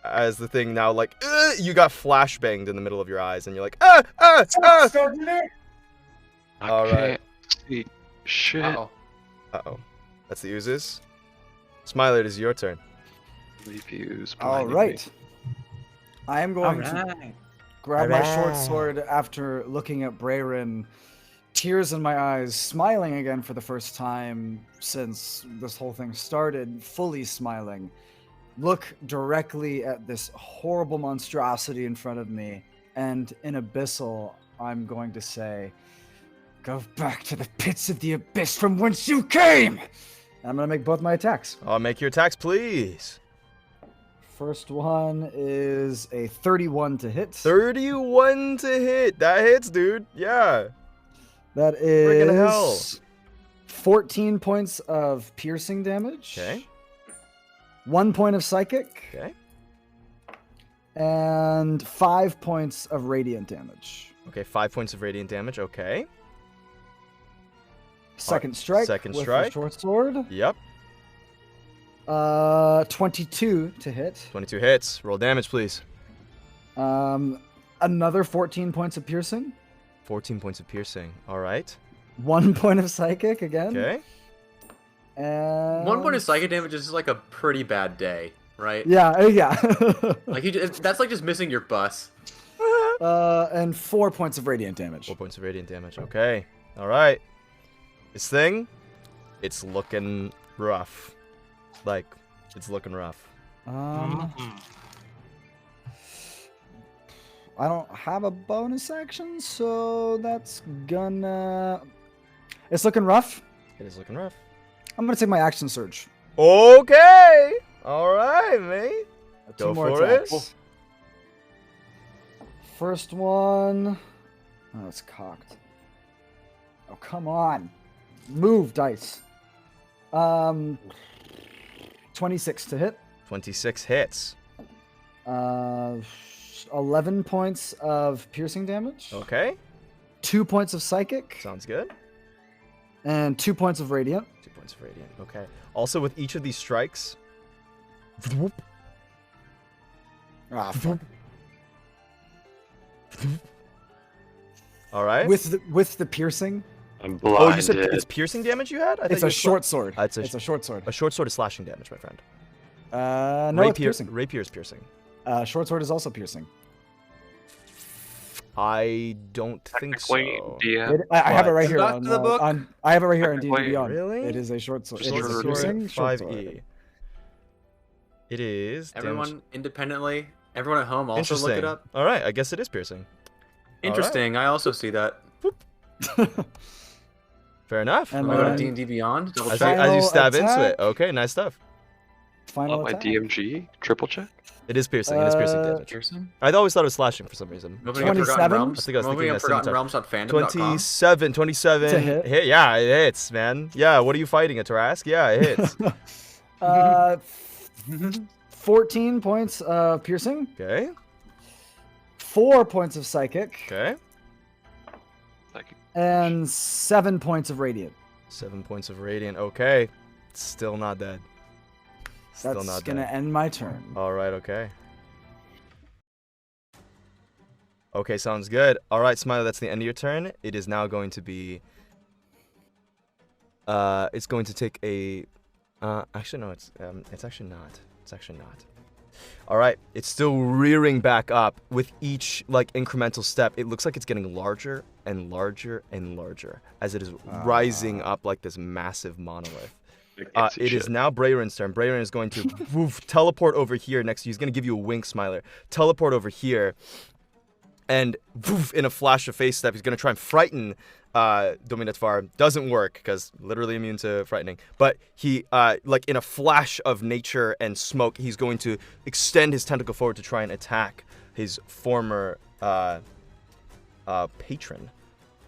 As the thing now, like, you got flashbanged in the middle of your eyes, and you're like, ah, ah, ah. I All right. can't see shit. Uh-oh. Uh-oh. That's the oozes. Smiler, it is your turn. Reviews. all blinding right. me. I am going to grab my short sword after looking at Brayrin, tears in my eyes, smiling again for the first time since this whole thing started, fully smiling. Look directly at this horrible monstrosity in front of me, and in Abyssal, I'm going to say, go back to the pits of the abyss from whence you came! And I'm going to make both my attacks. I'll make your attacks, please. First one is a 31 to hit. 31 to hit. That hits, dude. Yeah. That Friggin' hell. is 14 points of piercing damage. Okay. 1 point of psychic. Okay. And 5 points of radiant damage. Okay, 5 points of radiant damage. Okay. Second strike. second with strike. The short sword. Yep. 22 to hit. 22 hits. Roll damage, please. Another 14 points of piercing. 14 points of piercing. All right. 1 point of psychic again. Okay. And 1 point of psychic damage is just like a pretty bad day, right? Yeah, yeah. Like that's like just missing your bus. And 4 points of radiant damage. 4 points of radiant damage. Okay. All right. This thing, it's looking rough. Like, it's looking rough. I don't have a bonus action, so that's gonna... It's looking rough. It is looking rough. I'm gonna take my action surge. Okay. All right, mate. Go Two more for it. attacks. First one... Oh, it's cocked. Oh, come on. Move, dice. 26 to hit. 26 hits. 11 points of piercing damage. Okay. 2 points of psychic. Sounds good. And 2 points of radiant. 2 points of radiant. Okay. Also, with each of these strikes... Ah, fuck. All right. With the piercing. I'm blinded. Oh, you said it's piercing damage you had? I thought It's you a were short sword. It's It's a short sword. A short sword is slashing damage, my friend. No, it's piercing. Rapier is piercing. Short sword is also piercing. I don't think so. Technically, DM. I have it right What? here Back on, to the book. I have it right here on Technically- D&D Beyond. Really? It is a short sword. It Short is a sword. piercing short sword. 5e. It is. Everyone independently, everyone at home also Interesting. look it up. All right, I guess it is piercing. Interesting. I also see that. Fair enough. And Am I going then- to D&D Beyond? Double As check. you Final stab into attack. it. Okay, nice stuff. Final My attack. DMG. Triple check. It is piercing. It is piercing damage. Pearson? I always thought it was slashing for some reason. Moving up Forgotten 27? Realms. I think I was Moving thinking up that Forgotten same Realms.fandom.com. 27. To hit. Yeah, it hits, man. Yeah, what are you fighting, a Tarask? Yeah, it hits. 14 points of piercing. Okay, 4 points of psychic. okay. And 7 points of radiant. 7 points of radiant. Okay. Still not dead. Still That's not gonna dead. end my turn. All right, okay. Okay, sounds good. All right, Smiler, that's the end of your turn. It is now going to be. It's going to take a. Actually, no. It's actually not. It's actually not. All right, it's still rearing back up with each like incremental step. It looks like it's getting larger and larger and larger as it is rising up like this massive monolith. It is now Brayron's turn. Brayron is going to teleport over here next to you. He's going to give you a wink, Smiler. Teleport over here. And in a flash of face step, he's going to try and frighten Dominatvar. Doesn't work because literally immune to frightening. But he, like in a flash of nature and smoke, he's going to extend his tentacle forward to try and attack his former patron.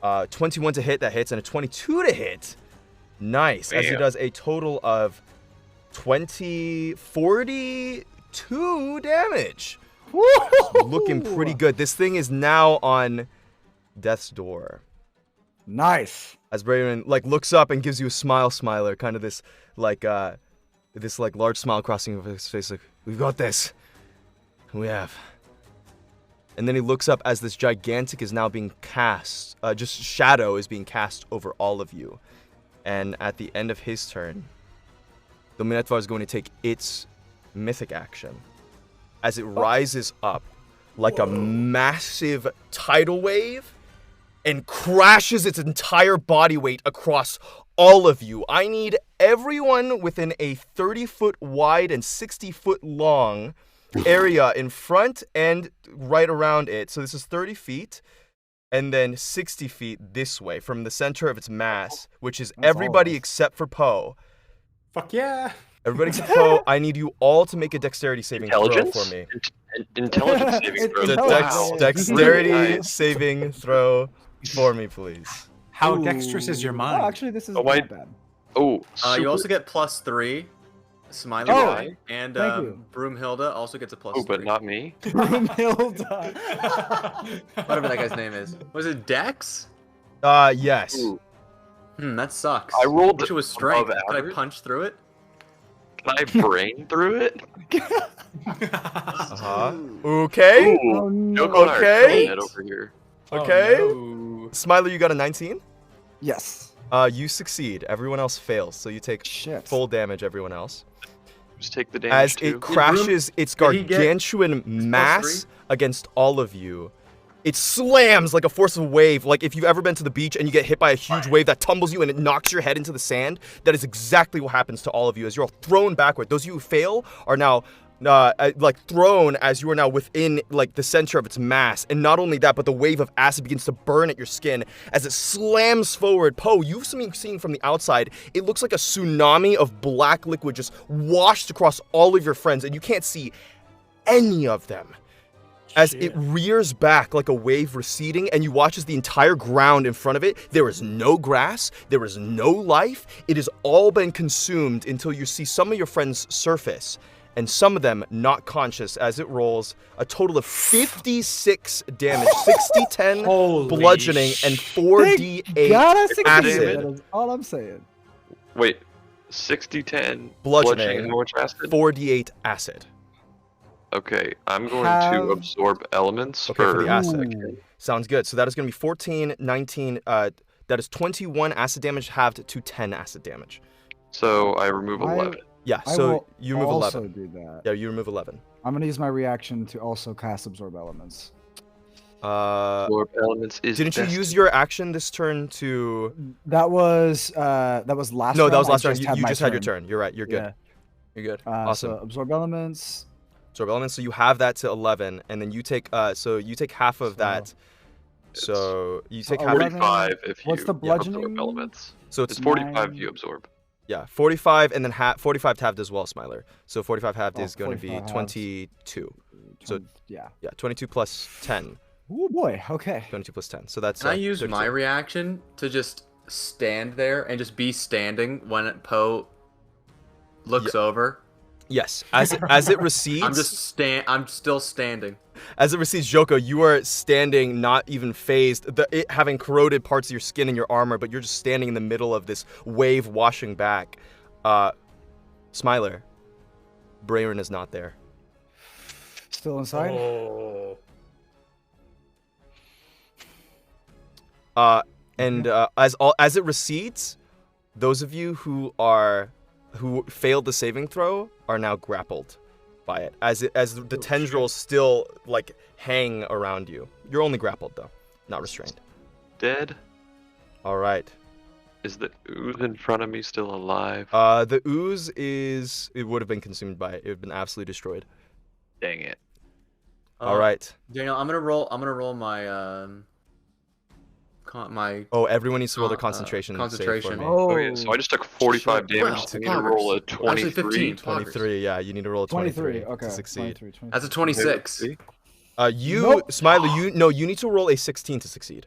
21 to hit, that hits, and a 22 to hit. Nice, as he does a total of 42 damage. Looking pretty good. This thing is now on death's door. Nice. As Brayron like looks up and gives you a smile, Smiler, kind of this like large smile crossing over his face, like, we've got this. We have. And then he looks up as this gigantic is now being cast, just shadow is being cast over all of you. And at the end of his turn, Dominatvar is going to take its mythic action as it rises up like a massive tidal wave and crashes its entire body weight across all of you. I need everyone within a 30-foot wide and 60-foot long area in front and right around it. So this is 30 feet. And then 60 feet this way from the center of its mass, which is everybody except for Poe. Fuck yeah. Everybody except Poe, I need you all to make a dexterity saving throw for me. Intelligence saving throw. Dexterity saving throw for me, please. How dexterous is your mind? Oh, actually, this is not bad. Oh, you also get +3. Smiley guy and Broomhilda also gets a +3. Oh, but not me. Broomhilda. Whatever that guy's name is. Was it Dex? Yes. Ooh. That sucks. I rolled Which was strength. above Could I average. punch through it? Can I brain through it? Okay. Ooh, Oh, no. Joko and I are Okay. killing it over here. Okay. Oh, no. Smiler, you got a 19? Yes. You succeed. Everyone else fails. So you take full damage, everyone else. Just take the damage As too. it crashes its did he get gargantuan mass 3? against all of you, it slams like a force of a wave. Like if you've ever been to the beach and you get hit by a huge wave that tumbles you and it knocks your head into the sand, that is exactly what happens to all of you as you're all thrown backward. Those of you who fail are now like thrown as you are now within like the center of its mass. And not only that, but the wave of acid begins to burn at your skin as it slams forward. Poe, you've seen from the outside, it looks like a tsunami of black liquid just washed across all of your friends, and you can't see any of them. As it rears back like a wave receding, and you watch as the entire ground in front of it, there is no grass, there is no life. It has all been consumed until you see some of your friends surface, and some of them not conscious as it rolls a total of 56 damage, 60, 10 bludgeoning, and 4d8 acid. acid. That is all I'm saying. Wait, 60, 10 Bludgeoning, and how much acid? 4d8 acid. Okay, I'm going to absorb elements for the acid. Sounds good. So that is going to be 14, 19, that is 21 acid damage halved to 10 acid damage. So I remove 11. Yeah, so you remove 11. I will also do that. Yeah, you remove 11. I'm going to use my reaction to also cast Absorb Elements. Absorb elements is Didn't you best. use your action this turn to... That was last round. No, that was last I round. You my just had your turn. turn. You're right. You're good. Yeah. You're good. Awesome. So Absorb Elements. Absorb elements. So you have that to 11, and then you take you take half of that. So you take half. 45 if you What's the bludgeoning? absorb elements. So It's 45 you absorb. Yeah, 45 and then 45 halved as well, Smiler. So 45 halved is going to be 45 22. So yeah, 22 plus 10. Oh boy. Okay. 22 plus 10. So that's. Can I use 32. my reaction to just stand there and just be standing when Poe looks over? Yes. As it recedes. I'm still standing. As it recedes, Joko, you are standing, not even phased, it having corroded parts of your skin and your armor, but you're just standing in the middle of this wave washing back. Smiler, Brayron is not there. Still inside? Oh. As it recedes, those of you who failed the saving throw are now grappled by it. As the tendrils still like hang around you. You're only grappled though, not restrained. Dead? All right. Is the ooze in front of me still alive? The ooze it would have been consumed by it. It would have been absolutely destroyed. Dang it. All right. Daniel, I'm gonna roll my Oh, everyone needs to roll their concentration. Save for me. Oh yeah, so I just took 45 damage. Wow, I need to roll a 23. Actually, 15. 23. Yeah, you need to roll a 23 okay. to succeed. 23. That's a 26. Smiley, you need to roll a 16 to succeed.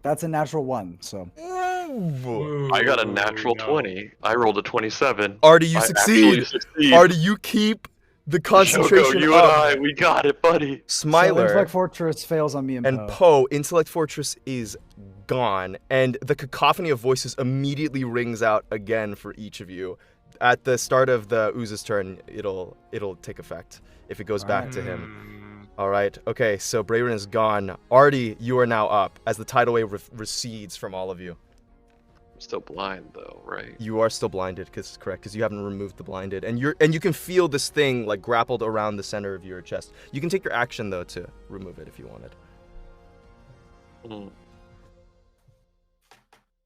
That's a natural 1, so. I got a natural 20. I rolled a 27. Artie, you I succeed. actually succeed. Artie, you keep the concentration Shoko, you up. and I, we got it, buddy. Smiler So Intellect Fortress fails on me and Poe. Intellect Fortress is gone, and the cacophony of voices immediately rings out again for each of you. At the start of the ooze's turn, it'll take effect if it goes back to him. All right. Okay. So Brayron is gone. Artie, you are now up as the tidal wave recedes from all of you. I'm still blind though, right? You are still blinded, because you haven't removed the blinded, and you can feel this thing like grappled around the center of your chest. You can take your action though to remove it if you wanted.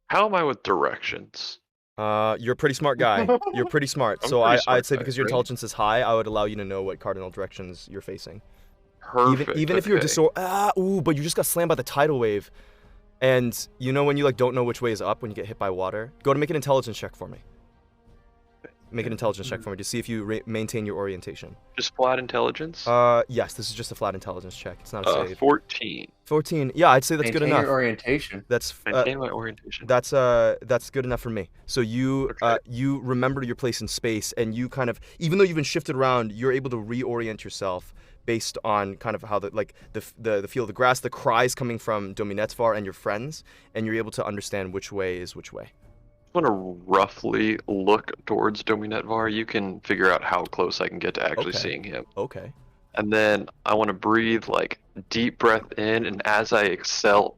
How am I with directions? You're a pretty smart guy. You're pretty smart. I'm so pretty smart I'd say guy, because your right? intelligence is high, I would allow you to know what cardinal directions you're facing. Perfect. Even if you're but you just got slammed by the tidal wave, and you know when you like don't know which way is up when you get hit by water. Go to make an intelligence check for me. Make an intelligence check for me to see if you maintain your orientation. Just flat intelligence? Yes, this is just a flat intelligence check. It's not a save. 14. 14. Yeah, I'd say that's good enough. Your orientation. That's Maintain my orientation. That's good enough for me. So you you remember your place in space, and you kind of, even though you've been shifted around, you're able to reorient yourself based on kind of how the feel of the grass, the cries coming from Dominetvar and your friends, and you're able to understand which way is which way. I want to roughly look towards Dominetvar. You can figure out how close I can get to actually seeing him. Okay. And then I want to breathe like deep breath in, and as I exhale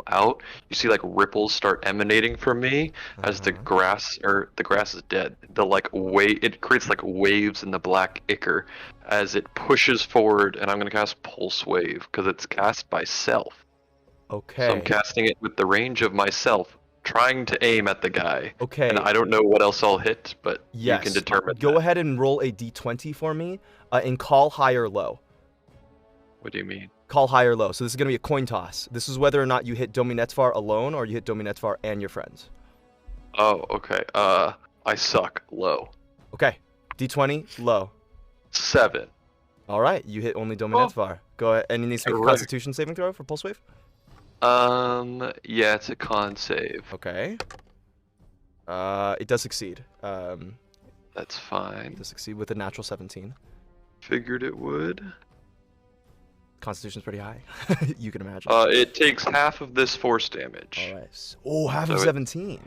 out, you see like ripples start emanating from me as the grass is dead. It creates like waves in the black ichor as it pushes forward, and I'm gonna cast Pulse Wave because it's cast by self. Okay. So I'm casting it with the range of myself, trying to aim at the guy. Okay. And I don't know what else I'll hit, but you can determine. Go ahead and roll a d20 for me, and call high or low. What do you mean? Call high or low. So this is gonna be a coin toss. This is whether or not you hit Dominetvar alone or you hit Dominetvar and your friends. Oh, okay. I suck. Low. Okay. D20 low. 7. All right. You hit only Dominetvar. Go ahead, and you need to make a Constitution saving throw for Pulse Wave. Yeah, it's a con save. Okay. It does succeed. That's fine. It does succeed with a natural 17. Figured it would. Constitution's pretty high. You can imagine. It takes half of this force damage. All right. Oh, half of 17.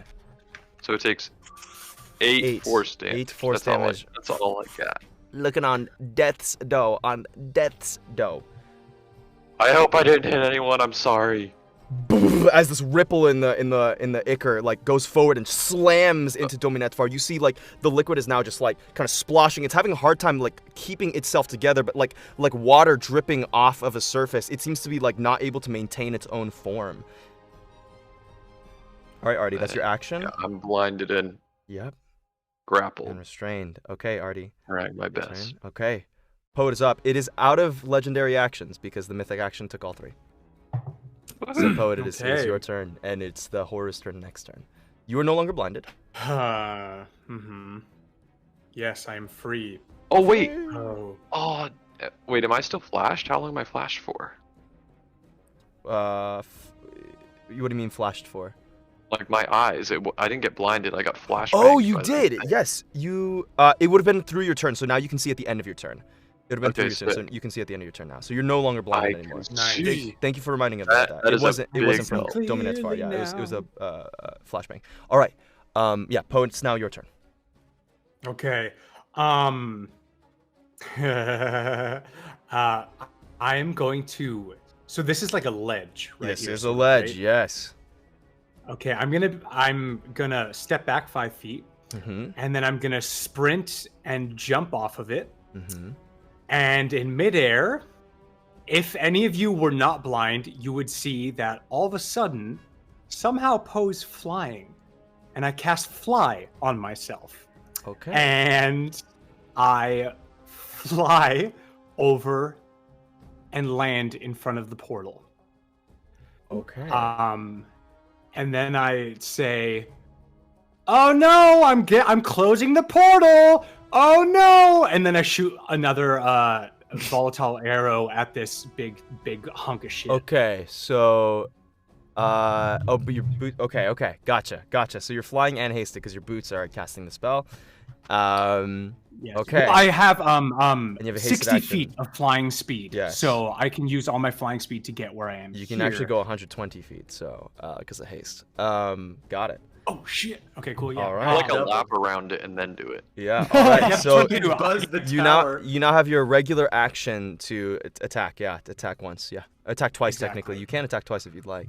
So it takes 8 force damage. 8 force damage. That's all I got. Looking on death's door. I hope I didn't hit anyone. I'm sorry. As this ripple in the ichor like goes forward and slams into Dominetvar, you see like the liquid is now just like kind of splashing. It's having a hard time like keeping itself together, but like water dripping off of a surface. It seems to be like not able to maintain its own form. All right, Artie, that's your action. Yeah, I'm blinded and grappled and restrained. Okay, Artie. Trying my best. Okay, Poe is up. It is out of legendary actions because the mythic action took all 3. So, Poet, it is your turn, and it's the horror's turn next turn. You are no longer blinded. Yes, I am free. Oh, wait. Oh. Wait, am I still flashed? How long am I flashed for? What do you mean flashed for? Like, my eyes. I didn't get blinded. I got flashed. Oh, you did! Yes, you... it would have been through your turn, so now you can see at the end of your turn. It would have been through your turn, so you can see at the end of your turn now. So you're no longer blinded anymore. Nice. Thank you for reminding me of that. It wasn't from Dominetvar. Yeah, it was a flashbang. All right. Yeah, Poe, it's now your turn. Okay. I am going to So this is like a ledge, right? Yes, here, there's a sort of, ledge. right? Yes. Okay, I'm gonna step back 5 feet, and then I'm gonna sprint and jump off of it. And in midair, if any of you were not blind, you would see that all of a sudden, somehow Poe's flying, and I cast fly on myself. Okay. And I fly over and land in front of the portal. Okay. And then I say, "Oh no, I'm closing the portal. Oh no!" And then I shoot another volatile arrow at this big hunk of shit. Okay, so but your boot. Okay, gotcha. So you're flying and hasted because your boots are casting the spell. Yes. Okay. Well, I have you have a hasted 60 action. feet of flying speed. Yes. So I can use all my flying speed to get where I am. You can here. actually go 120 feet, so because of haste. Got it. Oh shit. Okay, cool. Yeah. All right. Like a lap around it and then do it. Yeah. All right. So Buzz the you tower. now have your regular action to attack. Yeah, to attack once. Yeah, attack twice Exactly. technically. You can attack twice if you'd like.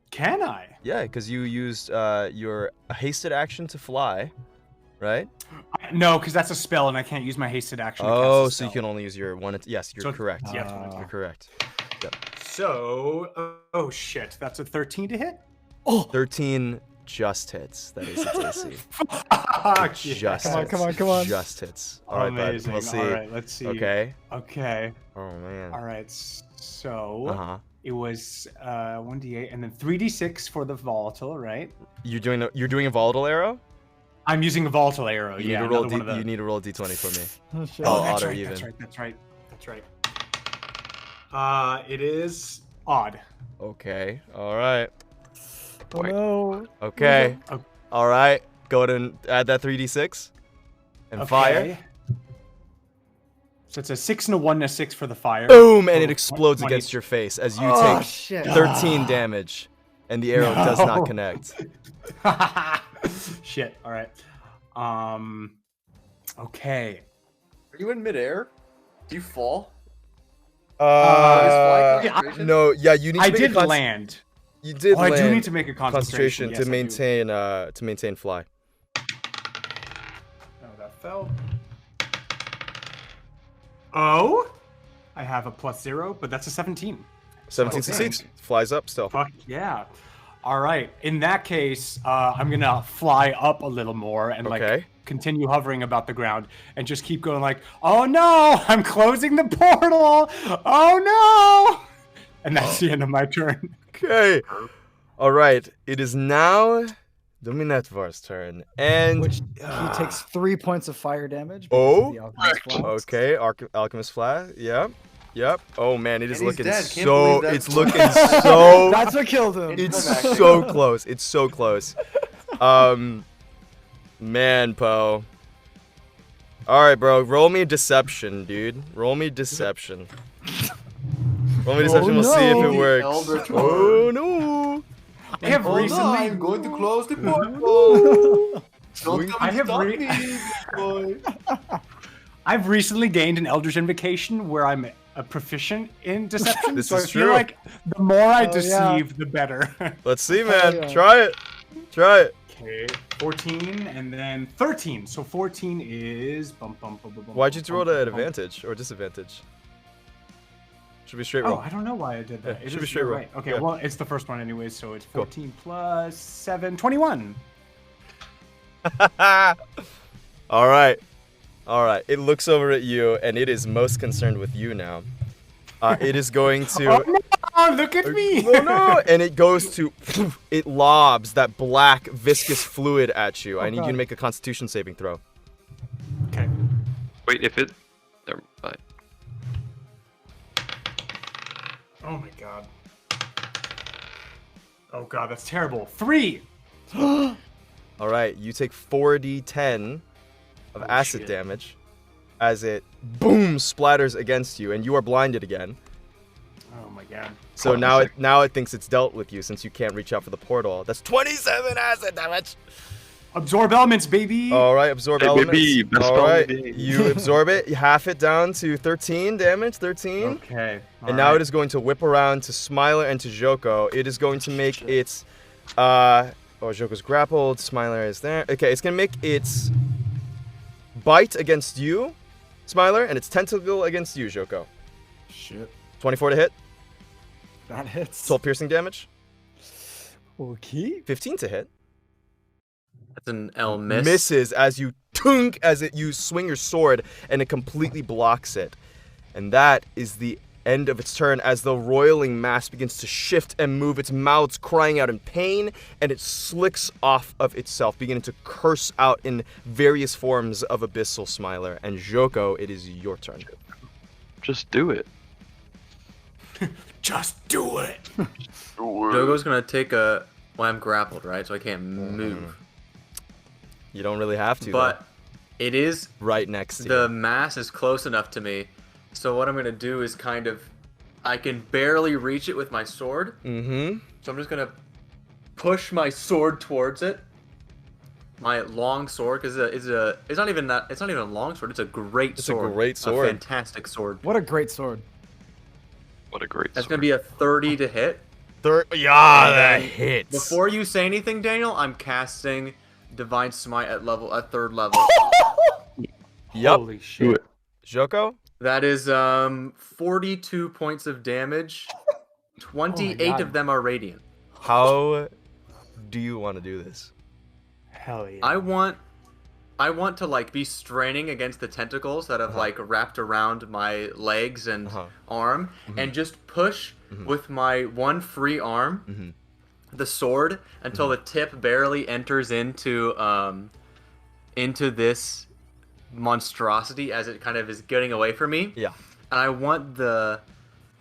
Can I? Yeah, because you used your hasted action to fly, right? No, because that's a spell, and I can't use my hasted action. to cast Oh, a so you spell. can only use your one. Yes, you're So- correct. yeah, that's what I You're did. correct. Yep. So, oh shit, that's a 13 to hit. 13 just hits. That is its AC. Fuck yeah. Just Come on, hits. come on, come on. Just hits. All right, bud. Amazing. We'll see. All right, let's see. Okay. Okay. Oh man. All right. So Uh huh. it was 1d8 and then 3d6 for the volatile, right? You're doing a volatile arrow. I'm using a volatile arrow. You yeah. need to roll another one of the- you need to roll a d20 for me. Oh, shit. Oh, that's odd or right, even. That's right. It is odd. Okay. All right. Oh, no. Okay. Okay. All right. Go ahead and add that 3d6 and fire. Okay. So it's a 6 and a 1 and a 6 for the fire. Boom! And it Oh, explodes 20. against your face as you Oh, take shit. 13 damage, and the arrow does not No. connect. Shit. All right. Okay. Are you in midair? Do you fall? yeah, no. Yeah, you need. To I make did a land. You did Oh, land. I do need to make a concentration, to yes, I do. maintain fly. Oh, that fell. Oh, I have a +0, but that's a 17. 17 Oh, succeeds. Flies up still. Fuck yeah. All right. In that case, I'm gonna fly up a little more and like Okay. continue hovering about the ground and just keep going like, oh no, I'm closing the portal. Oh no. And that's the end of my turn. Okay. All right. It is now Dominetvar's turn, and Which he takes 3 points of fire damage. Oh. Because of the alchemist flask. Okay, Alchemist Flash. Yep. Oh man, it is And he's looking dead. Can't so. believe that. It's looking so. That's what killed him. It's climactic. so close. It's so close. Man, Poe. All right, bro. Roll me deception, dude. Roll me deception. Roll me deception. We'll see if it no. works. Elder Oh no. I have Hold on, recently. I'm going to close the portal. Don't come I and have stop re- me, boy. I've recently gained an Eldritch Invocation where I'm a proficient in deception. This so is I feel true. like the more I Oh, deceive, the better. Let's see, man. yeah. Try it. Try it. Okay, 14 and then 13. So 14 is bum bum bum bum. bum, Why'd you bum, throw it bum, at bum. advantage or disadvantage? Should be straight Oh, roll. I don't know why I did that. Yeah, It should be is- straight you're roll. right. Okay, Yeah. well, it's the first one anyway, so it's Cool. 14 plus 7, 21. All right. It looks over at you, and it is most concerned with you now. It is going to. Oh no! Look at me! Oh no! And it goes to. It lobs that black viscous fluid at you. I need you God. to make a Constitution saving throw. Okay. Wait, if it. Never mind. Oh my god. Oh god, that's terrible. 3! All right, you take 4d10 of Oh, acid shit. damage as it boom splatters against you, and you are blinded again. Oh my god. So Oh, now sick. it thinks it's dealt with you since you can't reach out for the portal. That's 27 acid damage. Absorb elements, baby. All right, absorb Hey, elements. baby, best All spell in right, the game. you absorb it. You half it down to 13 damage. 13. Okay. And now it is going to whip around to Smiler and to Joko. It is going to make its Joko's grappled. Smiler is there. Okay, it's gonna make its bite against you, Smiler, and its tentacle against you, Joko. Shit. 24 to hit. That hits. 12 piercing damage. Okay. 15 to hit. That's an L miss. Misses as you tunk you swing your sword, and it completely blocks it. And that is the end of its turn as the roiling mass begins to shift and move, its mouths crying out in pain, and it slicks off of itself, beginning to curse out in various forms of abyssal Smiler. And Joko, it is your turn. Just do it. Just do it. Jogo's gonna take a. Well, I'm grappled, right? So I can't move. You don't really have to, But it is right next to the you. mass is close enough to me. So what I'm gonna do is kind of, I can barely reach it with my sword. Mm-hmm. So I'm just gonna push my sword towards it. My long sword, because it's not even a long sword. It's a great sword. It's a great sword. A fantastic sword. What a great sword. What a great That's sword. gonna be a 30 to hit. Yeah, And that then hits. Before you say anything, Daniel, I'm casting Divine Smite at 3rd level. Yep. Holy Do shit. it. Joko? That is 42 points of damage. 28 God. of them are radiant. How do you want to do this? Hell yeah. I want to like be straining against the tentacles that have like wrapped around my legs and arm, and just push with my one free arm the sword until the tip barely enters into this monstrosity as it kind of is getting away from me. Yeah. And I want the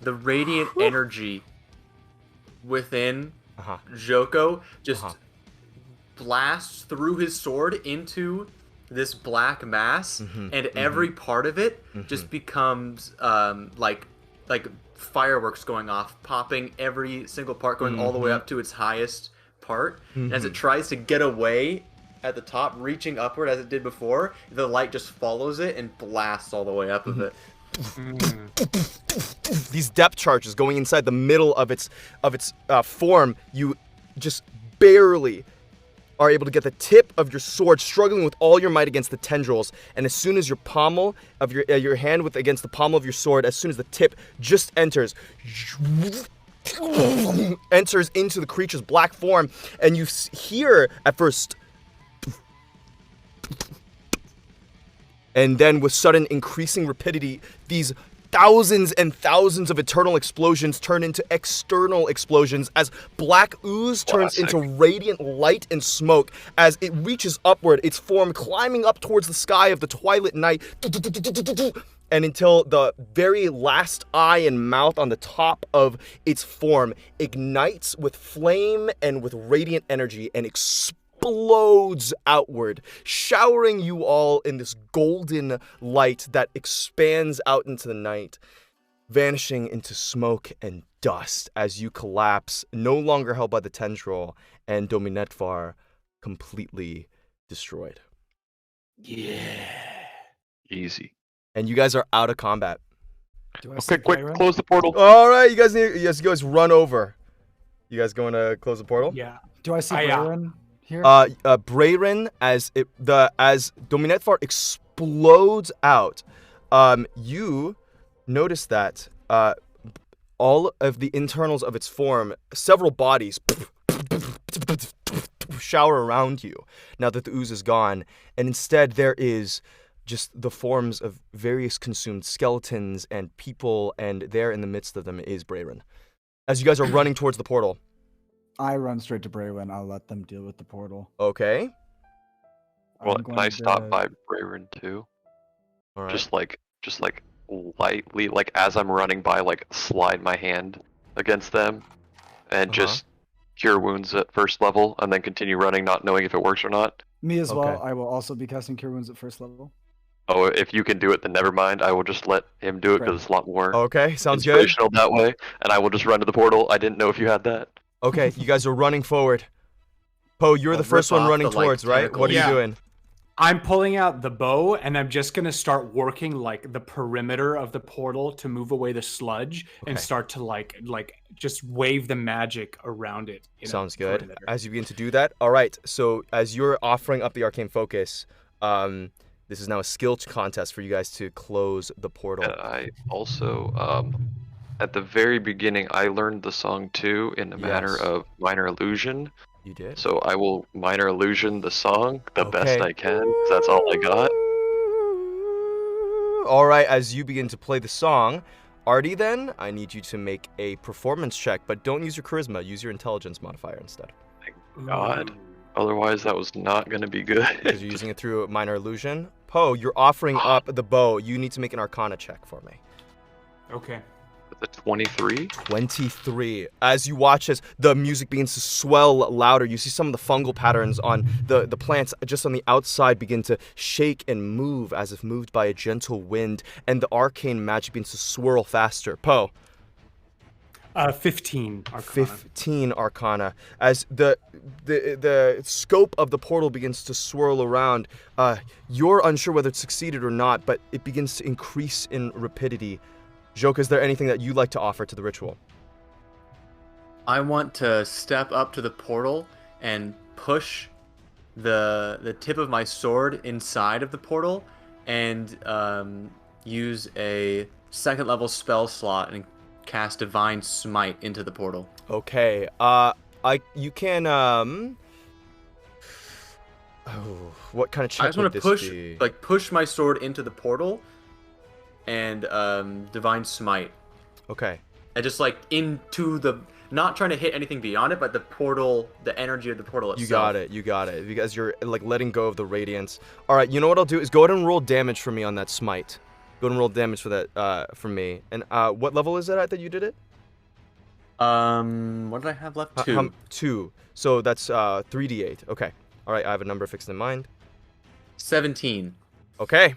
radiant energy within Joko just blasts through his sword into this black mass, and every part of it just becomes like fireworks going off, popping every single part, going all the way up to its highest part. And as it tries to get away at the top, reaching upward as it did before, the light just follows it and blasts all the way up of it. These depth charges going inside the middle of its form, you just barely are able to get the tip of your sword struggling with all your might against the tendrils, and as soon as your pommel of your hand against the pommel of your sword, as soon as the tip just enters into the creature's black form, and you hear at first, and then with sudden increasing rapidity, these thousands and thousands of eternal explosions turn into external explosions as black ooze turns into radiant light and smoke as it reaches upward, its form climbing up towards the sky of the twilight night, and until the very last eye and mouth on the top of its form ignites with flame and with radiant energy and explodes outward, showering you all in this golden light that expands out into the night, vanishing into smoke and dust as you collapse, no longer held by the tendril, and Dominetvar completely destroyed. Yeah. Easy. And you guys are out of combat. Do I see Okay, quick, Byron? close the portal. All right, you guys run over. You guys going to close the portal? Yeah. Do I see I, Byron here? Brayren, as Dominetvar explodes out, you notice that all of the internals of its form, several bodies shower around you now that the ooze is gone, and instead there is just the forms of various consumed skeletons and people, and there in the midst of them is Brayren. As you guys are running towards the portal. I run straight to Braywin. I'll let them deal with the portal. Okay. Well, I'm can going I stop to- by Brayron too? All right. Just like lightly, like as I'm running by, like slide my hand against them, and just cure wounds at 1st level, and then continue running, not knowing if it works or not. Me as Okay. well. I will also be casting Cure Wounds at 1st level. Oh, if you can do it, then never mind. I will just let him do it because it's a lot more Okay, sounds good. inspirational that way, and I will just run to the portal. I didn't know if you had that. Okay, you guys are running forward. Poe, you're I'll the first rip one off running the, like, towards, right? What are you Yeah. doing? I'm pulling out the bow, and I'm just gonna start working like the perimeter of the portal to move away the sludge and Okay. start to like just wave the magic around it. Sounds good. Perimeter. As you begin to do that, all right. So as you're offering up the arcane focus, this is now a skill contest for you guys to close the portal. I also, at the very beginning, I learned the song too in the manner Yes. of minor illusion. You did. So I will minor illusion the song the best Okay. I can, 'cause that's all I got. All right. As you begin to play the song, Artie, then I need you to make a performance check, but don't use your charisma. Use your intelligence modifier instead, God. Otherwise, that was not going to be good. because you're using it through minor illusion. Poe, you're offering up the bow. You need to make an Arcana check for me. Okay. With a 23. 23. As you watch as the music begins to swell louder, you see some of the fungal patterns on the plants just on the outside begin to shake and move as if moved by a gentle wind, and the arcane magic begins to swirl faster. Poe, 15 Arcana. 15 Arcana. As the scope of the portal begins to swirl around, you're unsure whether it succeeded or not, but it begins to increase in rapidity. Joke, is there anything that you'd like to offer to the ritual? I want to step up to the portal and push the tip of my sword inside of the portal and use a second level spell slot and cast Divine Smite into the portal. Okay. You can what kind of check I just want would to this push be? push my sword into the portal and Divine Smite. Okay. And just like into the, not trying to hit anything beyond it, but the portal, the energy of the portal itself. You got it. Because you're like letting go of the radiance. All right, you know what I'll do is go ahead and roll damage for me on that smite. Go ahead and roll damage for that for me. And what level is that at that you did it? What did I have left? 2. 2. So that's 3d8. Okay. All right, I have a number fixed in mind. 17. Okay.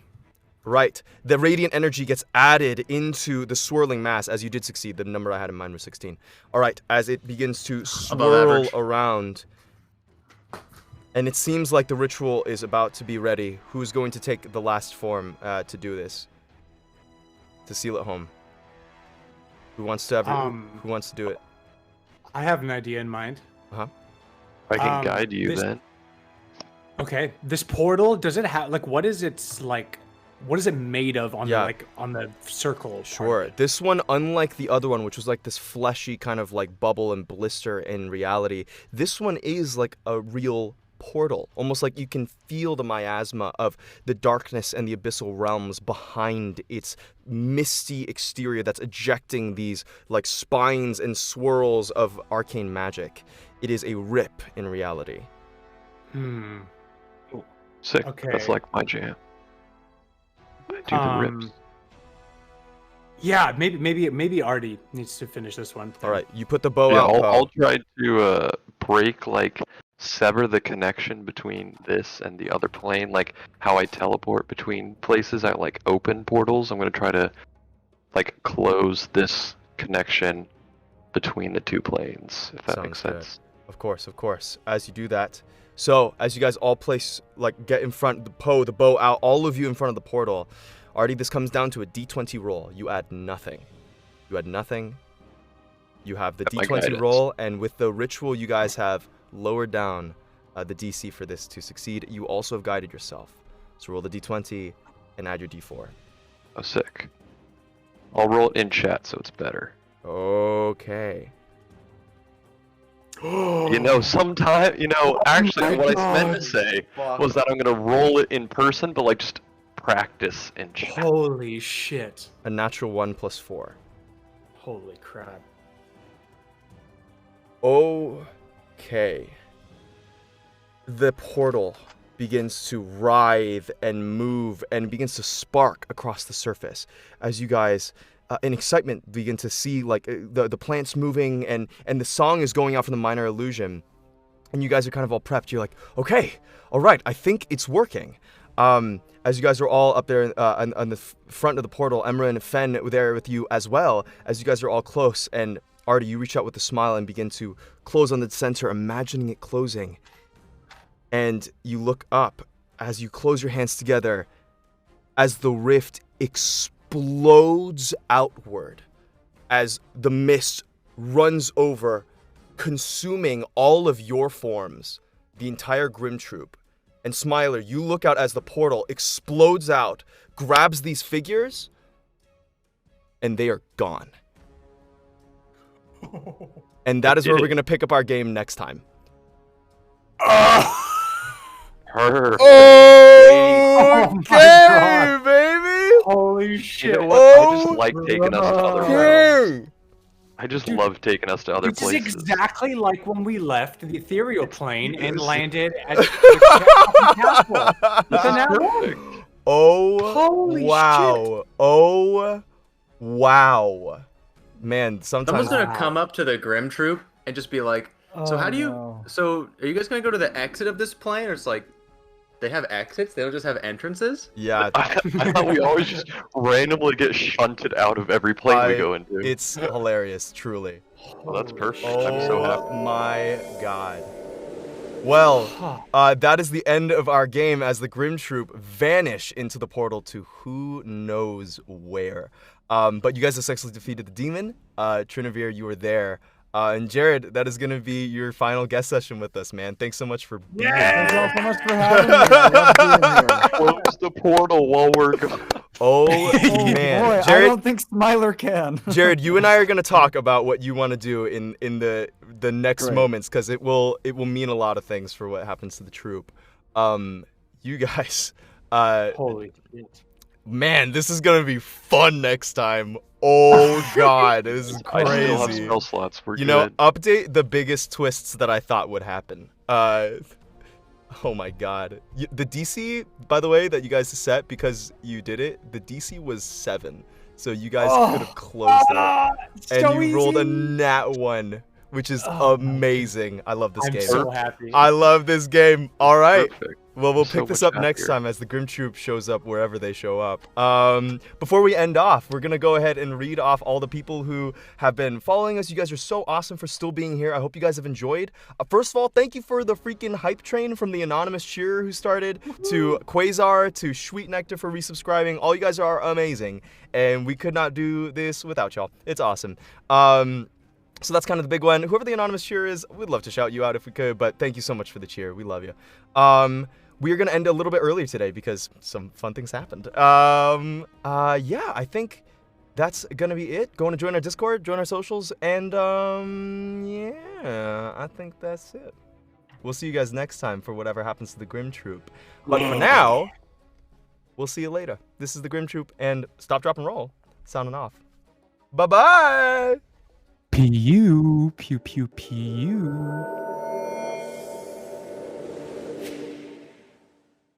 Right. The radiant energy gets added into the swirling mass as you did succeed. The number I had in mind was 16. All right. As it begins to swirl average. around, and it seems like the ritual is about to be ready. Who's going to take the last form to do this? To seal it home. Who wants to who wants to do it? I have an idea in mind. I can guide you this- then. Okay, this portal, does it have like what is its like? What is it made of on Yeah. on the circle? part of Sure. it? This one, unlike the other one, which was like this fleshy kind of like bubble and blister in reality, this one is like a real portal. Almost like you can feel the miasma of the darkness and the abyssal realms behind its misty exterior that's ejecting these like spines and swirls of arcane magic. It is a rip in reality. Hmm. Sick. Okay. That's like my jam. I do the rips. Yeah, maybe Artie needs to finish this one. All right, you put the bow Yeah, out. Poe. I'll try to break, like, sever the connection between this and the other plane. Like, how I teleport between places, I, like, open portals. I'm going to try to, like, close this connection between the two planes, if that makes Sounds good. sense. Of course. As you do that, so as you guys all place, like, get in front, the bow out, all of you in front of the portal. Artie, this comes down to a d20 roll. You add nothing. You have the My d20 guidance. roll, and with the ritual, you guys have lowered down the DC for this to succeed. You also have guided yourself. So roll the d20 and add your d4. Oh, sick. I'll roll it in chat so it's better. Okay. You know, actually, what I meant to say was that I'm going to roll it in person, but, like, just practice in chat. Holy shit! A natural 1 plus 4. Holy crap! Okay. The portal begins to writhe and move and begins to spark across the surface as you guys in excitement begin to see like the plants moving and the song is going out from the minor illusion, and you guys are kind of all prepped. You're like, okay, all right, I think it's working. As you guys are all up there on the front of the portal, Emra and Fen were there with you as well. As you guys are all close, and Artie, you reach out with a smile and begin to close on the center, imagining it closing. and you look up as you close your hands together as the rift explodes outward, as the mist runs over, consuming all of your forms, the entire Grim Troupe. And Smiler, you look out as the portal explodes out, grabs these figures, and they are gone. And that is where we're going to pick up our game next time. Perfect. Oh, my okay, God. baby! Holy You shit. know what? I just like taking us to other realms. Okay. I just Dude, love taking us to other Which is places. exactly like when we left the ethereal plane and landed at the castle. This is Now perfect. Oh, Holy wow. Oh, wow. Man, Someone's sometimes... gonna come up to the Grim Troupe and just be like, "So how do you? no. So are you guys gonna go to the exit of this plane, or it's like they have exits? They don't just have entrances?" Yeah, I thought we always just randomly get shunted out of every plane we go into. it's hilarious, truly. Oh, that's perfect. Oh I'm so happy. my god. Well, that is the end of our game as the Grim Troupe vanish into the portal to who knows where. But you guys have successfully defeated the demon. Trinivere, you were there. And Jared, that is going to be your final guest session with us, man. Thanks so much for being Thank you all here. so much for having me. I love being here. Close the portal while we're gone. Oh, Oh man. boy, I Jared, don't think Smiler can. Jared, you and I are going to talk about what you want to do in the next Great. moments, because it will mean a lot of things for what happens to the troupe. You guys, Holy shit. man, this is going to be fun next time. Oh god, this is I still have crazy. spell slots. We're You know, good. update the biggest twists that I thought would happen. Oh my god. The DC, by the way, that you guys set because you did it, the DC was 7. So you guys could have closed it. And you rolled a nat 1, which is amazing. I love this I'm game. so happy. I love this game. All right. Perfect. Well, we'll So pick this much up next happier. time as the Grim Troupe shows up wherever they show up. Before we end off, we're going to go ahead and read off all the people who have been following us. You guys are so awesome for still being here. I hope you guys have enjoyed. First of all, thank you for the freaking hype train from the anonymous cheerer who started, to Quasar, to Sweet Nectar for resubscribing. All you guys are amazing, and we could not do this without y'all. It's awesome. So that's kind of the big one. Whoever the anonymous cheer is, we'd love to shout you out if we could, but thank you so much for the cheer. We love you. We are going to end a little bit early today because some fun things happened. Yeah, I think that's going to be it. Go on to join our Discord, join our socials, and yeah, I think that's it. We'll see you guys next time for whatever happens to the Grim Troupe. But for now, we'll see you later. This is the Grim Troupe, and Stop, Drop, and Roll sounding off. Bye-bye! Pew, pew, pew, pew.